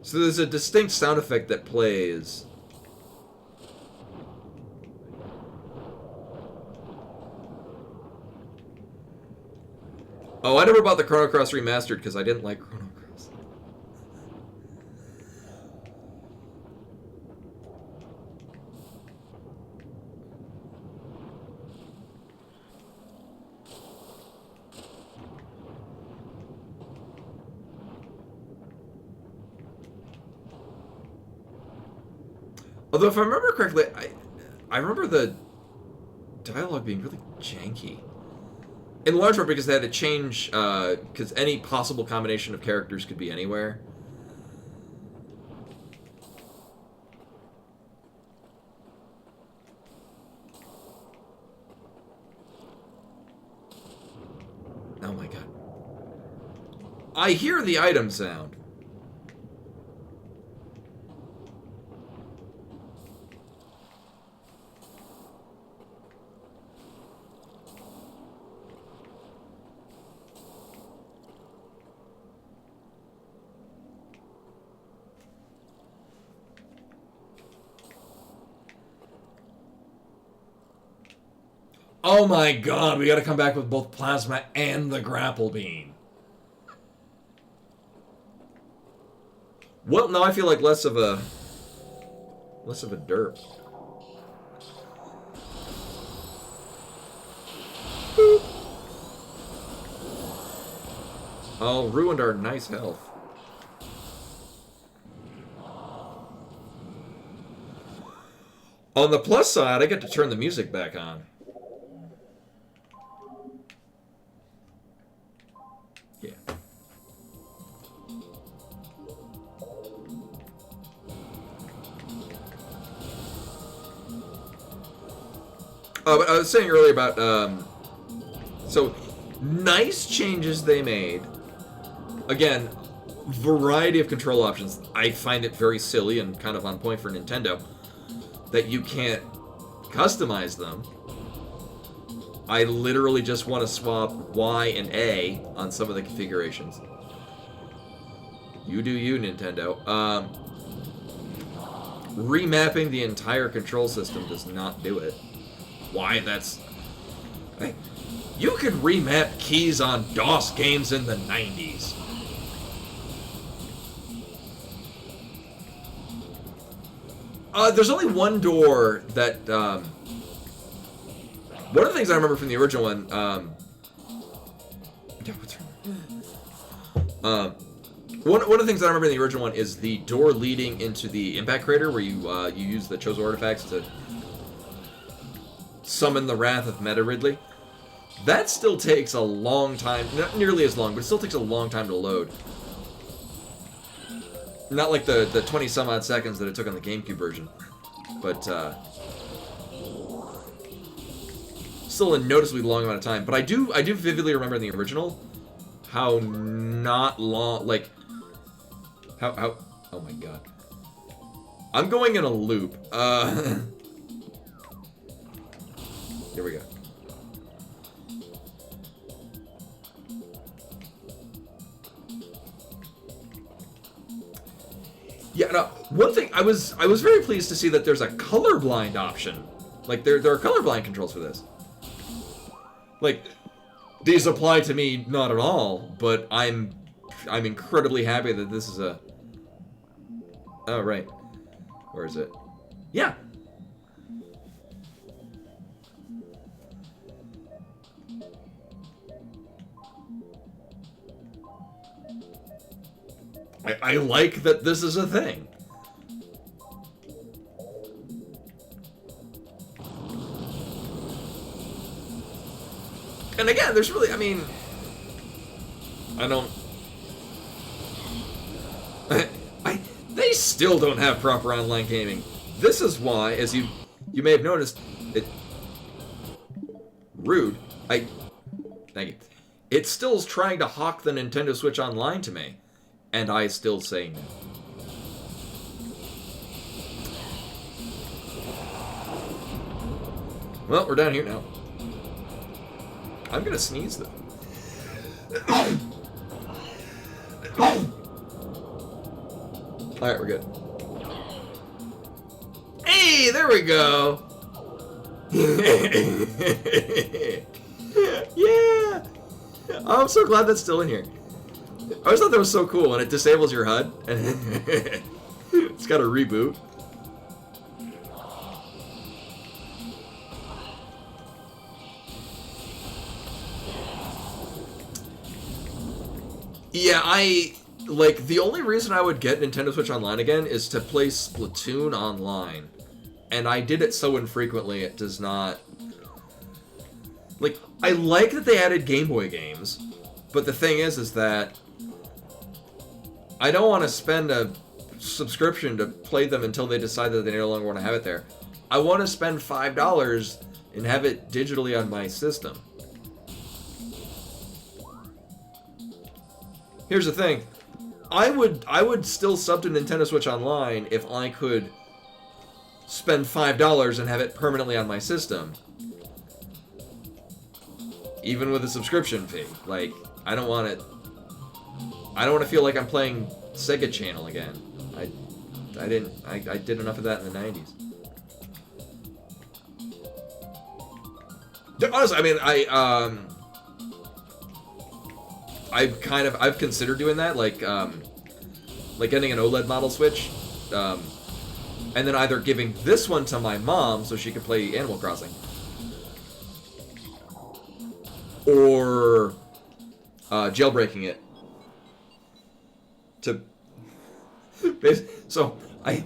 So there's a distinct sound effect that plays. Oh, I never bought the Chrono Cross Remastered because I didn't like Chrono Cross. Although, if I remember correctly, I remember the dialogue being really janky. In large part because they had to change, because any possible combination of characters could be anywhere. Oh my god. I hear the item sound. Oh my god, we gotta come back with both plasma and the grapple beam. Well, now I feel like less of a derp. Boop. Oh, ruined our nice health. On the plus side, I get to turn the music back on. Yeah. But I was saying earlier about, so, nice changes they made. Again, variety of control options. I find it very silly and kind of on point for Nintendo that you can't customize them. I literally just want to swap Y and A on some of the configurations. You do you, Nintendo. Remapping the entire control system does not do it. Why? That's... You could remap keys on DOS games in the 90s. There's only one door that... one of the things I remember from the original one... yeah, what's wrong? One of the things that I remember in the original one is the door leading into the impact crater where you use the Chozo artifacts to summon the wrath of Meta Ridley. That still takes a long time, not nearly as long, but it still takes a long time to load. Not like the 20 some odd seconds that it took on the GameCube version, but still a noticeably long amount of time. But I do vividly remember in the original how not long, like how oh my god, I'm going in a loop. Here we go. now, one thing I was very pleased to see that there's a colorblind option. Like there are colorblind controls for this. Like these apply to me not at all, but I'm incredibly happy that this is a. Oh right, where is it? Yeah. I like that this is a thing. And again, there's really, I mean, I don't. They still don't have proper online gaming. This is why, as you may have noticed, it. Rude. Thank you. It still is trying to hawk the Nintendo Switch Online to me. And I still say no. Well, we're down here now. I'm gonna sneeze though. Alright, we're good. Hey, there we go! Yeah! I'm so glad that's still in here. I always thought that was so cool when it disables your HUD and it's got a reboot. Yeah, like the only reason I would get Nintendo Switch Online again is to play Splatoon online. And I did it so infrequently it does not. Like, I like that they added Game Boy games, but the thing is that I don't want to spend a subscription to play them until they decide that they no longer want to have it there. I want to spend $5 and have it digitally on my system. Here's the thing. I would still sub to Nintendo Switch Online if I could spend $5 and have it permanently on my system. Even with a subscription fee. Like, I don't want to feel like I'm playing Sega Channel again. I did enough of that in the 90s. Honestly, I mean, I've considered doing that, like getting an OLED model Switch, and then either giving this one to my mom so she could play Animal Crossing, or jailbreaking it. So I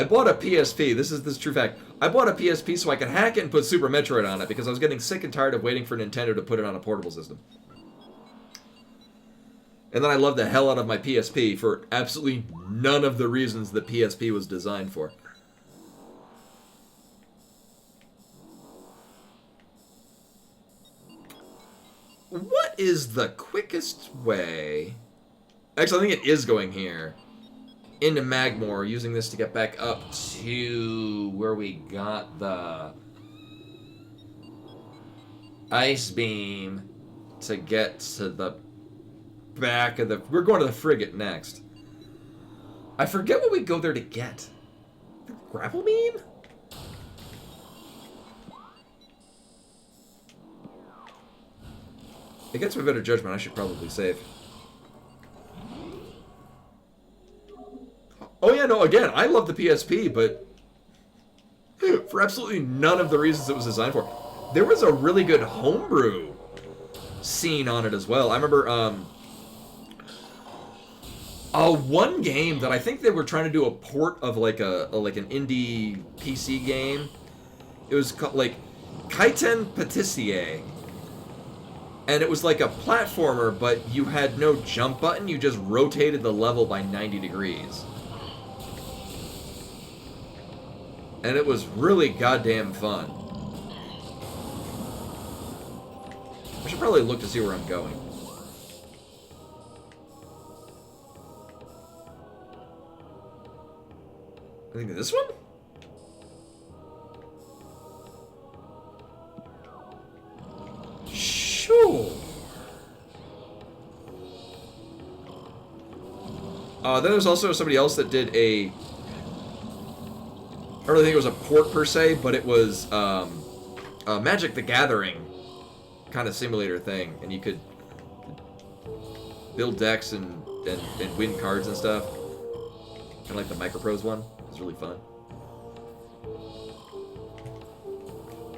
bought a PSP. This is true fact. I bought a PSP so I could hack it and put Super Metroid on it because I was getting sick and tired of waiting for Nintendo to put it on a portable system. And then I loved the hell out of my PSP for absolutely none of the reasons the PSP was designed for. What is the quickest way? Actually, I think it is going here. Into Magmore, using this to get back up to where we got the ice beam to get to the back of the... We're going to the frigate next. I forget what we go there to get. The grapple beam? Against my better judgment, I should probably save. Oh yeah, no, again, I love the PSP, but for absolutely none of the reasons it was designed for. There was a really good homebrew scene on it as well. I remember, one game that I think they were trying to do a port of like an indie PC game. It was called like Kaiten Patissier. And it was like a platformer, but you had no jump button, you just rotated the level by 90 degrees. And it was really goddamn fun. I should probably look to see where I'm going. I think this one? Sure. Then there's also somebody else that did a... I don't really think it was a port per se, but it was a Magic the Gathering kind of simulator thing, and you could build decks and win cards and stuff. Kind of like the Microprose one. It was really fun.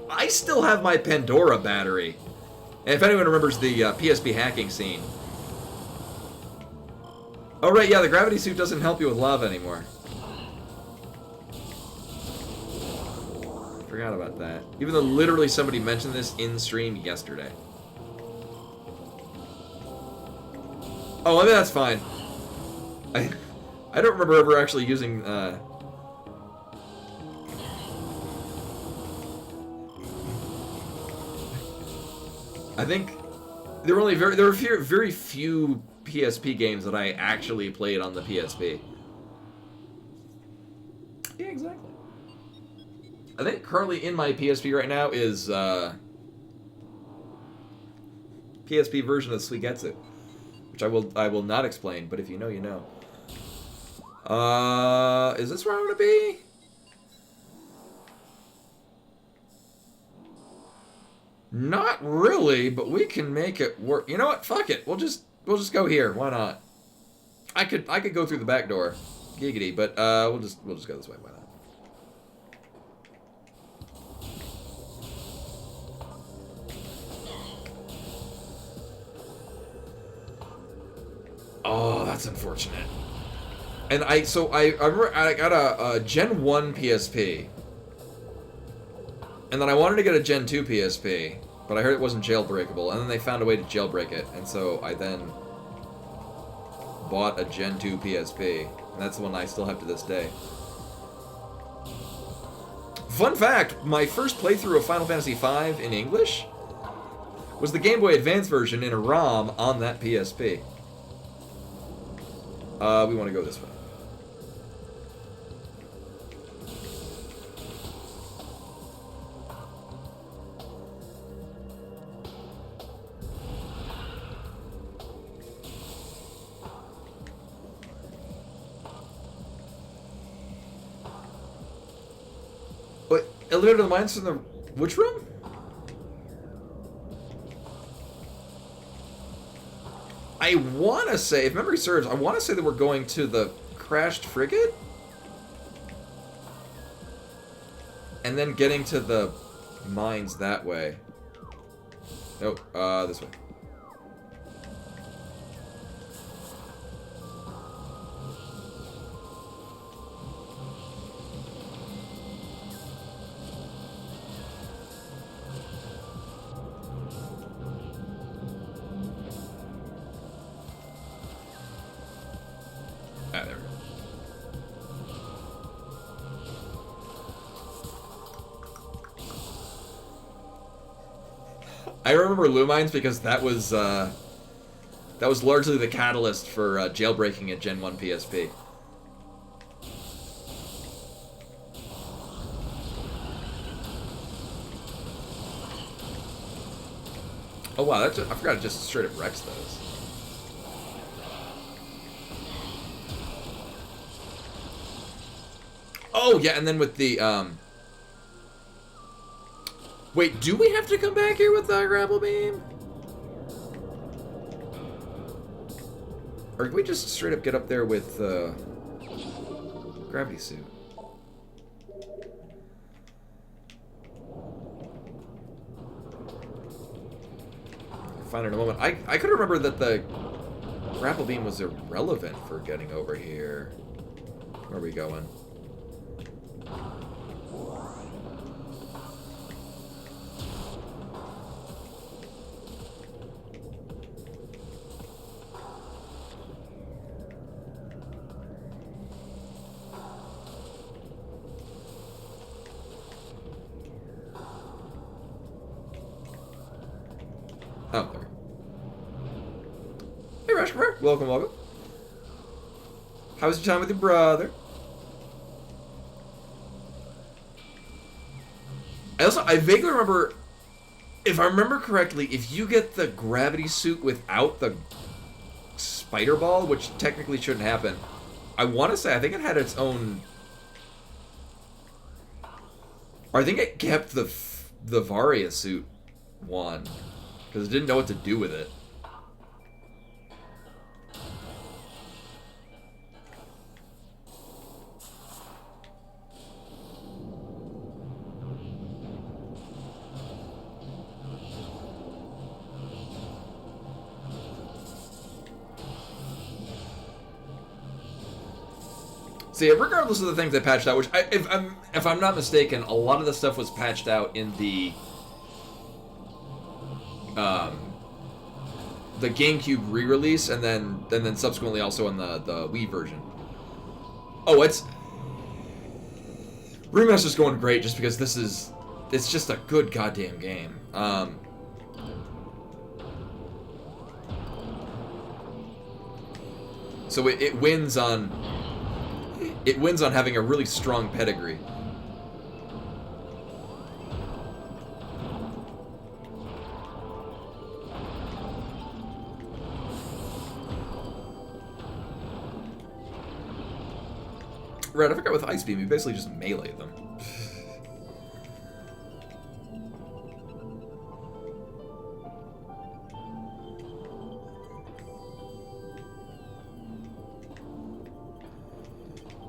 I still have my Pandora battery. And if anyone remembers the PSP hacking scene. Oh right, yeah, the gravity suit doesn't help you with lava anymore. Forgot about that. Even though literally somebody mentioned this in stream yesterday. Oh, I mean, that's fine. I don't remember ever actually using I think there were very few PSP games that I actually played on the PSP. Yeah, exactly. I think currently in my PSP right now is PSP version of Suigetsu, which I will not explain, but if you know, you know. Is this where I want to be? Not really, but we can make it work. You know what? Fuck it. We'll just go here. Why not? I could go through the back door, giggity. But we'll just go this way. Why not? Oh, that's unfortunate. And I remember I got a Gen 1 PSP. And then I wanted to get a Gen 2 PSP, but I heard it wasn't jailbreakable, and then they found a way to jailbreak it, and so I then bought a Gen 2 PSP, and that's the one I still have to this day. Fun fact, my first playthrough of Final Fantasy V in English was the Game Boy Advance version in a ROM on that PSP. We want to go this way. Elevator to the mines from the... Which room? I want to say, if memory serves, I want to say that we're going to the crashed frigate? And then getting to the mines that way. Nope, this way. There we go. I remember Lumines because that was largely the catalyst for jailbreaking a Gen 1 PSP. Oh wow, I forgot it just straight up wrecks those. Oh, yeah, and then with the, Wait, do we have to come back here with the grapple beam? Or can we just straight up get up there with, gravity suit? Find it in a moment. I could remember that the grapple beam was irrelevant for getting over here. Where are we going? Oh, there. Hey, Rush, come here. Welcome, welcome. How was your time with your brother? I vaguely remember, if I remember correctly, if you get the gravity suit without the spider ball, which technically shouldn't happen, I want to say I think it had its own. Or I think it kept the Varia suit one because it didn't know what to do with it. See, regardless of the things they patched out, which if I'm not mistaken, a lot of the stuff was patched out in the GameCube re-release, and then subsequently also in the Wii version. Oh, Remaster's going great just because it's just a good goddamn game. So it wins on. It wins on having a really strong pedigree. Right, I forgot with Ice Beam, you basically just melee them.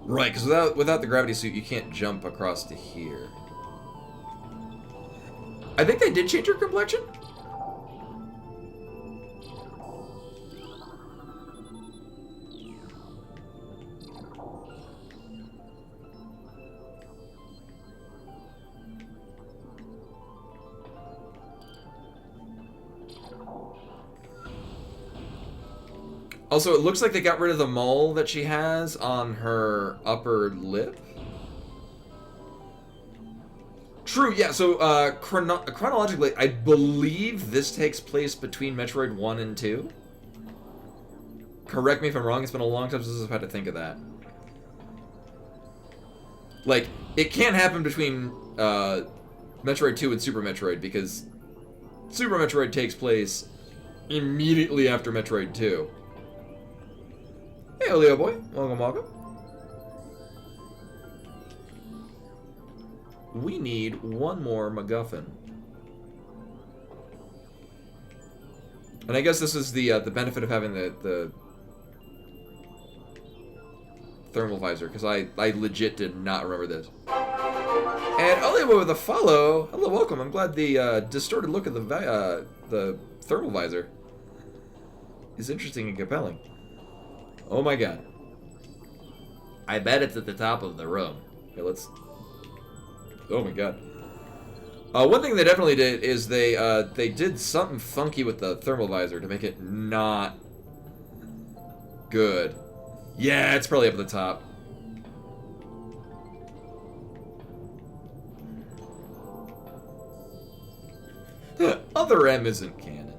Right, because without the gravity suit, you can't jump across to here. I think they did change her complexion? Also, it looks like they got rid of the mole that she has on her upper lip. True, yeah, so chronologically, I believe this takes place between Metroid 1 and 2. Correct me if I'm wrong, it's been a long time since I've had to think of that. Like, it can't happen between Metroid 2 and Super Metroid, because Super Metroid takes place immediately after Metroid 2. Hey, Leo boy. Welcome, welcome. We need one more MacGuffin. And I guess this is the benefit of having the thermal visor, because I legit did not remember this. And Leo with a follow. Hello, welcome. I'm glad the distorted look of the thermal visor is interesting and compelling. Oh my god. I bet it's at the top of the room. Okay, let's... Oh my god. One thing they definitely did is they did something funky with the thermal visor to make it not good. Yeah, it's probably up at the top. Other M isn't canon.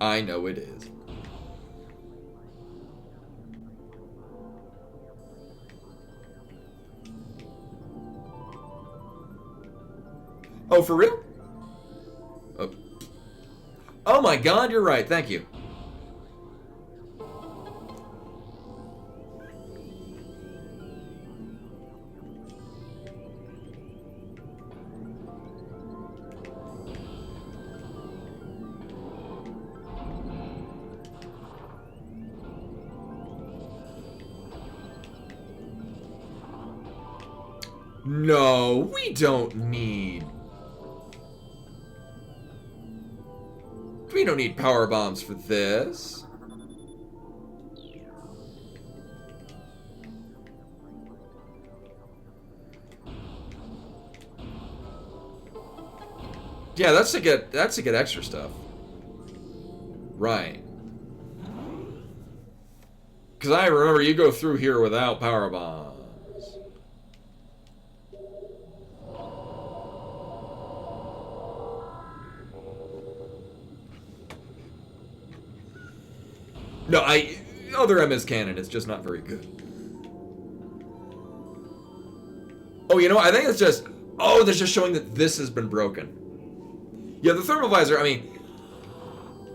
I know it is. Oh, for real? Oh. Oh my god, you're right. Thank you. No, we don't need... We don't need power bombs for this. Yeah, that's to get extra stuff. Right. Because I remember you go through here without power bombs. No, Other M is canon, it's just not very good. Oh, you know what? I think it's just... Oh, they're just showing that this has been broken. Yeah, the thermal visor, I mean...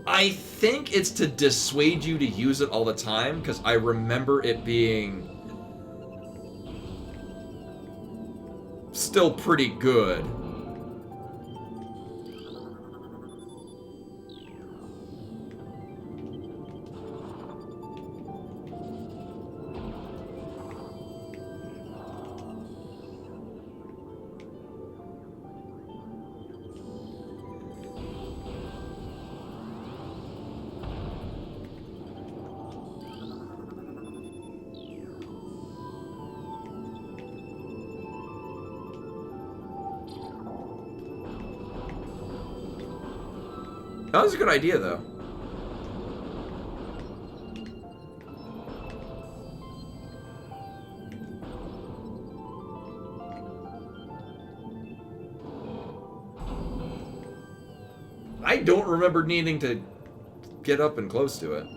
I think it's to dissuade you to use it all the time, because I remember it being still pretty good. That was a good idea, though. I don't remember needing to get up and close to it.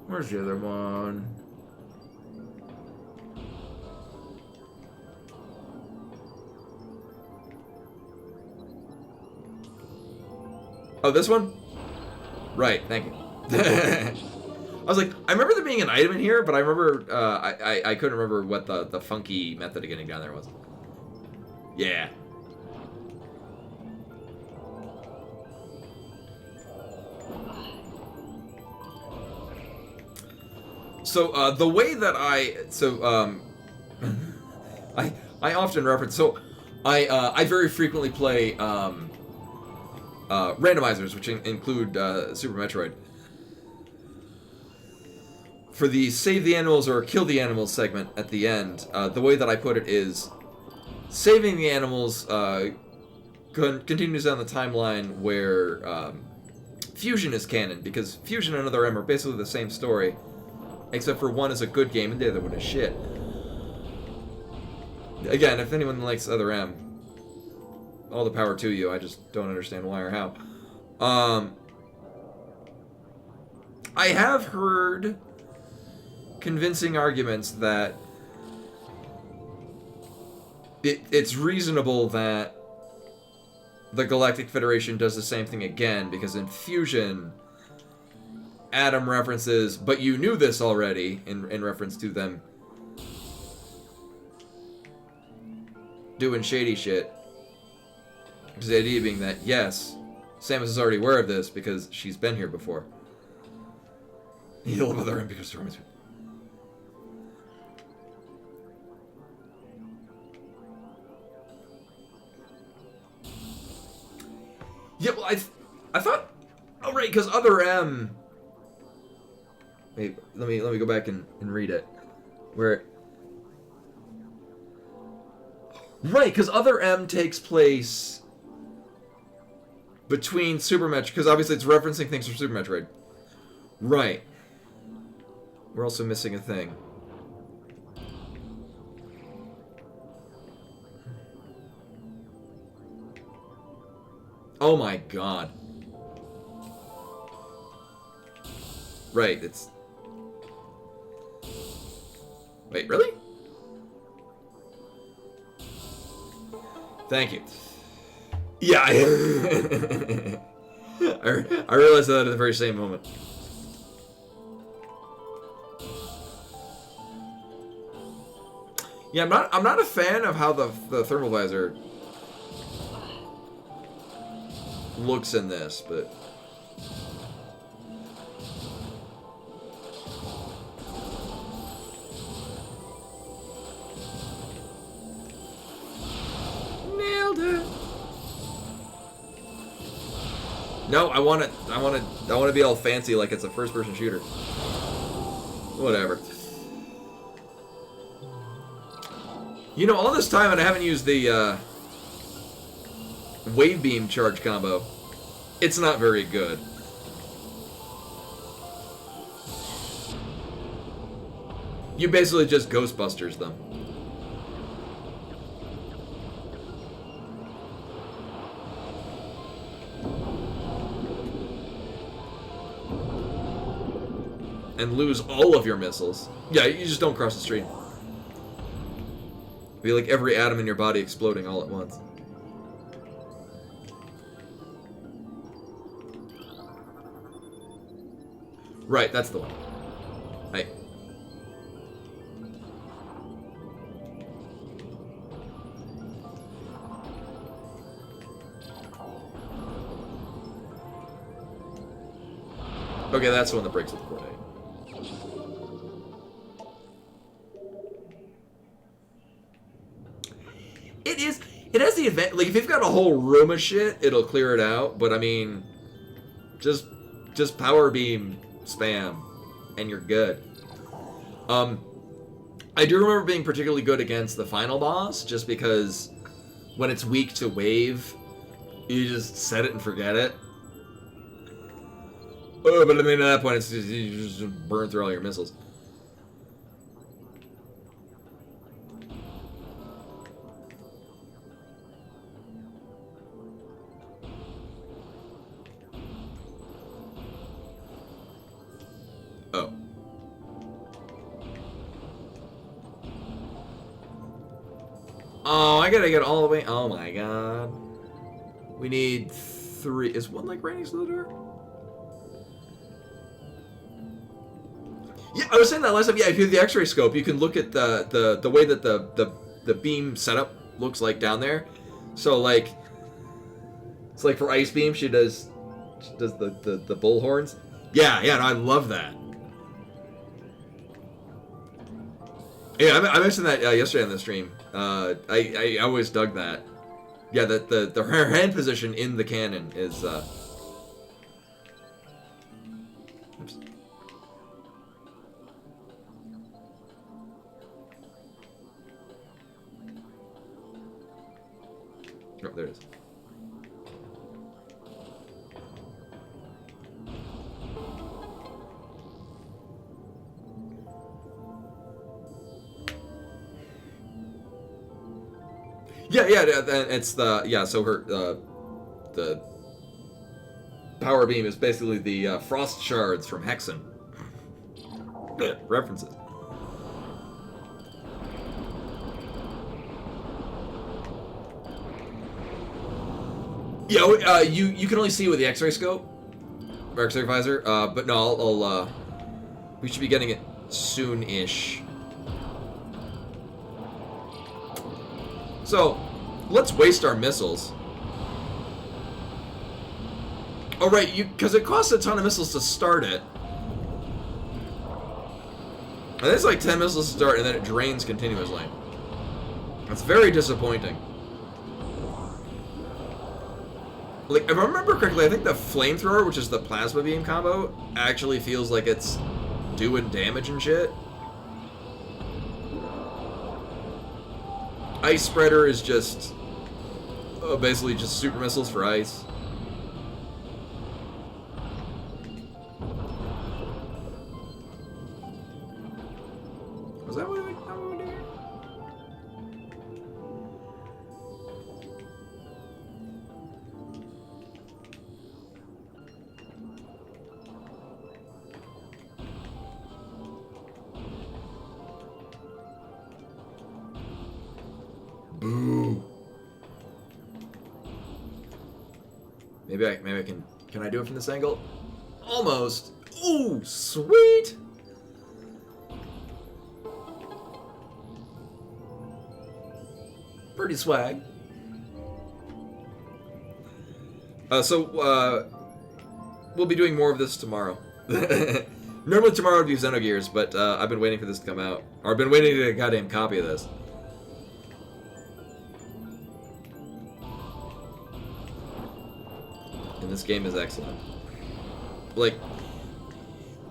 Where's the other one? Oh, this one? Right, thank you. I was like, I remember there being an item in here, but I remember, I couldn't remember what the funky method of getting down there was. Yeah. So, the way that I often reference, so, I very frequently play, randomizers, which include, Super Metroid. For the save the animals or kill the animals segment at the end, the way that I put it is, saving the animals, continues on the timeline where, Fusion is canon, because Fusion and Other M are basically the same story. Except for one is a good game and the other one is shit. Again, if anyone likes Other M, all the power to you. I just don't understand why or how. I have heard convincing arguments that it's reasonable that the Galactic Federation does the same thing again, because in Fusion, Adam references, but you knew this already, in reference to them doing shady shit. Because the idea being that, yes, Samus is already aware of this because she's been here before. Heal Other M because they're yeah, well, I thought, oh right, because Other M. Wait, let me go back and read it. Where? Right, because Other M takes place between Super Metroid, because obviously it's referencing things from Super Metroid. Right. We're also missing a thing. Oh my god. Right, it's... Wait, really? Thank you. Yeah, I realized that at the very same moment. Yeah, I'm not a fan of how the thermal visor looks in this, but no, I want to be all fancy like it's a first-person shooter. Whatever. You know, all this time and I haven't used the wave beam charge combo. It's not very good. You basically just Ghostbusters them. and lose all of your missiles. Yeah, you just don't cross the stream. Be like every atom in your body exploding all at once. Right, that's the one. Hey. Okay, that's the one that breaks with the coordinate. It has the advantage, like, if you've got a whole room of shit, it'll clear it out, but I mean, just power beam spam, and you're good. I do remember being particularly good against the final boss, just because when it's weak to wave, you just set it and forget it. Oh, but I mean, at that point, it's just, you just burn through all your missiles. Oh. Oh, I gotta get all the way. Oh my god. We need 3. Is one like right next to the door? Yeah, I was saying that last time. Yeah, if you have the X-ray scope, you can look at the way that the beam setup looks like down there. So like, it's like for Ice Beam, she does the bull horns. Yeah, no, I love that. Yeah, I mentioned that yesterday on the stream. I always dug that. Yeah, the her hand position in the cannon is. Oops. Oh, there it is. Yeah, it's the so her the power beam is basically the frost shards from Hexen. References. Yeah, you can only see with the X-ray scope or X-ray visor, but no, I'll we should be getting it soon-ish. So, let's waste our missiles. Oh, right, because it costs a ton of missiles to start it. And it's like 10 missiles to start, and then it drains continuously. That's very disappointing. Like, if I remember correctly, I think the flamethrower, which is the plasma beam combo, actually feels like it's doing damage and shit. Ice Spreader is just basically just super missiles for ice. Was that what we do here? Boo. Maybe I can I do it from this angle? Almost. Ooh, sweet. Pretty swag. We'll be doing more of this tomorrow. Normally tomorrow would be Xenogears, but I've been waiting for this to come out. Or I've been waiting to get a goddamn copy of this. And this game is excellent. Like,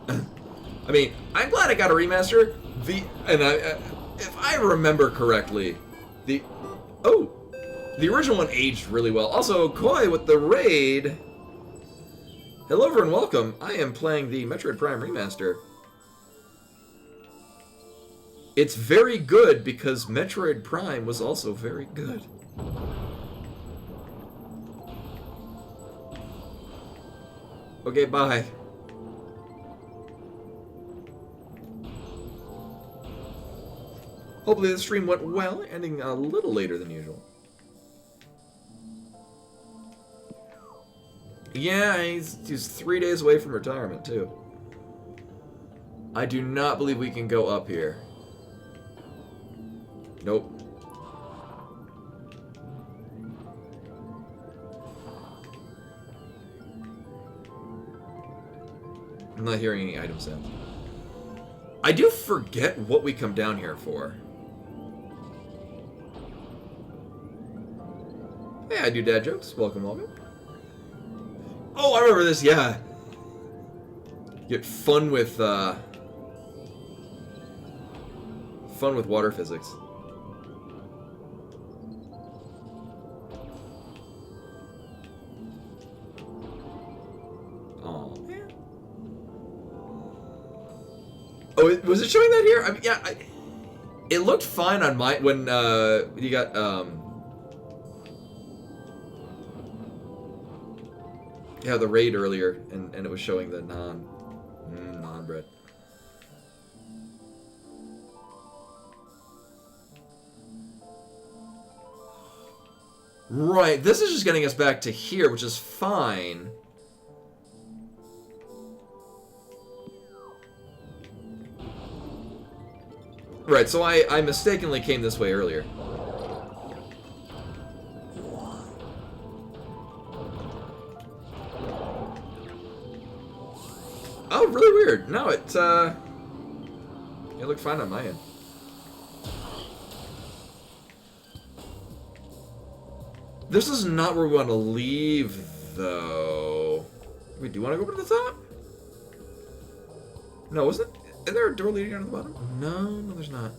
I mean, I'm glad I got a remaster. If I remember correctly, the original one aged really well. Also, Koi with the raid. Hello and welcome. I am playing the Metroid Prime Remaster. It's very good because Metroid Prime was also very good. Okay, bye. Hopefully the stream went well, ending a little later than usual. Yeah, he's 3 days away from retirement, too. I do not believe we can go up here. Nope. I'm not hearing any item sounds. I do forget what we come down here for. Hey, I do dad jokes. Welcome, welcome. Oh, I remember this, yeah. Get fun with water physics. Oh, man. Oh, was it showing that here? I mean, yeah, it looked fine on my when you got yeah, the raid earlier, and it was showing the non-bread. Right, this is just getting us back to here, which is fine. Right, so I mistakenly came this way earlier. Oh, really weird. No, it looked fine on my end. This is not where we want to leave, though. Wait, do you want to go over to the top? No, wasn't it? Is there a door leading down to the bottom? No, there's not.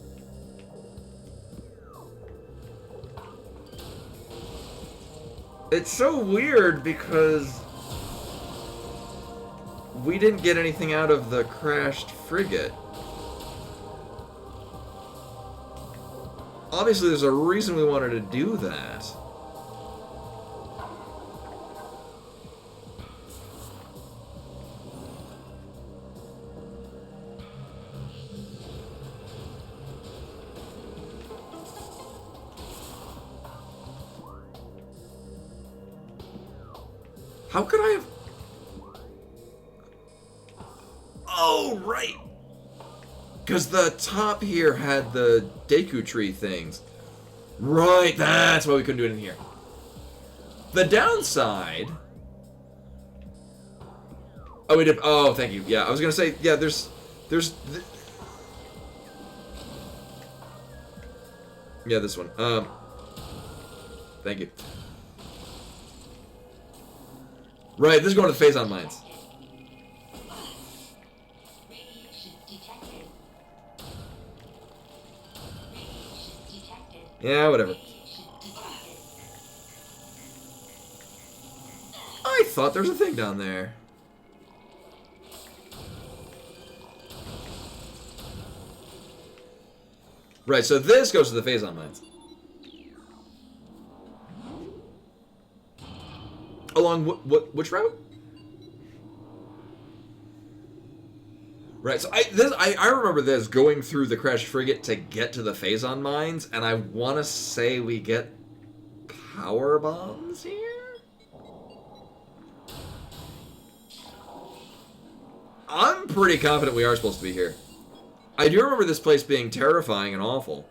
It's so weird because we didn't get anything out of the crashed frigate. Obviously, there's a reason we wanted to do that. How could I have... Oh, right! Because the top here had the Deku Tree things. Right, that's why we couldn't do it in here. The downside... Oh, we did... Oh, thank you. Yeah, I was going to say, yeah, there's... Yeah, this one. Thank you. Right, this is going to the Phazon Mines. Yeah, whatever. I thought there was a thing down there. Right, so this goes to the Phazon Mines. Along which route? Right, so I remember this going through the crashed frigate to get to the Phazon Mines, and I want to say we get power bombs here? I'm pretty confident we are supposed to be here. I do remember this place being terrifying and awful.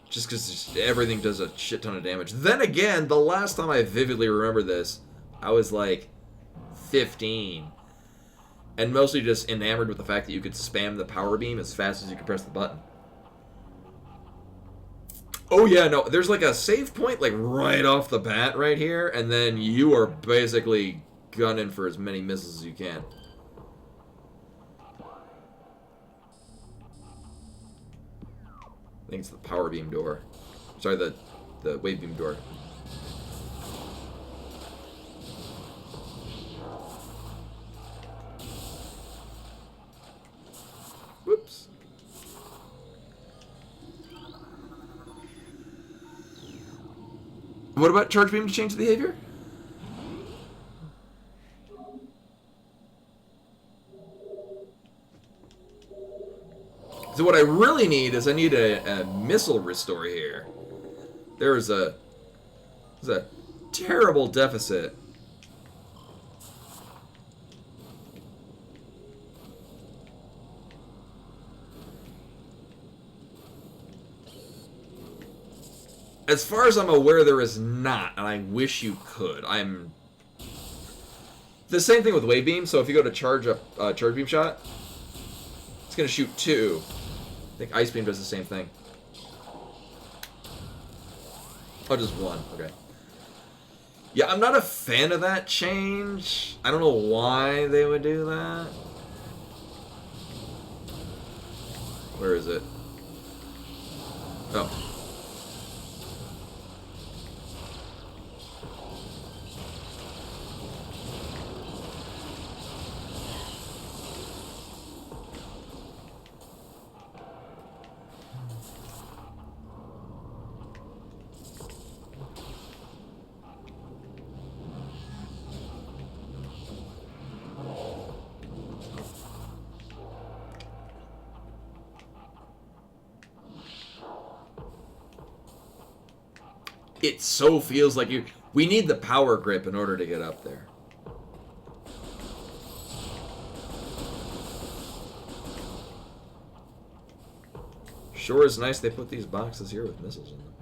Just because everything does a shit ton of damage. Then again, the last time I vividly remember this, I was like 15. And mostly just enamored with the fact that you could spam the power beam as fast as you could press the button. Oh yeah, no, there's like a save point like right off the bat right here, and then you are basically gunning for as many missiles as you can. I think it's the power beam door. Sorry, the wave beam door. Whoops. What about charge beam to change the behavior? So what I really need is I need a missile restore here. There's a terrible deficit. As far as I'm aware, there is not, and I wish you could. I'm... The same thing with wave beam, so if you go to charge up charge beam shot, it's going to shoot 2. I think ice beam does the same thing. Oh, just 1. Okay. Yeah, I'm not a fan of that change. I don't know why they would do that. Where is it? Oh. It so feels like you... We need the power grip in order to get up there. Sure is nice they put these boxes here with missiles in them.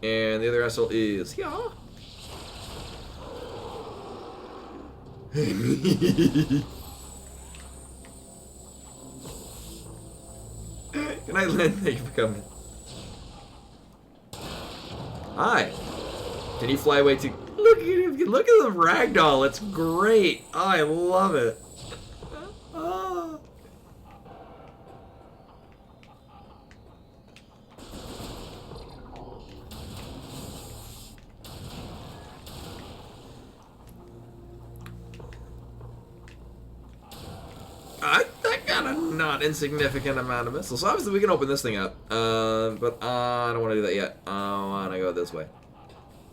And the other asshole is... Yeah. Good night, Lynn. Thank you for coming. Hi. Can you fly away to... Look at him. Look at the ragdoll. It's great. Oh, I love it. Oh. That got a not insignificant amount of missiles. So obviously we can open this thing up. But I don't want to do that yet. I want to go this way.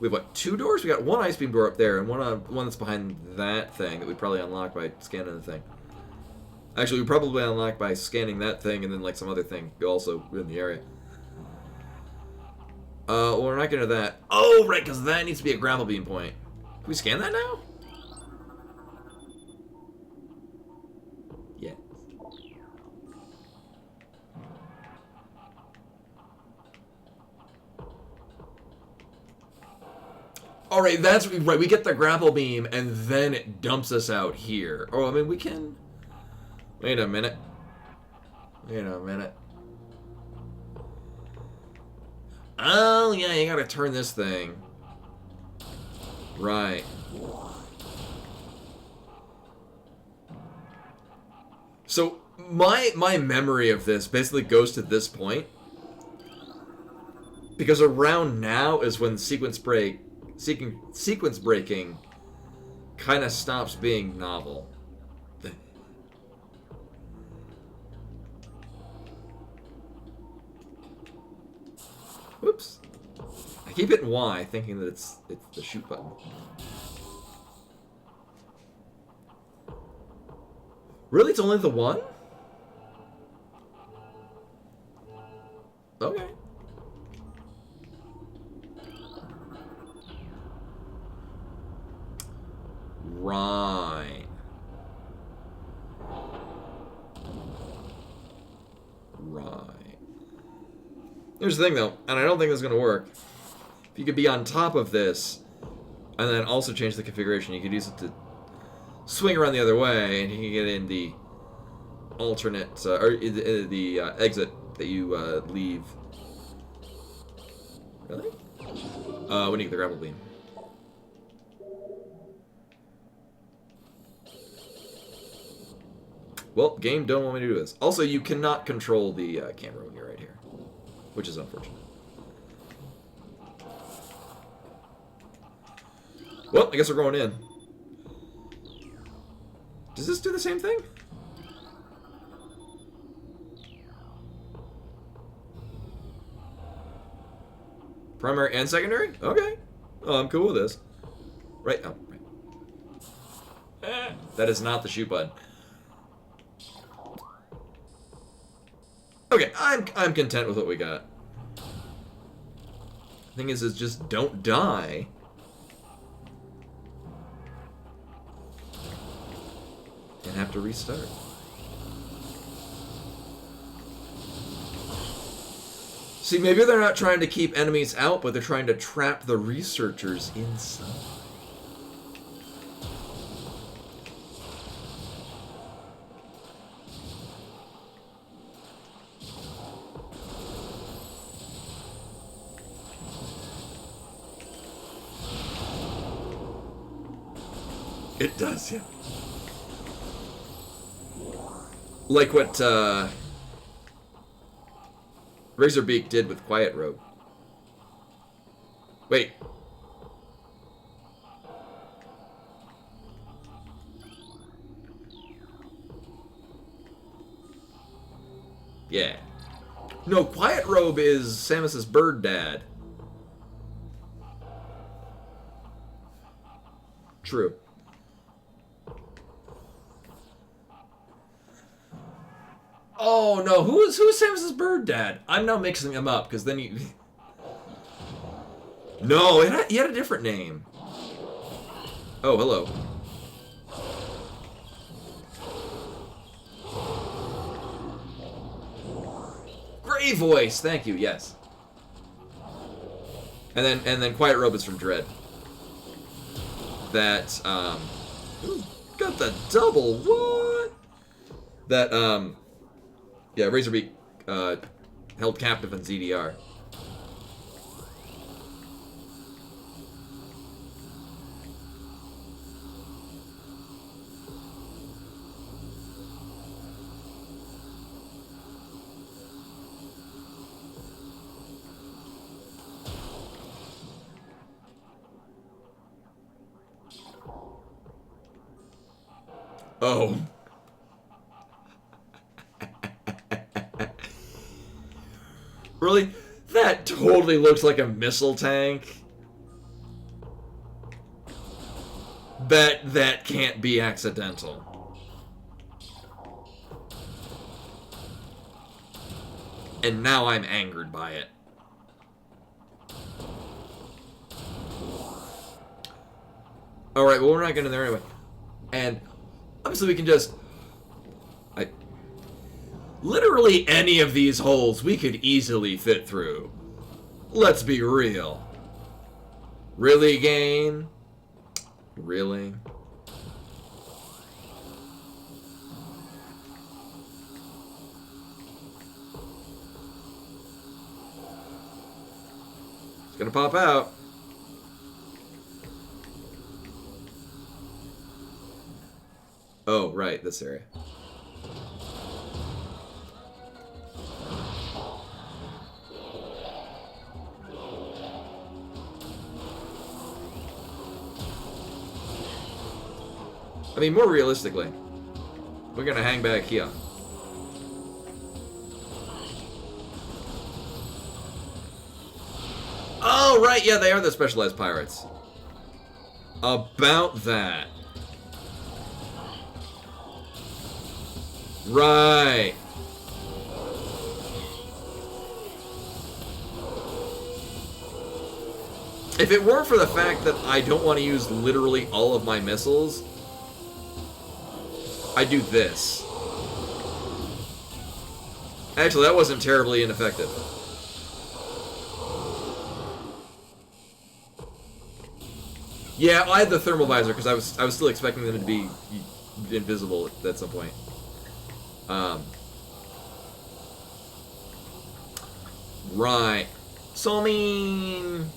We have, what, 2 doors? We got 1 ice beam door up there, and one that's behind that thing that we probably unlock by scanning the thing. Actually, we probably unlock by scanning that thing and then, like, some other thing also in the area. Well, we're not getting to that. Oh, right, because that needs to be a grapple beam point. Can we scan that now? Yeah. All right, that's right. We get the grapple beam, and then it dumps us out here. Oh, I mean, we can... Wait a minute. Wait a minute. Oh, yeah, you gotta turn this thing. Right. So, my memory of this basically goes to this point. Because around now is when sequence breaking kind of stops being novel. Whoops. I keep hitting Y thinking that it's the shoot button. Really? It's only the 1? Okay. Right. Right. Here's the thing, though, and I don't think this is going to work. If you could be on top of this, and then also change the configuration, you could use it to swing around the other way, and you can get in the alternate, or the exit that you leave. Really? When you get the grapple beam. Well, game don't want me to do this. Also, you cannot control the camera when you're right here. which is unfortunate. Well, I guess we're going in. Does this do the same thing? Primary and secondary? Okay. Oh, I'm cool with this. Right. Oh, right. That is not the shoot button. Okay, I'm content with what we got. Thing is just don't die. And have to restart. See, maybe they're not trying to keep enemies out, but they're trying to trap the researchers inside. It does, yeah. Like what Razorbeak did with Quiet Rogue. Wait. Yeah. No, Quiet Robe is Samus's bird dad. True. Oh no, who's Samus's bird dad? I'm now mixing them up because then you. No, he had a different name. Oh, hello. Great voice, thank you. Yes. And then Quiet Robe is from Dread. That ooh, got the double what? That yeah, Razorbeak held captive in ZDR. Oh. Really? That totally looks like a missile tank. That can't be accidental. And now I'm angered by it. Alright, well we're not getting there anyway. And obviously we can just... Literally any of these holes we could easily fit through. Let's be real. Really, game? Really? It's gonna pop out. Oh, right, this area. I mean, more realistically, we're gonna hang back here. Oh, right, yeah, they are the specialized pirates. About that. Right. If it weren't for the fact that I don't want to use literally all of my missiles, I do this. Actually, that wasn't terribly ineffective. Yeah, I had the thermal visor because I was still expecting them to be invisible at some point. Right. So I mean,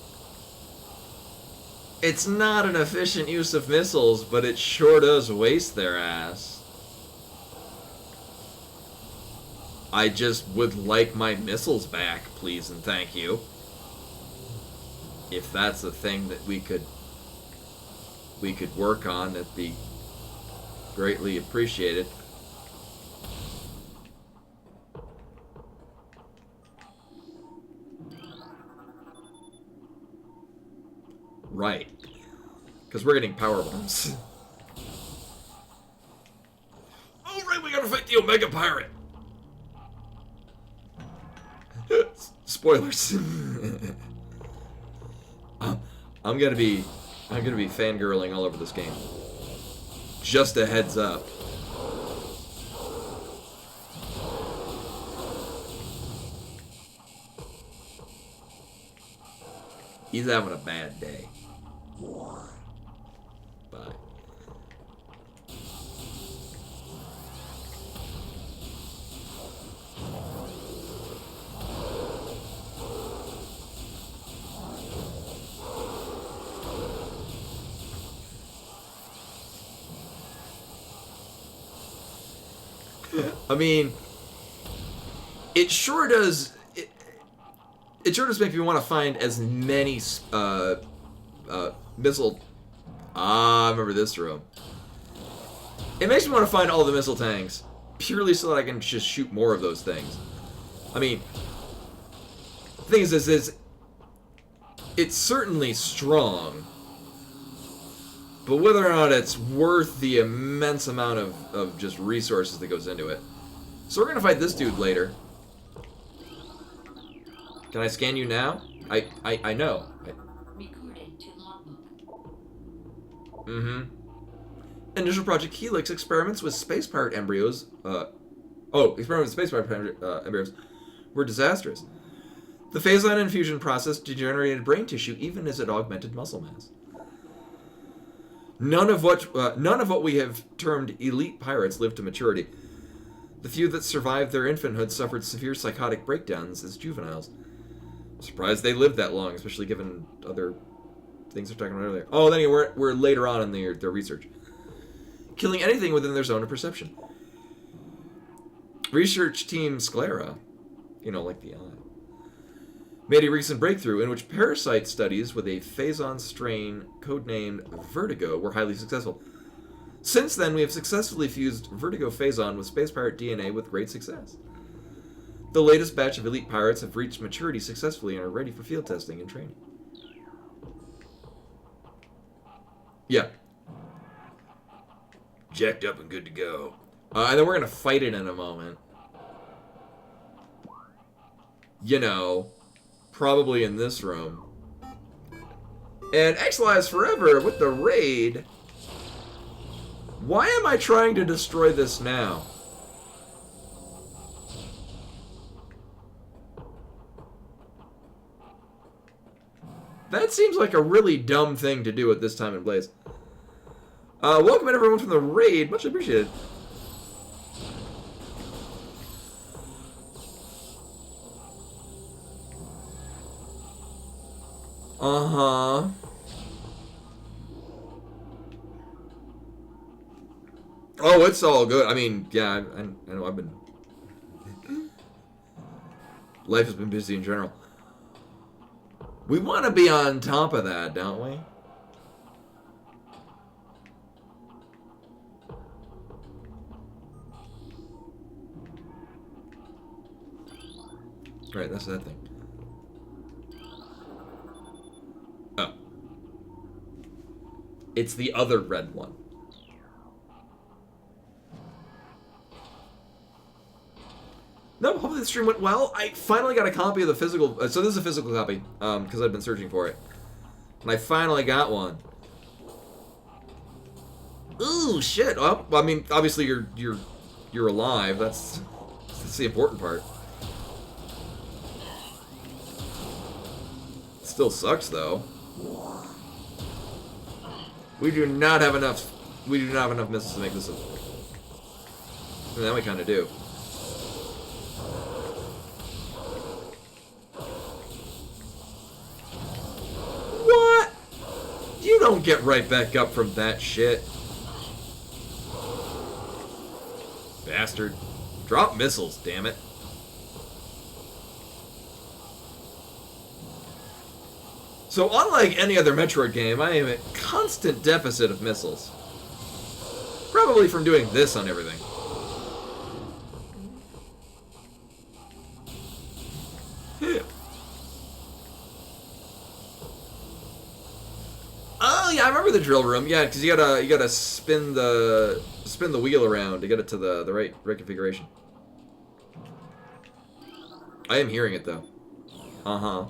it's not an efficient use of missiles, but it sure does waste their ass. I just would like my missiles back, please and thank you. If that's a thing that we could work on, that'd be greatly appreciated. Right. Because we're getting power bombs. Oh, right, we gotta fight the Omega Pirate! Spoilers. I'm gonna be fangirling all over this game. Just a heads up. He's having a bad day. Bye. I mean, it sure does. It sure does make me want to find as many missile. I remember this room. It makes me want to find all the missile tanks purely so that I can just shoot more of those things. I mean, the thing is it's certainly strong, but whether or not it's worth the immense amount of just resources that goes into it. So we're gonna fight this dude later. Can I scan you now? I know. Mm-hmm. Initial Project Helix experiments with space pirate embryos. Experiments with space pirate embryos were disastrous. The phase-line infusion process degenerated brain tissue even as it augmented muscle mass. None of what we have termed elite pirates lived to maturity. The few that survived their infanthood suffered severe psychotic breakdowns as juveniles. I'm surprised they lived that long, especially given other things they're talking about earlier. Oh, then we're later on in their research. Killing anything within their zone of perception. Research team Sclera, like the eye, made a recent breakthrough in which parasite studies with a Phazon strain codenamed Vertigo were highly successful. Since then, we have successfully fused Vertigo Phazon with space pirate DNA with great success. The latest batch of elite pirates have reached maturity successfully and are ready for field testing and training. Yeah. Jacked up and good to go. And then we're going to fight it in a moment. Probably in this room. And X-Lives Forever with the raid. Why am I trying to destroy this now? That seems like a really dumb thing to do at this time and place. Welcome everyone from the raid. Much appreciated. Uh-huh. Oh, it's all good. I mean, yeah, I know I've been... Life has been busy in general. We want to be on top of that, don't we? Right, that's that thing. Oh. It's the other red one. No, hopefully the stream went well. I finally got a copy of the physical... so this is a physical copy, because I've been searching for it. And I finally got one. Ooh, shit. Well, I mean, obviously you're alive. That's the important part. Still sucks, though. We do not have enough missiles to make this a... And then we kind of do. What? You don't get right back up from that shit. Bastard. Drop missiles, damn it. So unlike any other Metroid game, I am at constant deficit of missiles. Probably from doing this on everything. Oh yeah, I remember the drill room. Yeah, because you gotta spin the wheel around to get it to the right configuration. I am hearing it though. Uh-huh.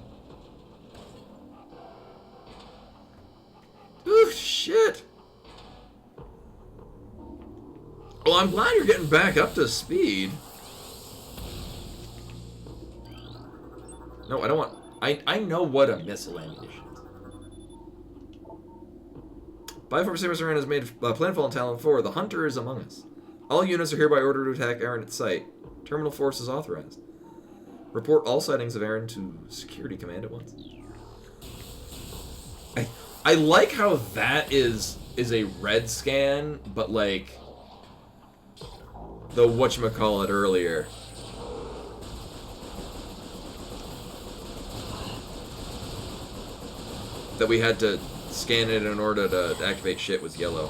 Ooh, shit. Well, I'm glad you're getting back up to speed. No, I don't want... I know what a missile ammunition is. Bioform Samus Arena has made planfall in Talon 4. The Hunter is among us. All units are hereby ordered to attack Aaron at sight. Terminal force is authorized. Report all sightings of Aaron to Security Command at once. I like how that is a red scan, but like the whatchamacallit earlier. That we had to scan it in order to activate shit was yellow.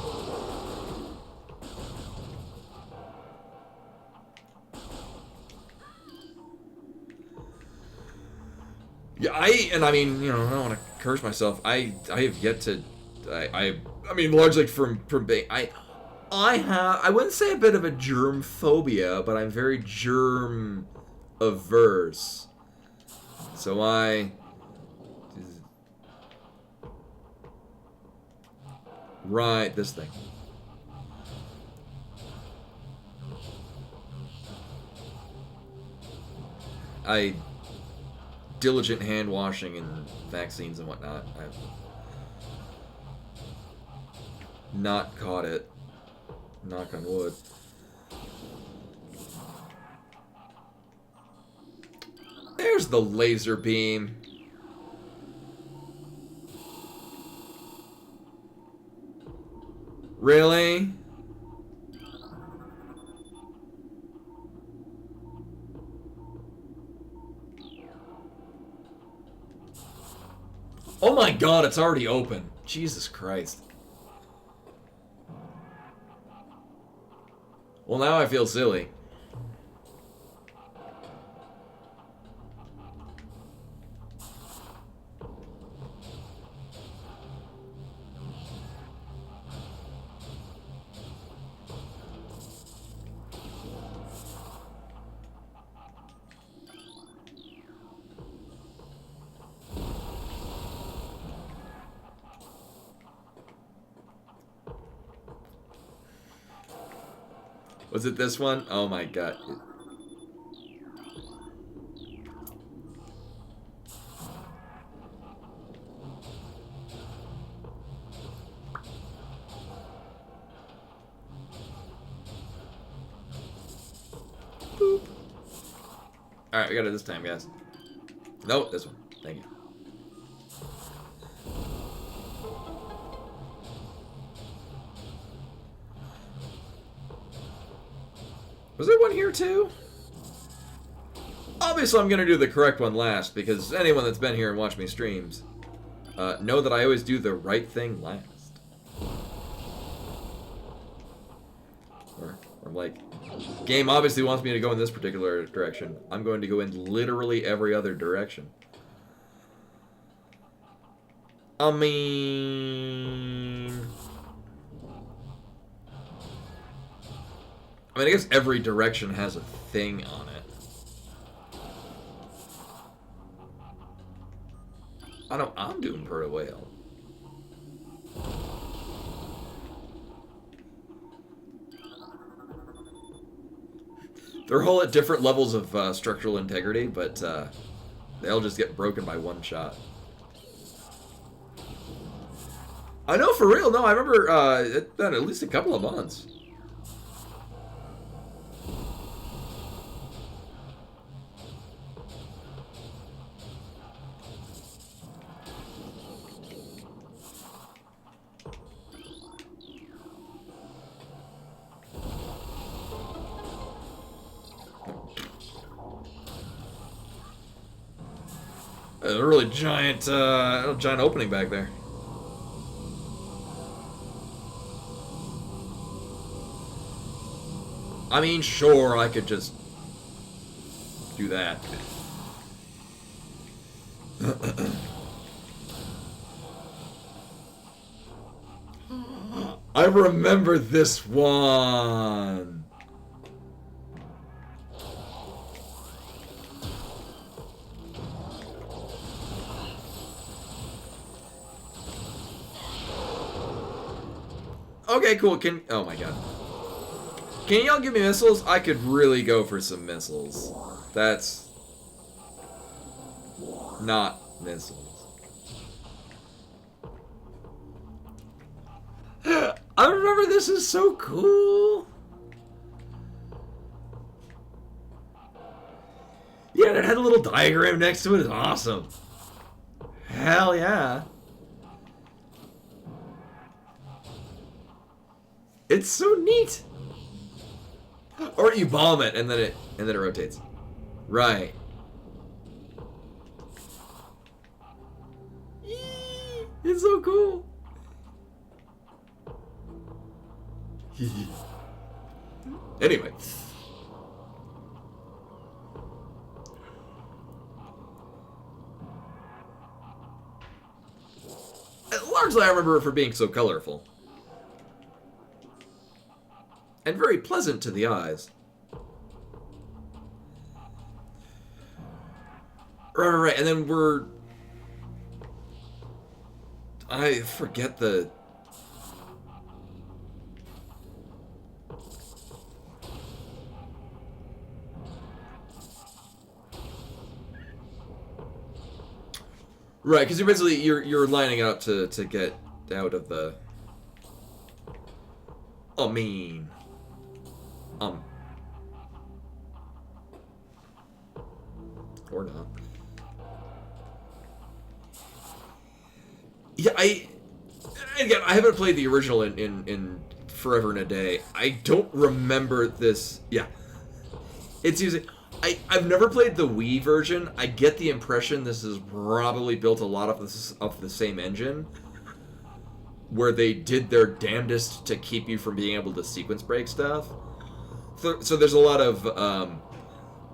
Yeah, I mean, you know, I don't want to curse myself. I have yet to, I mean, largely from being, I wouldn't say a bit of a germ phobia, but I'm very germ averse. So right, this thing. Diligent hand washing and vaccines and whatnot. I've not caught it. Knock on wood. There's the laser beam. Really? Oh my god, it's already open. Jesus Christ. Well, now I feel silly. Was it this one? Oh my god. Boop. Alright, we got it this time, guys. Nope, this one. Thank you. Was there one here too? Obviously I'm gonna do the correct one last, because anyone that's been here and watched me streams know that I always do the right thing last. Or like, game obviously wants me to go in this particular direction. I'm going to go in literally every other direction. I mean, I guess every direction has a thing on it. I know I'm doing pretty well. They're all at different levels of structural integrity, but they all just get broken by one shot. I know, for real. No, I remember it's been at least a couple of months. a really giant opening back there. I mean, sure, I could just do that. I remember this one. Okay, cool. Oh my god. Can y'all give me missiles? I could really go for some missiles. That's not missiles. I remember this is so cool. Yeah, and it had a little diagram next to it. It's awesome. Hell yeah. It's so neat. Or you bomb it and then it rotates. Right. Yee, it's so cool. Anyway. Largely I remember it for being so colorful. And very pleasant to the eyes. Right, and then I forget the... Right, because you're lining up to get out of the... I mean... Or not. Yeah, I haven't played the original in forever and a day. I don't remember this. Yeah. It's using... I've never played the Wii version. I get the impression this is probably built a lot of the same engine, where they did their damnedest to keep you from being able to sequence break stuff. So there's a lot of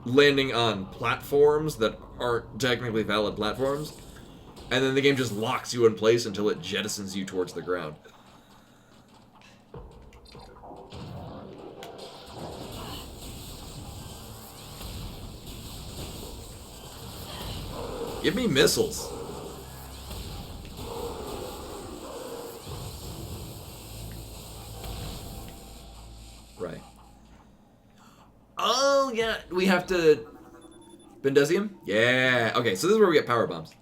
landing on platforms that aren't technically valid platforms, and then the game just locks you in place until it jettisons you towards the ground. Give me missiles. Right. Oh, yeah. We have to... Bendesium? Yeah. Okay, so this is where we get power bombs.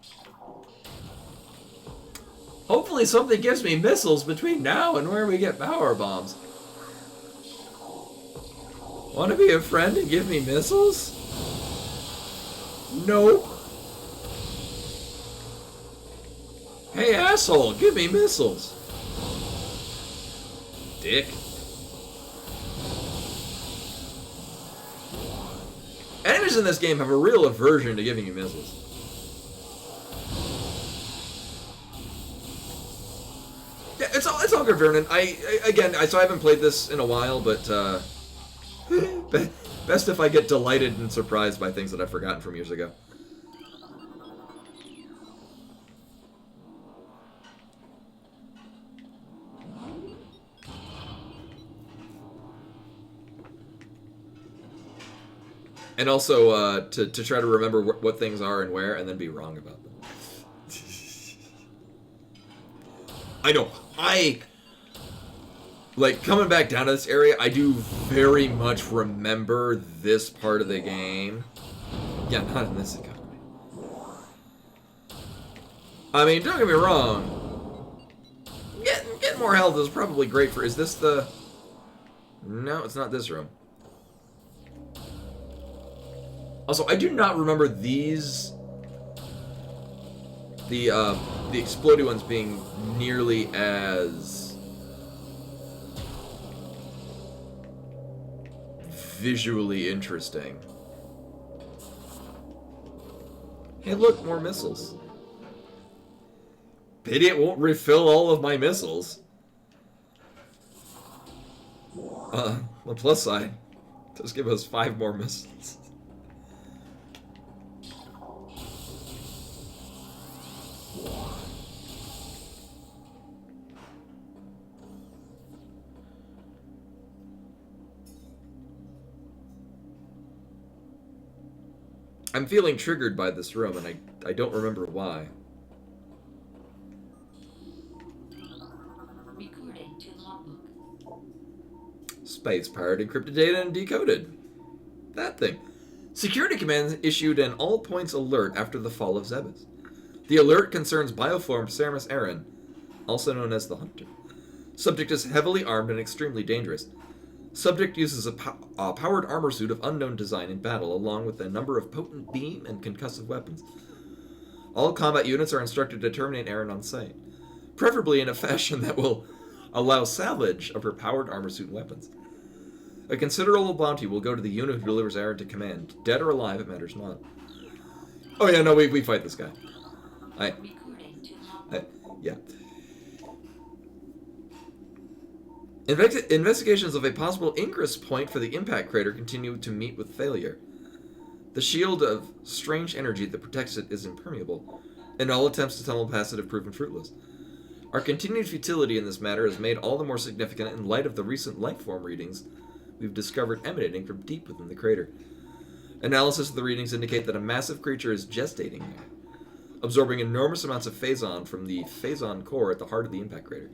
Hopefully something gives me missiles between now and where we get power bombs. Want to be a friend and give me missiles? Nope. Hey, asshole, give me missiles. Dick. Enemies in this game have a real aversion to giving you missiles. Yeah, it's all good, Vernon. So I haven't played this in a while, but best if I get delighted and surprised by things that I've forgotten from years ago. And also to try to remember what things are and where, and then be wrong about them. I know. Like, coming back down to this area, I do very much remember this part of the game. Yeah, not in this economy. I mean, don't get me wrong. Getting more health is probably great for... Is this the... No, it's not this room. Also, I do not remember these... The explodey ones being nearly as... visually interesting. Hey, look, more missiles. Pity it won't refill all of my missiles. The plus side, just give us 5 more missiles. I'm feeling triggered by this room, and I don't remember why. Recording to logbook. Space pirate encrypted data and decoded. That thing. Security Command issued an all points alert after the fall of Zebes. The alert concerns bioform Samus Aran, also known as the Hunter. Subject is heavily armed and extremely dangerous. Subject uses a powered armor suit of unknown design in battle, along with a number of potent beam and concussive weapons. All combat units are instructed to terminate Aran on sight, preferably in a fashion that will allow salvage of her powered armor suit and weapons. A considerable bounty will go to the unit who delivers Aran to command. Dead or alive, it matters not. Oh yeah, no, we fight this guy. Yeah. Investigations of a possible ingress point for the impact crater continue to meet with failure. The shield of strange energy that protects it is impermeable, and all attempts to tunnel past it have proven fruitless. Our continued futility in this matter is made all the more significant in light of the recent lifeform readings we've discovered emanating from deep within the crater. Analysis of the readings indicate that a massive creature is gestating there, absorbing enormous amounts of phazon from the phazon core at the heart of the impact crater.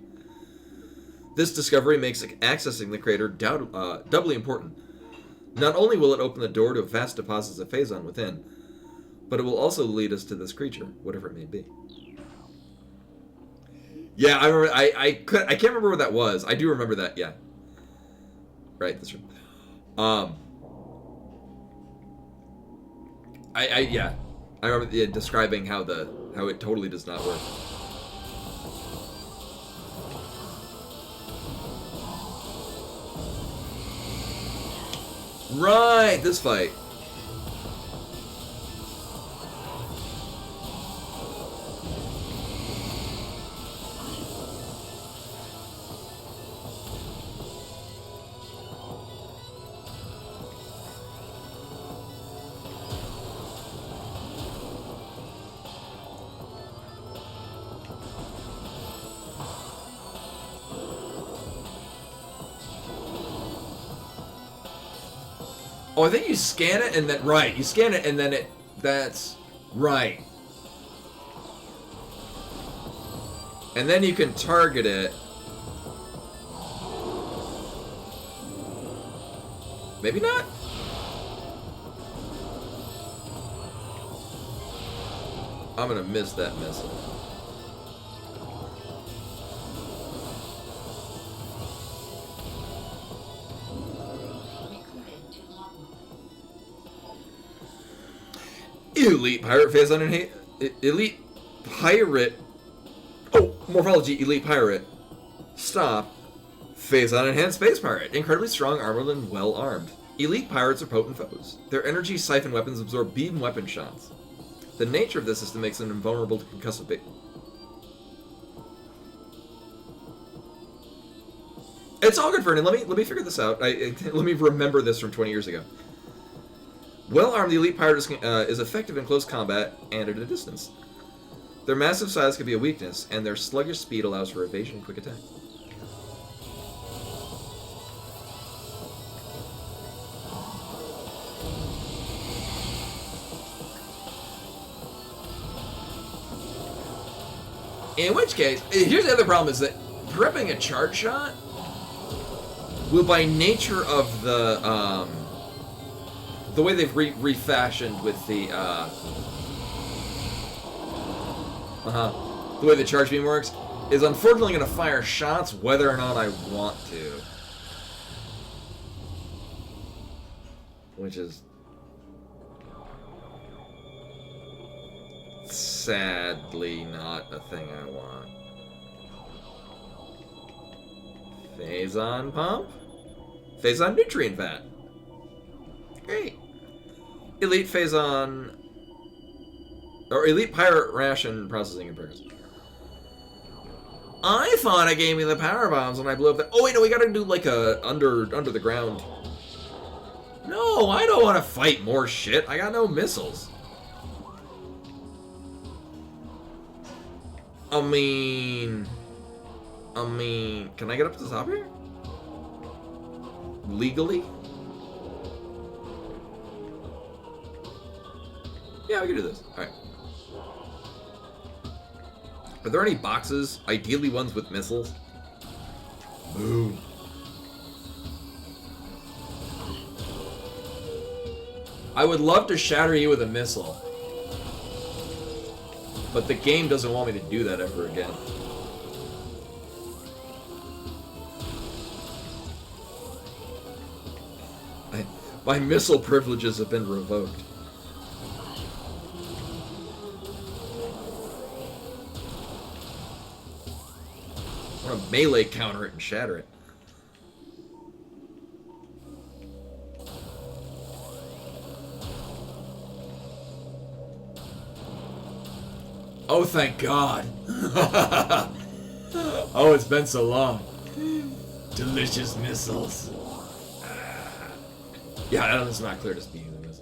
This discovery makes accessing the crater doubly important. Not only will it open the door to vast deposits of phazon within, but it will also lead us to this creature, whatever it may be. Yeah, I remember. I can't remember what that was. I do remember that. Yeah. Right. That's right. Yeah. I remember describing how it totally does not work. Right, this fight. Oh, I think you scan it and then... Right, you scan it and then it... That's... Right. And then you can target it. Maybe not? I'm gonna miss that missile. Elite pirate phazon and elite pirate. Oh, morphology. Elite pirate. Stop. Phazon enhanced space pirate. Incredibly strong, armored, and well armed. Elite pirates are potent foes. Their energy siphon weapons absorb beam weapon shots. The nature of this system makes them invulnerable to concussive bait. It's all good, Vernon. Let me figure this out. Let me remember this from 20 years ago. Well-armed, the elite pirate is effective in close combat and at a distance. Their massive size can be a weakness, and their sluggish speed allows for evasion and quick attack. In which case, here's the other problem, is that prepping a charge shot will, by nature of the way they've refashioned with the the way the charge beam works, is unfortunately going to fire shots whether or not I want to. Which is sadly not a thing I want. Phazon pump? Phazon nutrient vat. Great. Elite phazon Or elite pirate ration processing in progress. I thought it gave me the power bombs when I blew up the... Oh, wait, no, we gotta do, like, a under the ground. No, I don't want to fight more shit. I got no missiles. I mean, can I get up to the top here? Legally? Yeah, we can do this. Alright. Are there any boxes? Ideally ones with missiles? Boom. I would love to shatter you with a missile. But the game doesn't want me to do that ever again. My missile privileges have been revoked. I want to melee counter it and shatter it. Oh, thank God. Oh, it's been so long. Delicious missiles. Yeah, it's not clear to speak of this.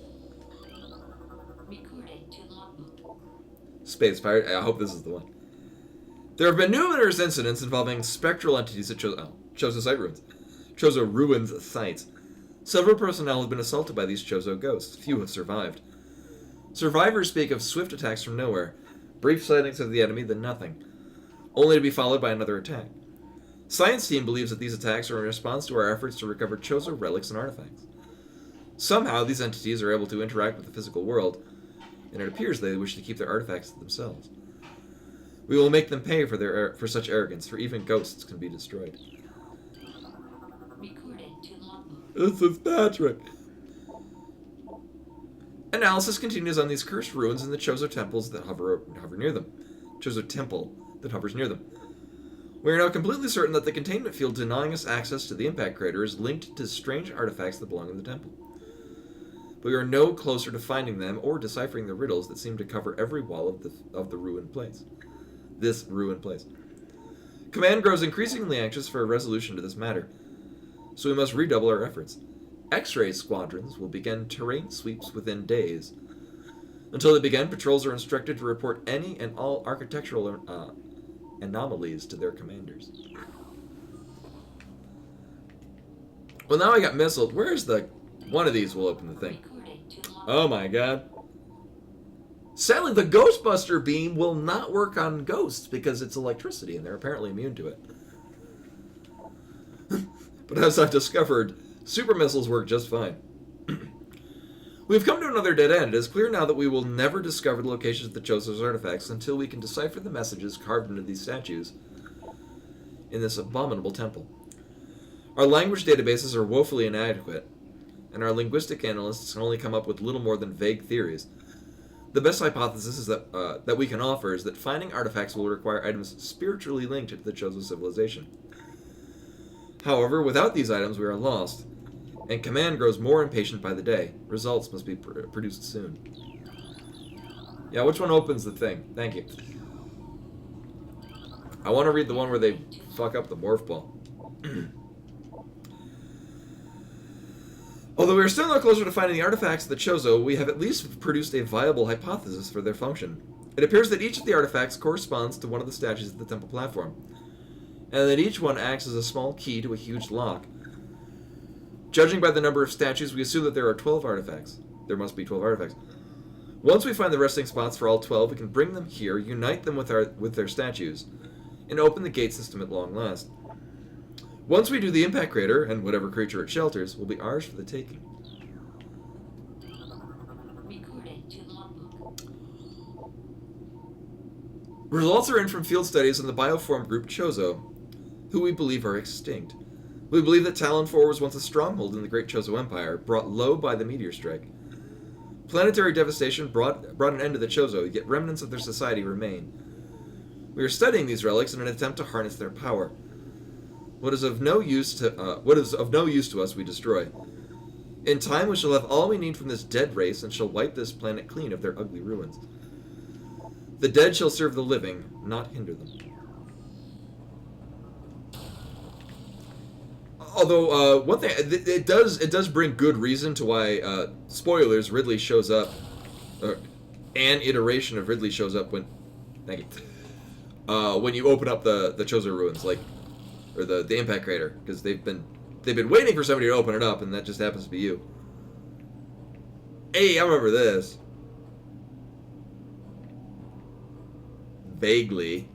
Space Pirate. I hope this is the one. There have been numerous incidents involving spectral entities at Chozo site ruins. Chozo ruins sites. Several personnel have been assaulted by these Chozo ghosts. Few have survived. Survivors speak of swift attacks from nowhere. Brief sightings of the enemy, then nothing. Only to be followed by another attack. Science team believes that these attacks are in response to our efforts to recover Chozo relics and artifacts. Somehow, these entities are able to interact with the physical world, and it appears they wish to keep their artifacts to themselves. We will make them pay for such arrogance, for even ghosts can be destroyed. This is Patrick. Analysis continues on these cursed ruins in the Chozo temples that hover near them. Chozo temple that hovers near them. We are now completely certain that the containment field denying us access to the impact crater is linked to strange artifacts that belong in the temple. But we are no closer to finding them or deciphering the riddles that seem to cover every wall of the ruined place. This ruined place. Command grows increasingly anxious for a resolution to this matter, so we must redouble our efforts. X-ray squadrons will begin terrain sweeps within days. Until they begin, patrols are instructed to report any and all architectural anomalies to their commanders. Well, now I got missiles. Where's the... One of these will open the thing. Oh my god. Sadly, the Ghostbuster beam will not work on ghosts because it's electricity and they're apparently immune to it. But as I've discovered, super missiles work just fine. We've come to another dead end. It is clear now that we will never discover the locations of the Chozo's artifacts until we can decipher the messages carved into these statues in this abominable temple. Our language databases are woefully inadequate, and our linguistic analysts can only come up with little more than vague theories. The best hypothesis is that we can offer is that finding artifacts will require items spiritually linked to the Chozo civilization. However, without these items, we are lost, and Command grows more impatient by the day. Results must be produced soon. Yeah, which one opens the thing? Thank you. I want to read the one where they fuck up the morph ball. Although we are still no closer to finding the artifacts of the Chozo, we have at least produced a viable hypothesis for their function. It appears that each of the artifacts corresponds to one of the statues of the temple platform, and that each one acts as a small key to a huge lock. Judging by the number of statues, we assume that there are 12 artifacts. There must be 12 artifacts. Once we find the resting spots for all 12, we can bring them here, unite them with their statues, and open the gate system at long last. Once we do, the impact crater, and whatever creature it shelters, will be ours for the taking. Results are in from field studies on the bioform group Chozo, who we believe are extinct. We believe that Talon 4 was once a stronghold in the Great Chozo Empire, brought low by the meteor strike. Planetary devastation brought an end to the Chozo, yet remnants of their society remain. We are studying these relics in an attempt to harness their power. What is of no use to us, we destroy. In time, we shall have all we need from this dead race and shall wipe this planet clean of their ugly ruins. The dead shall serve the living, not hinder them. Although, one thing, it does bring good reason to why, spoilers, Ridley shows up, an iteration of Ridley shows up when, thank you, when you open up the Chozo Ruins, like, or the Impact Crater, because they've been waiting for somebody to open it up, and that just happens to be you. Hey, I remember this. Vaguely.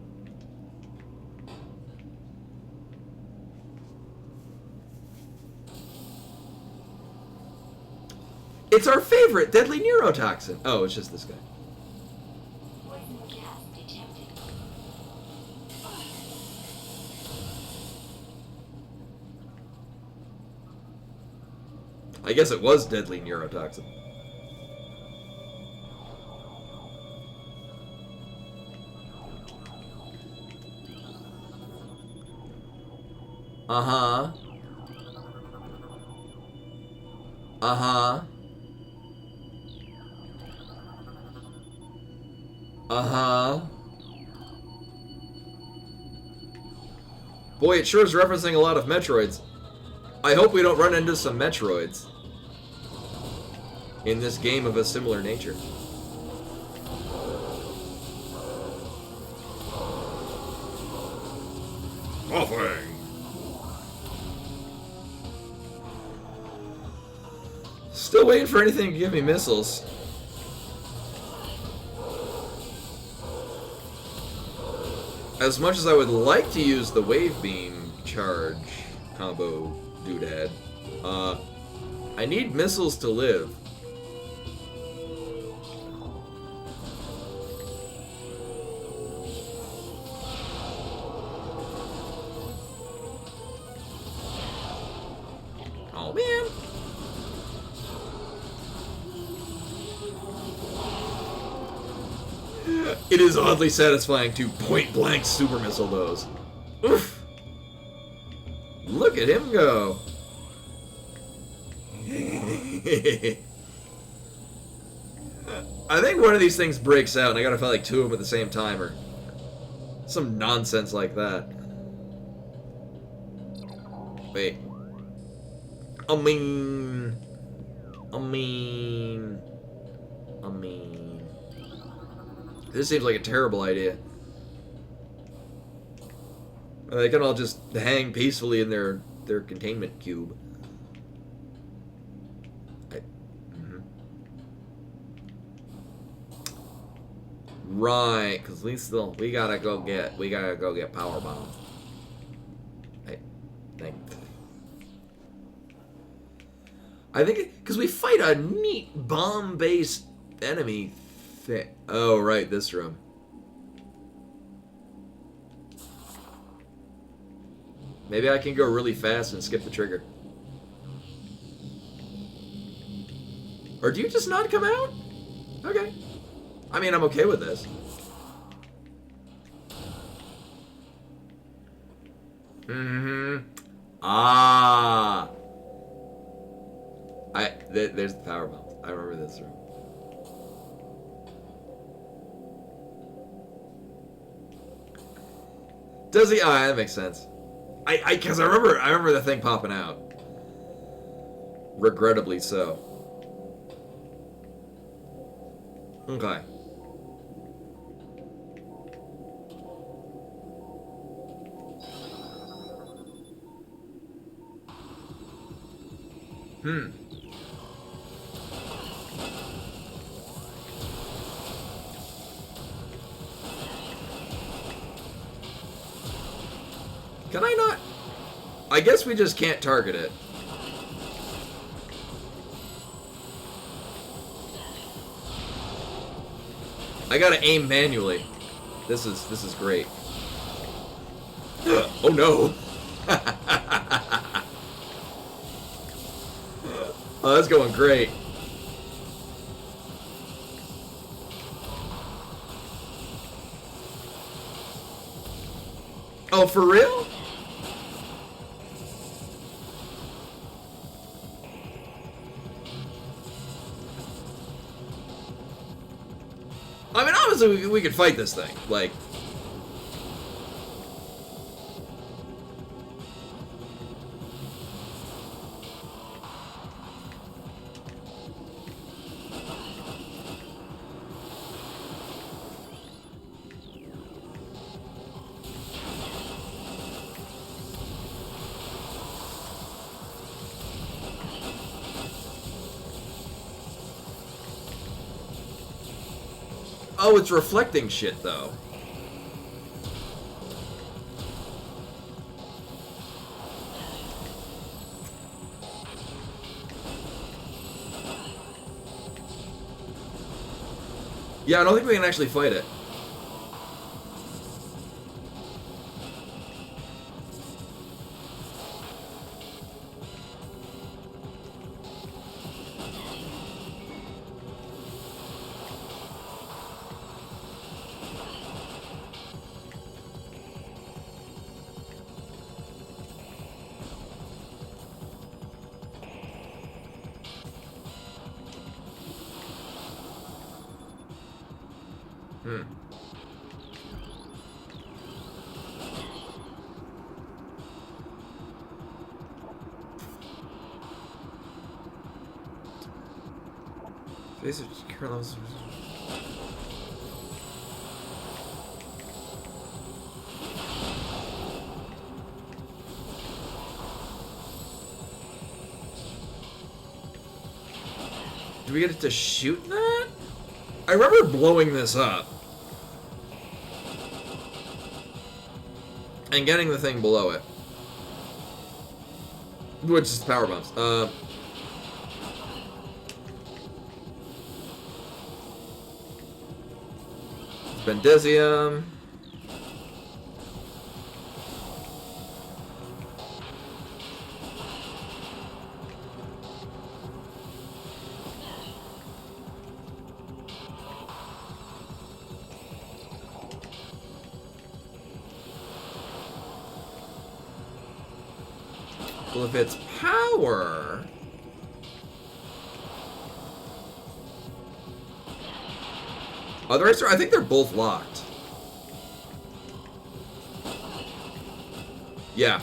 It's our favorite deadly neurotoxin. Oh, it's just this guy. I guess it was deadly neurotoxin. Uh-huh. Uh-huh. Uh-huh. Boy, it sure is referencing a lot of Metroids. I hope we don't run into some Metroids in this game of a similar nature. Offering. Still waiting for anything to give me missiles. As much as I would like to use the wave beam charge combo doodad, I need missiles to live. Oh man. It is oddly satisfying to point-blank super missile those. Oof! Look at him go! I think one of these things breaks out and I gotta fight like two of them at the same time or some nonsense like that. Wait. I mean... This seems like a terrible idea. They can all just hang peacefully in their containment cube. Right, because we gotta go get power bombs. I think because we fight a neat bomb-based enemy. Oh, right, this room. Maybe I can go really fast and skip the trigger. Or do you just not come out? Okay. I mean, I'm okay with this. Ah. There's the power bombs. I remember this room. Does he? Oh, that makes sense. Because I remember the thing popping out. Regrettably so. Okay. Can I not? I guess we just can't target it. I gotta aim manually. This is great. Oh no! Oh, that's going great. Oh, for real? I mean, I was honestly, we could fight this thing. Like, oh, it's reflecting shit though. Yeah, I don't think we can actually fight it. Hmm. Face current levels. Do we get to shoot that? I remember blowing this up. And getting the thing below it. Which is power bombs. Bendezium. Well, if it's power... I think they're both locked. Yeah.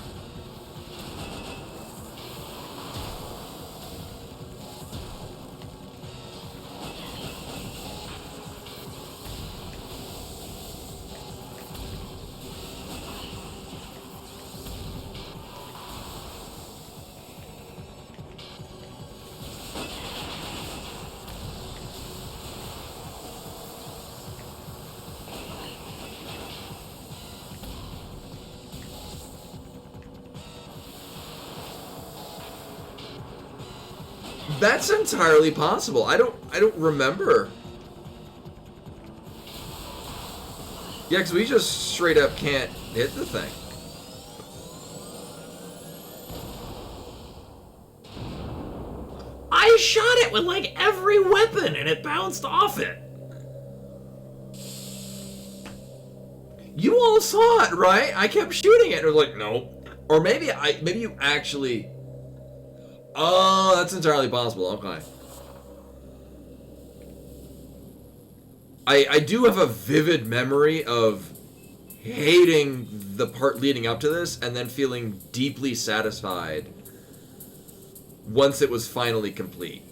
That's entirely possible. I don't remember. Yeah, because we just straight up can't hit the thing. I shot it with like every weapon and it bounced off it. You all saw it, right? I kept shooting it. It was like, no. Or maybe you actually... Oh, that's entirely possible. Okay. I do have a vivid memory of hating the part leading up to this and then feeling deeply satisfied once it was finally complete.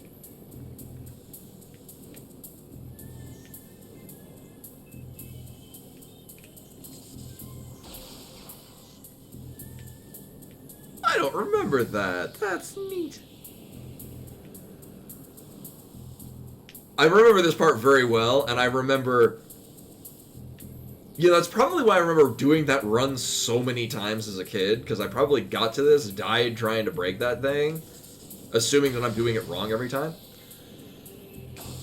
I don't remember that. That's neat. I remember this part very well, and I remember... Yeah, that's probably why I remember doing that run so many times as a kid, because I probably got to this, died trying to break that thing, assuming that I'm doing it wrong every time.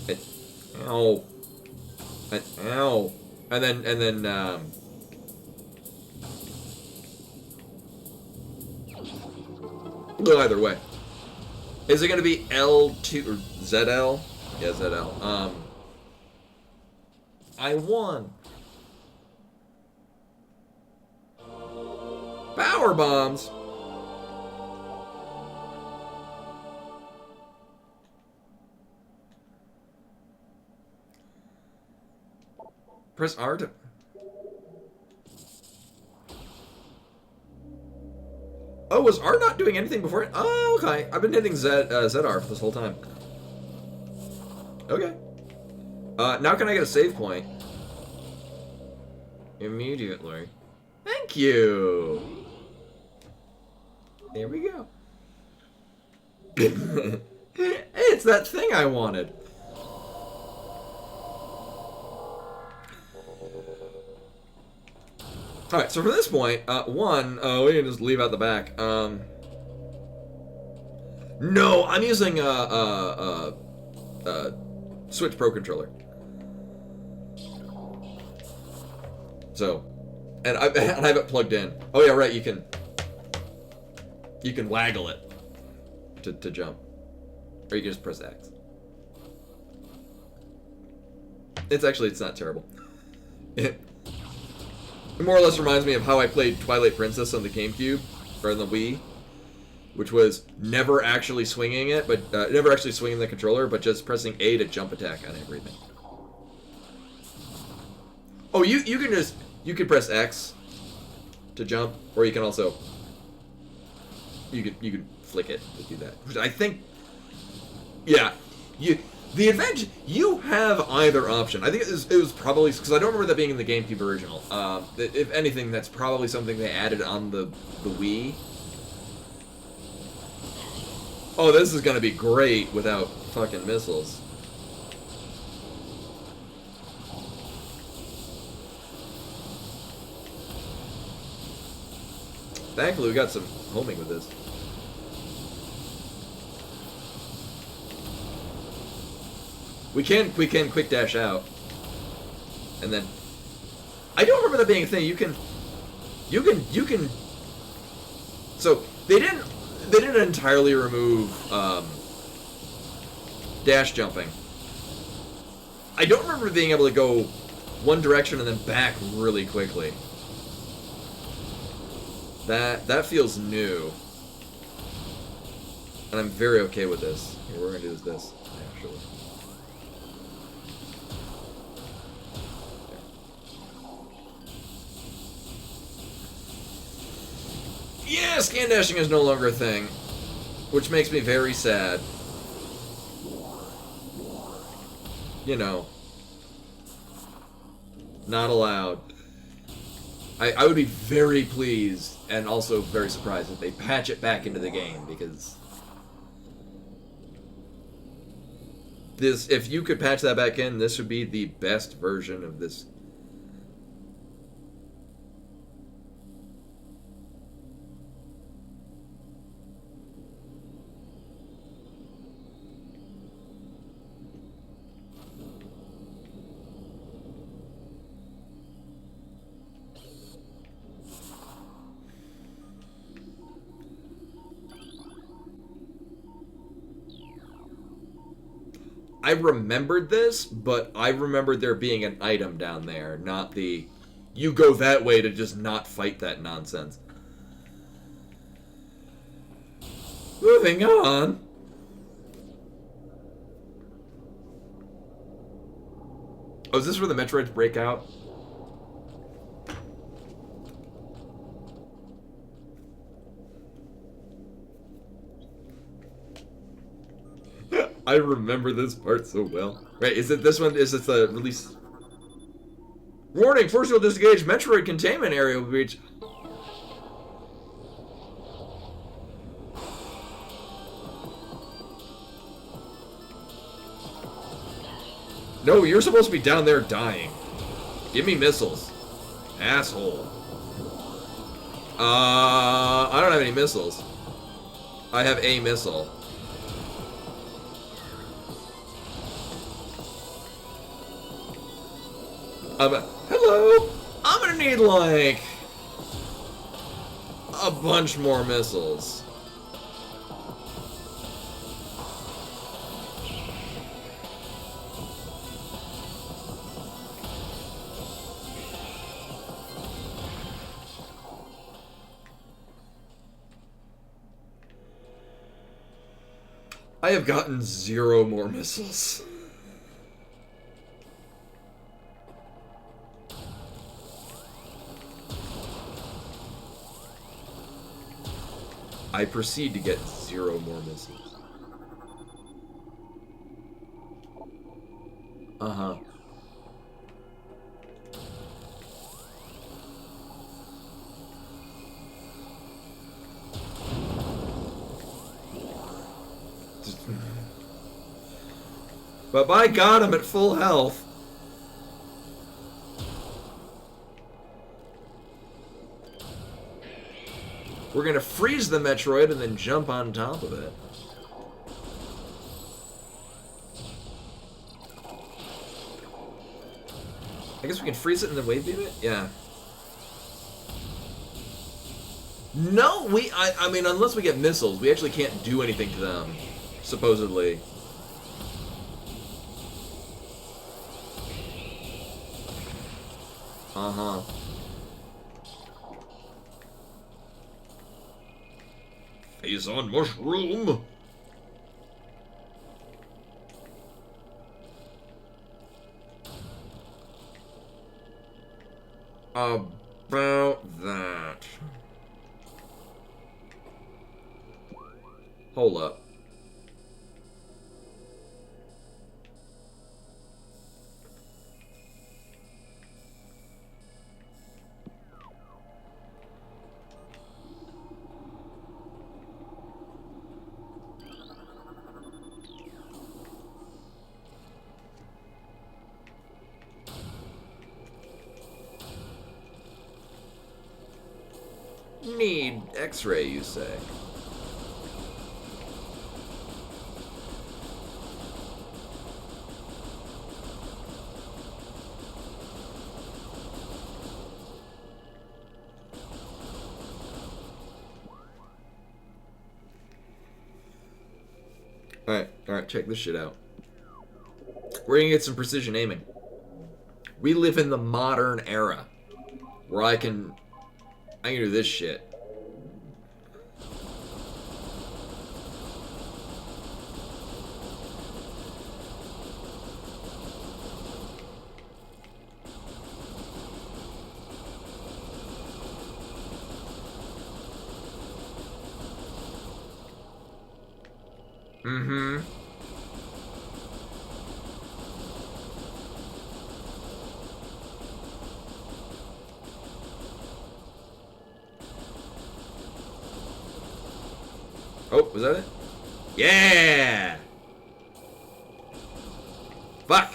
And, ow. And, ow. And then, well, either way. Is it going to be L2 or ZL? Yeah, ZL. I won. Power bombs. Press R to... Oh, was R not doing anything before it? Oh, okay. I've been hitting ZR for this whole time. Okay. Now can I get a save point? Immediately. Thank you! There we go. Hey, it's that thing I wanted. Alright, so from this point, we can just leave out the back. No, I'm using Switch Pro controller. So, and I have it plugged in. Oh yeah, right. You can waggle it to jump, or you can just press X. It's not terrible. It more or less reminds me of how I played Twilight Princess on the GameCube or on the Wii, which was never actually swinging it, but never actually swinging the controller, but just pressing A to jump attack on everything. Oh, you can press X to jump, or you can also you can flick it to do that. Which I think, yeah, the advantage you have either option. I think it was probably because I don't remember that being in the GameCube original. If anything, that's probably something they added on the Wii. Oh, this is gonna be great without fucking missiles. Thankfully, we got some homing with this. We can quick dash out, and then I don't remember that being a thing. You can. So they didn't entirely remove dash jumping. I don't remember being able to go one direction and then back really quickly. That feels new, and I'm very okay with this. Here, what we're gonna do is this, actually. Yeah, scan dashing is no longer a thing, which makes me very sad. You know, not allowed. I would be very pleased and also very surprised if they patch it back into the game, because if you could patch that back in, this would be the best version of this. I remembered this, but I remembered there being an item down there, not the you go that way to just not fight that nonsense. Moving on. Oh, is this where the Metroids break out? I remember this part so well. Right, is it this one? Is it the release? Warning, force field disengaged. Metroid containment area will reach. No, you're supposed to be down there dying. Give me missiles. Asshole. I don't have any missiles. I have a missile. Hello! I'm gonna need, like, a bunch more missiles. I have gotten 0 more missiles. I proceed to get 0 more misses. Uh-huh. But by God, I'm at full health. We're gonna freeze the Metroid and then jump on top of it. I guess we can freeze it and then wave beam it? Yeah. No, I mean, unless we get missiles, we actually can't do anything to them, supposedly. Uh-huh. He's on mushroom. About that. Hold up. Need X-ray, you say? Alright, check this shit out. We're gonna get some precision aiming. We live in the modern era, where I can do this shit. Mm-hmm. Oh, was that it? Yeah! Fuck!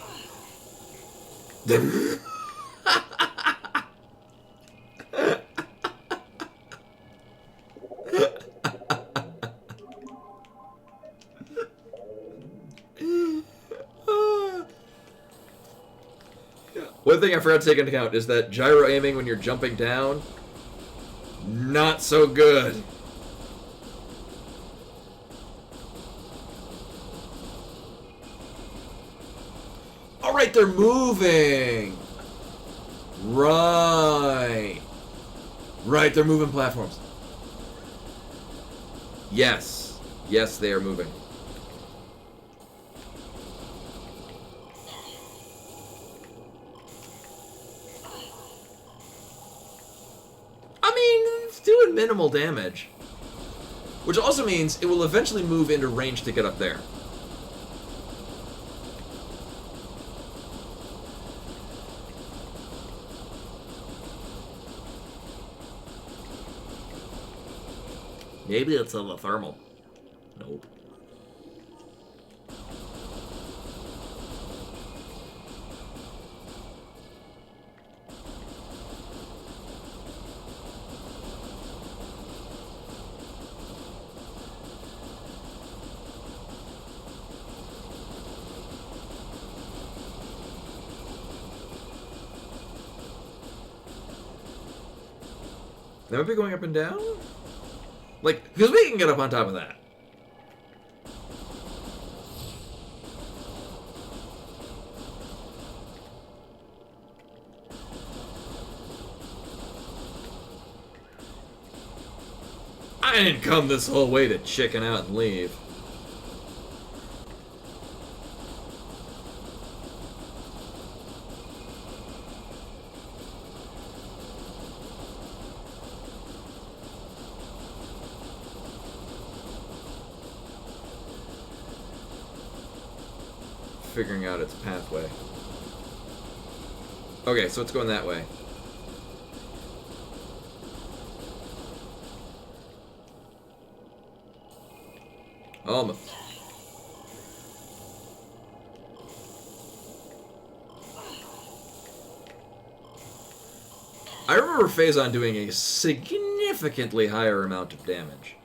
One thing I forgot to take into account is that gyro aiming when you're jumping down, not so good. Alright, they're moving! Right. Right, they're moving platforms. Yes. Yes, they are moving. I mean, it's doing minimal damage. Which also means it will eventually move into range to get up there. Maybe it's a thermal. Nope. They might be going up and down? Like, because we can get up on top of that. I didn't come this whole way to chicken out and leave. figuring out its pathway. Okay, so it's going that way. Oh, I remember Phazon doing a significantly higher amount of damage.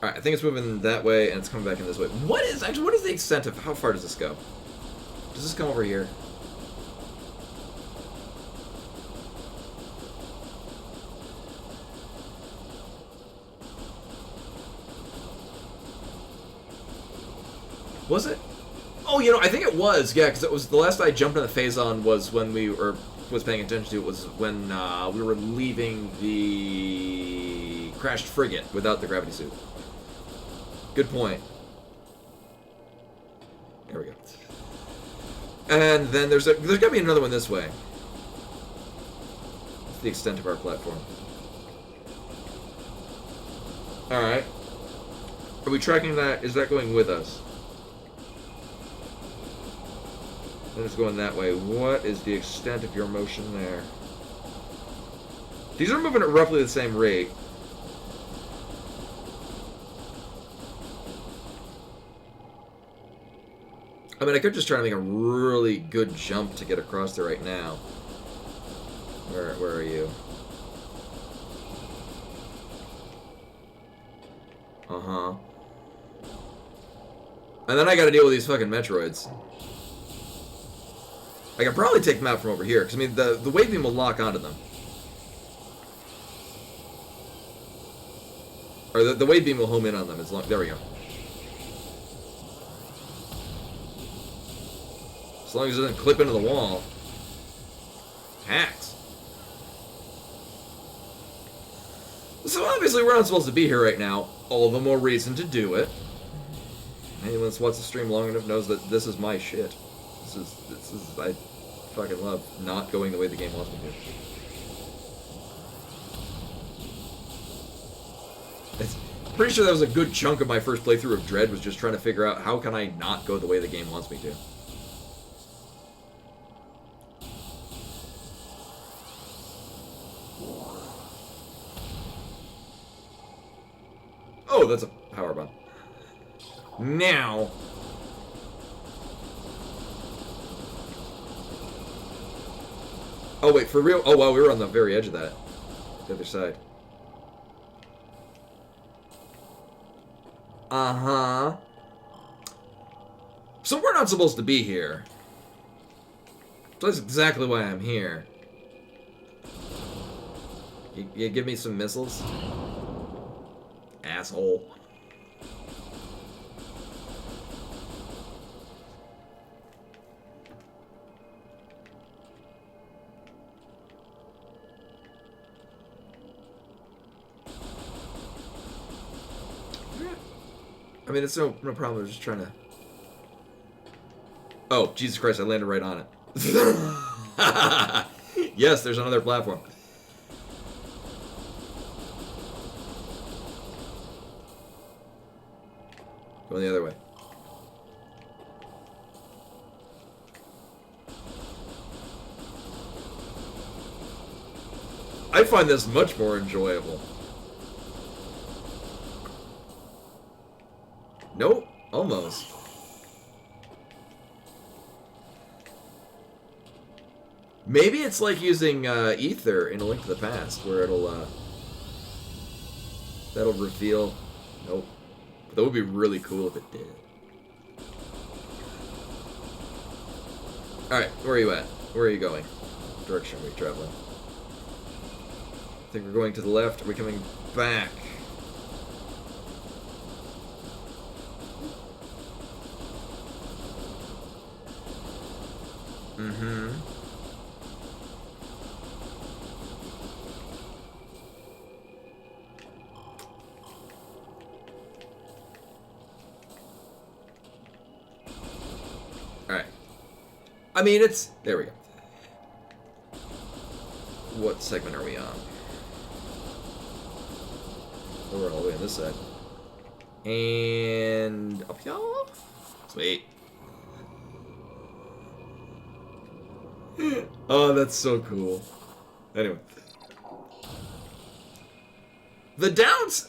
Alright, I think it's moving that way, and it's coming back in this way. What is the extent of... How far does this go? Does this come over here? Was it? Oh, you know, I think it was, yeah, because it was... The last I jumped on the Phazon was when we... Or was paying attention to it was when we were leaving the crashed frigate without the gravity suit. Good point. There we go. And then there's got to be another one this way. That's the extent of our platform. Alright. Are we tracking that? Is that going with us? Then it's going that way. What is the extent of your motion there? These are moving at roughly the same rate. I mean, I could just try to make a really good jump to get across there right now. Where are you? Uh-huh. And then I gotta deal with these fucking Metroids. I can probably take them out from over here, because, I mean, the wave beam will lock onto them. Or the wave beam will home in on them as long... There we go. As long as it doesn't clip into the wall. Hacks. So obviously we're not supposed to be here right now. All the more reason to do it. Anyone that's watched the stream long enough knows that this is my shit. This is I fucking love not going the way the game wants me to. It's pretty sure that was a good chunk of my first playthrough of Dread, was just trying to figure out how can I not go the way the game wants me to. Oh, that's a power bomb. Now. Oh, wait, for real? Oh, wow, we were on the very edge of that. The other side. Uh-huh. So we're not supposed to be here. So that's exactly why I'm here. You give me some missiles? Asshole. I mean, it's no problem. I was just trying to... Oh, Jesus Christ, I landed right on it. Yes, there's another platform. Going the other way. I find this much more enjoyable. Nope, almost. Maybe it's like using Ether in A Link to the Past, where it'll that'll reveal. Nope. But that would be really cool if it did. Alright, where are you at? Where are you going? What direction are we traveling? I think we're going to the left. Are we coming back? Mm-hmm. Alright. I mean, it's... There we go. What segment are we on? Oh, we're all the way on this side. And up here? Sweet. Oh, that's so cool. Anyway. The downs...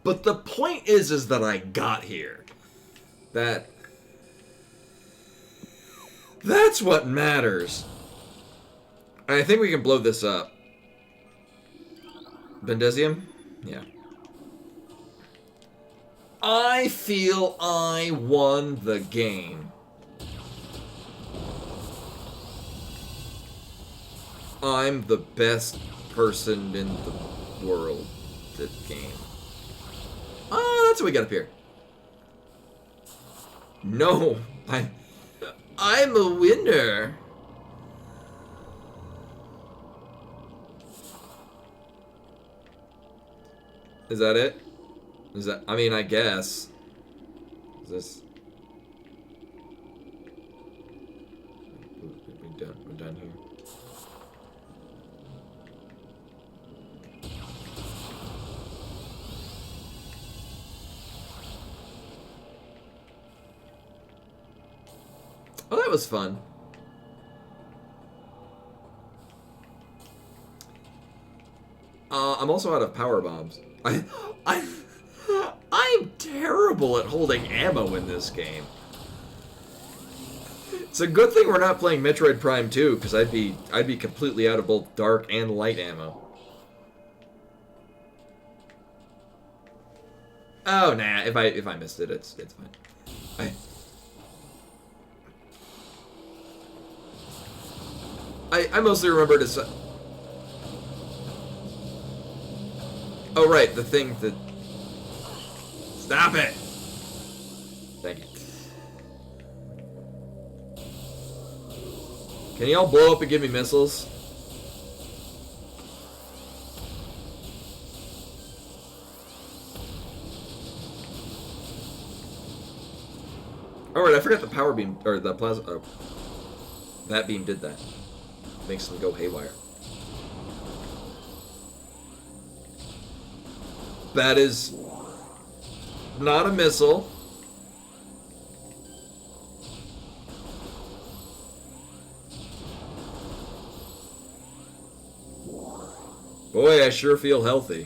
But the point is that I got here. That's what matters. I think we can blow this up. Bendesium? Yeah. I feel I won the game. I'm the best person in the world at game. Oh, that's what we got up here. No, I'm a winner. Is that it? Is that? I mean, I guess. Is this? We're done here. Oh, that was fun. I'm also out of power bombs. I'm terrible at holding ammo in this game. It's a good thing we're not playing Metroid Prime 2, because I'd be completely out of both dark and light ammo. Oh nah, if I missed it, it's fine. I mostly remember to say... Oh right, the thing that... Stop it! Thank you. Can y'all blow up and give me missiles? Alright, I forgot the power beam, or the plasma... Oh. That beam did that. Makes them go haywire. That is not a missile. Boy, I sure feel healthy.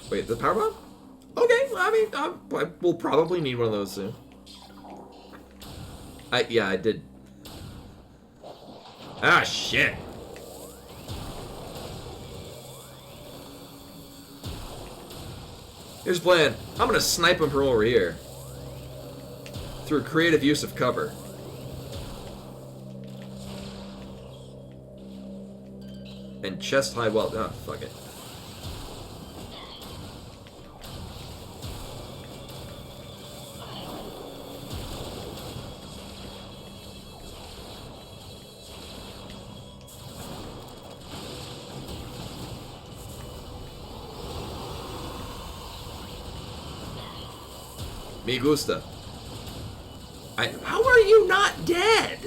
Wait, the power bomb? Okay, well, I mean, we'll probably need one of those soon. Yeah, I did. Ah, shit. Here's the plan. I'm gonna snipe him from over here. Through creative use of cover. And chest high weld. Ah, fuck it. Me gusta. How are you not dead?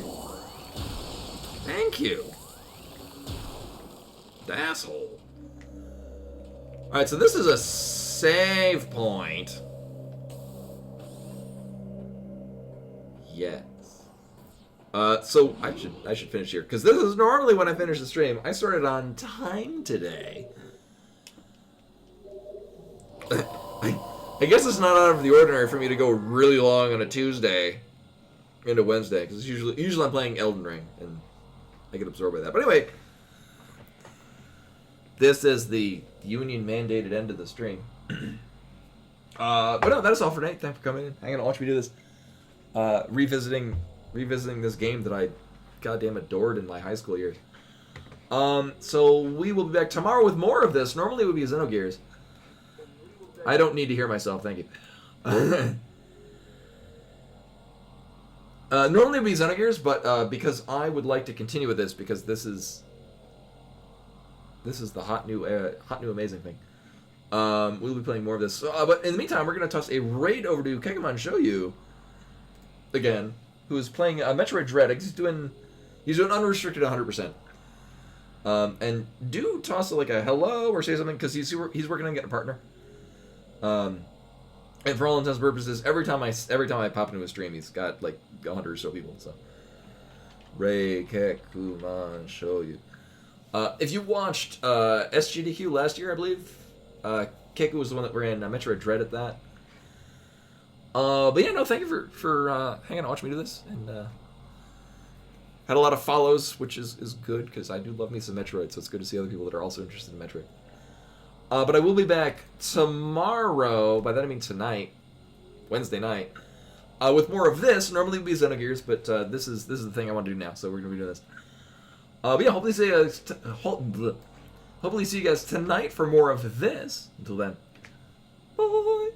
Thank you. The asshole. Alright, so this is a save point. Yes. So I should finish here, because this is normally when I finish the stream. I started on time today. I guess it's not out of the ordinary for me to go really long on a Tuesday into Wednesday, because usually I'm playing Elden Ring, and I get absorbed by that. But anyway, this is the union-mandated end of the stream. But no, that is all for tonight. Thanks for coming in, hanging out, watching me do this. Revisiting this game that I goddamn adored in my high school years. So we will be back tomorrow with more of this. Normally it would be Xenogears. I don't need to hear myself, thank you. Normally it would be Xenogears, but because I would like to continue with this, because this is the hot new amazing thing. We'll be playing more of this. But in the meantime, we're going to toss a raid over to Kegamon Shoyu again, who is playing Metroid Dread. He's doing unrestricted 100%. And do toss like a hello or say something because he's working on getting a partner. And for all intents and purposes, every time I pop into his stream, he's got like 100 or so people. So Ray Kekumon Shoyu. If you watched SGDQ last year, I believe Keku was the one that ran Metroid Dread at that. But yeah, no, thank you for hanging out, watching me do this, and had a lot of follows, which is good because I do love me some Metroid, so it's good to see other people that are also interested in Metroid. But I will be back tomorrow. By that I mean tonight, Wednesday night, with more of this. Normally it would be Xenogears, but this is the thing I want to do now, so we're gonna be doing this. But yeah, hopefully see you guys tonight for more of this. Until then, bye.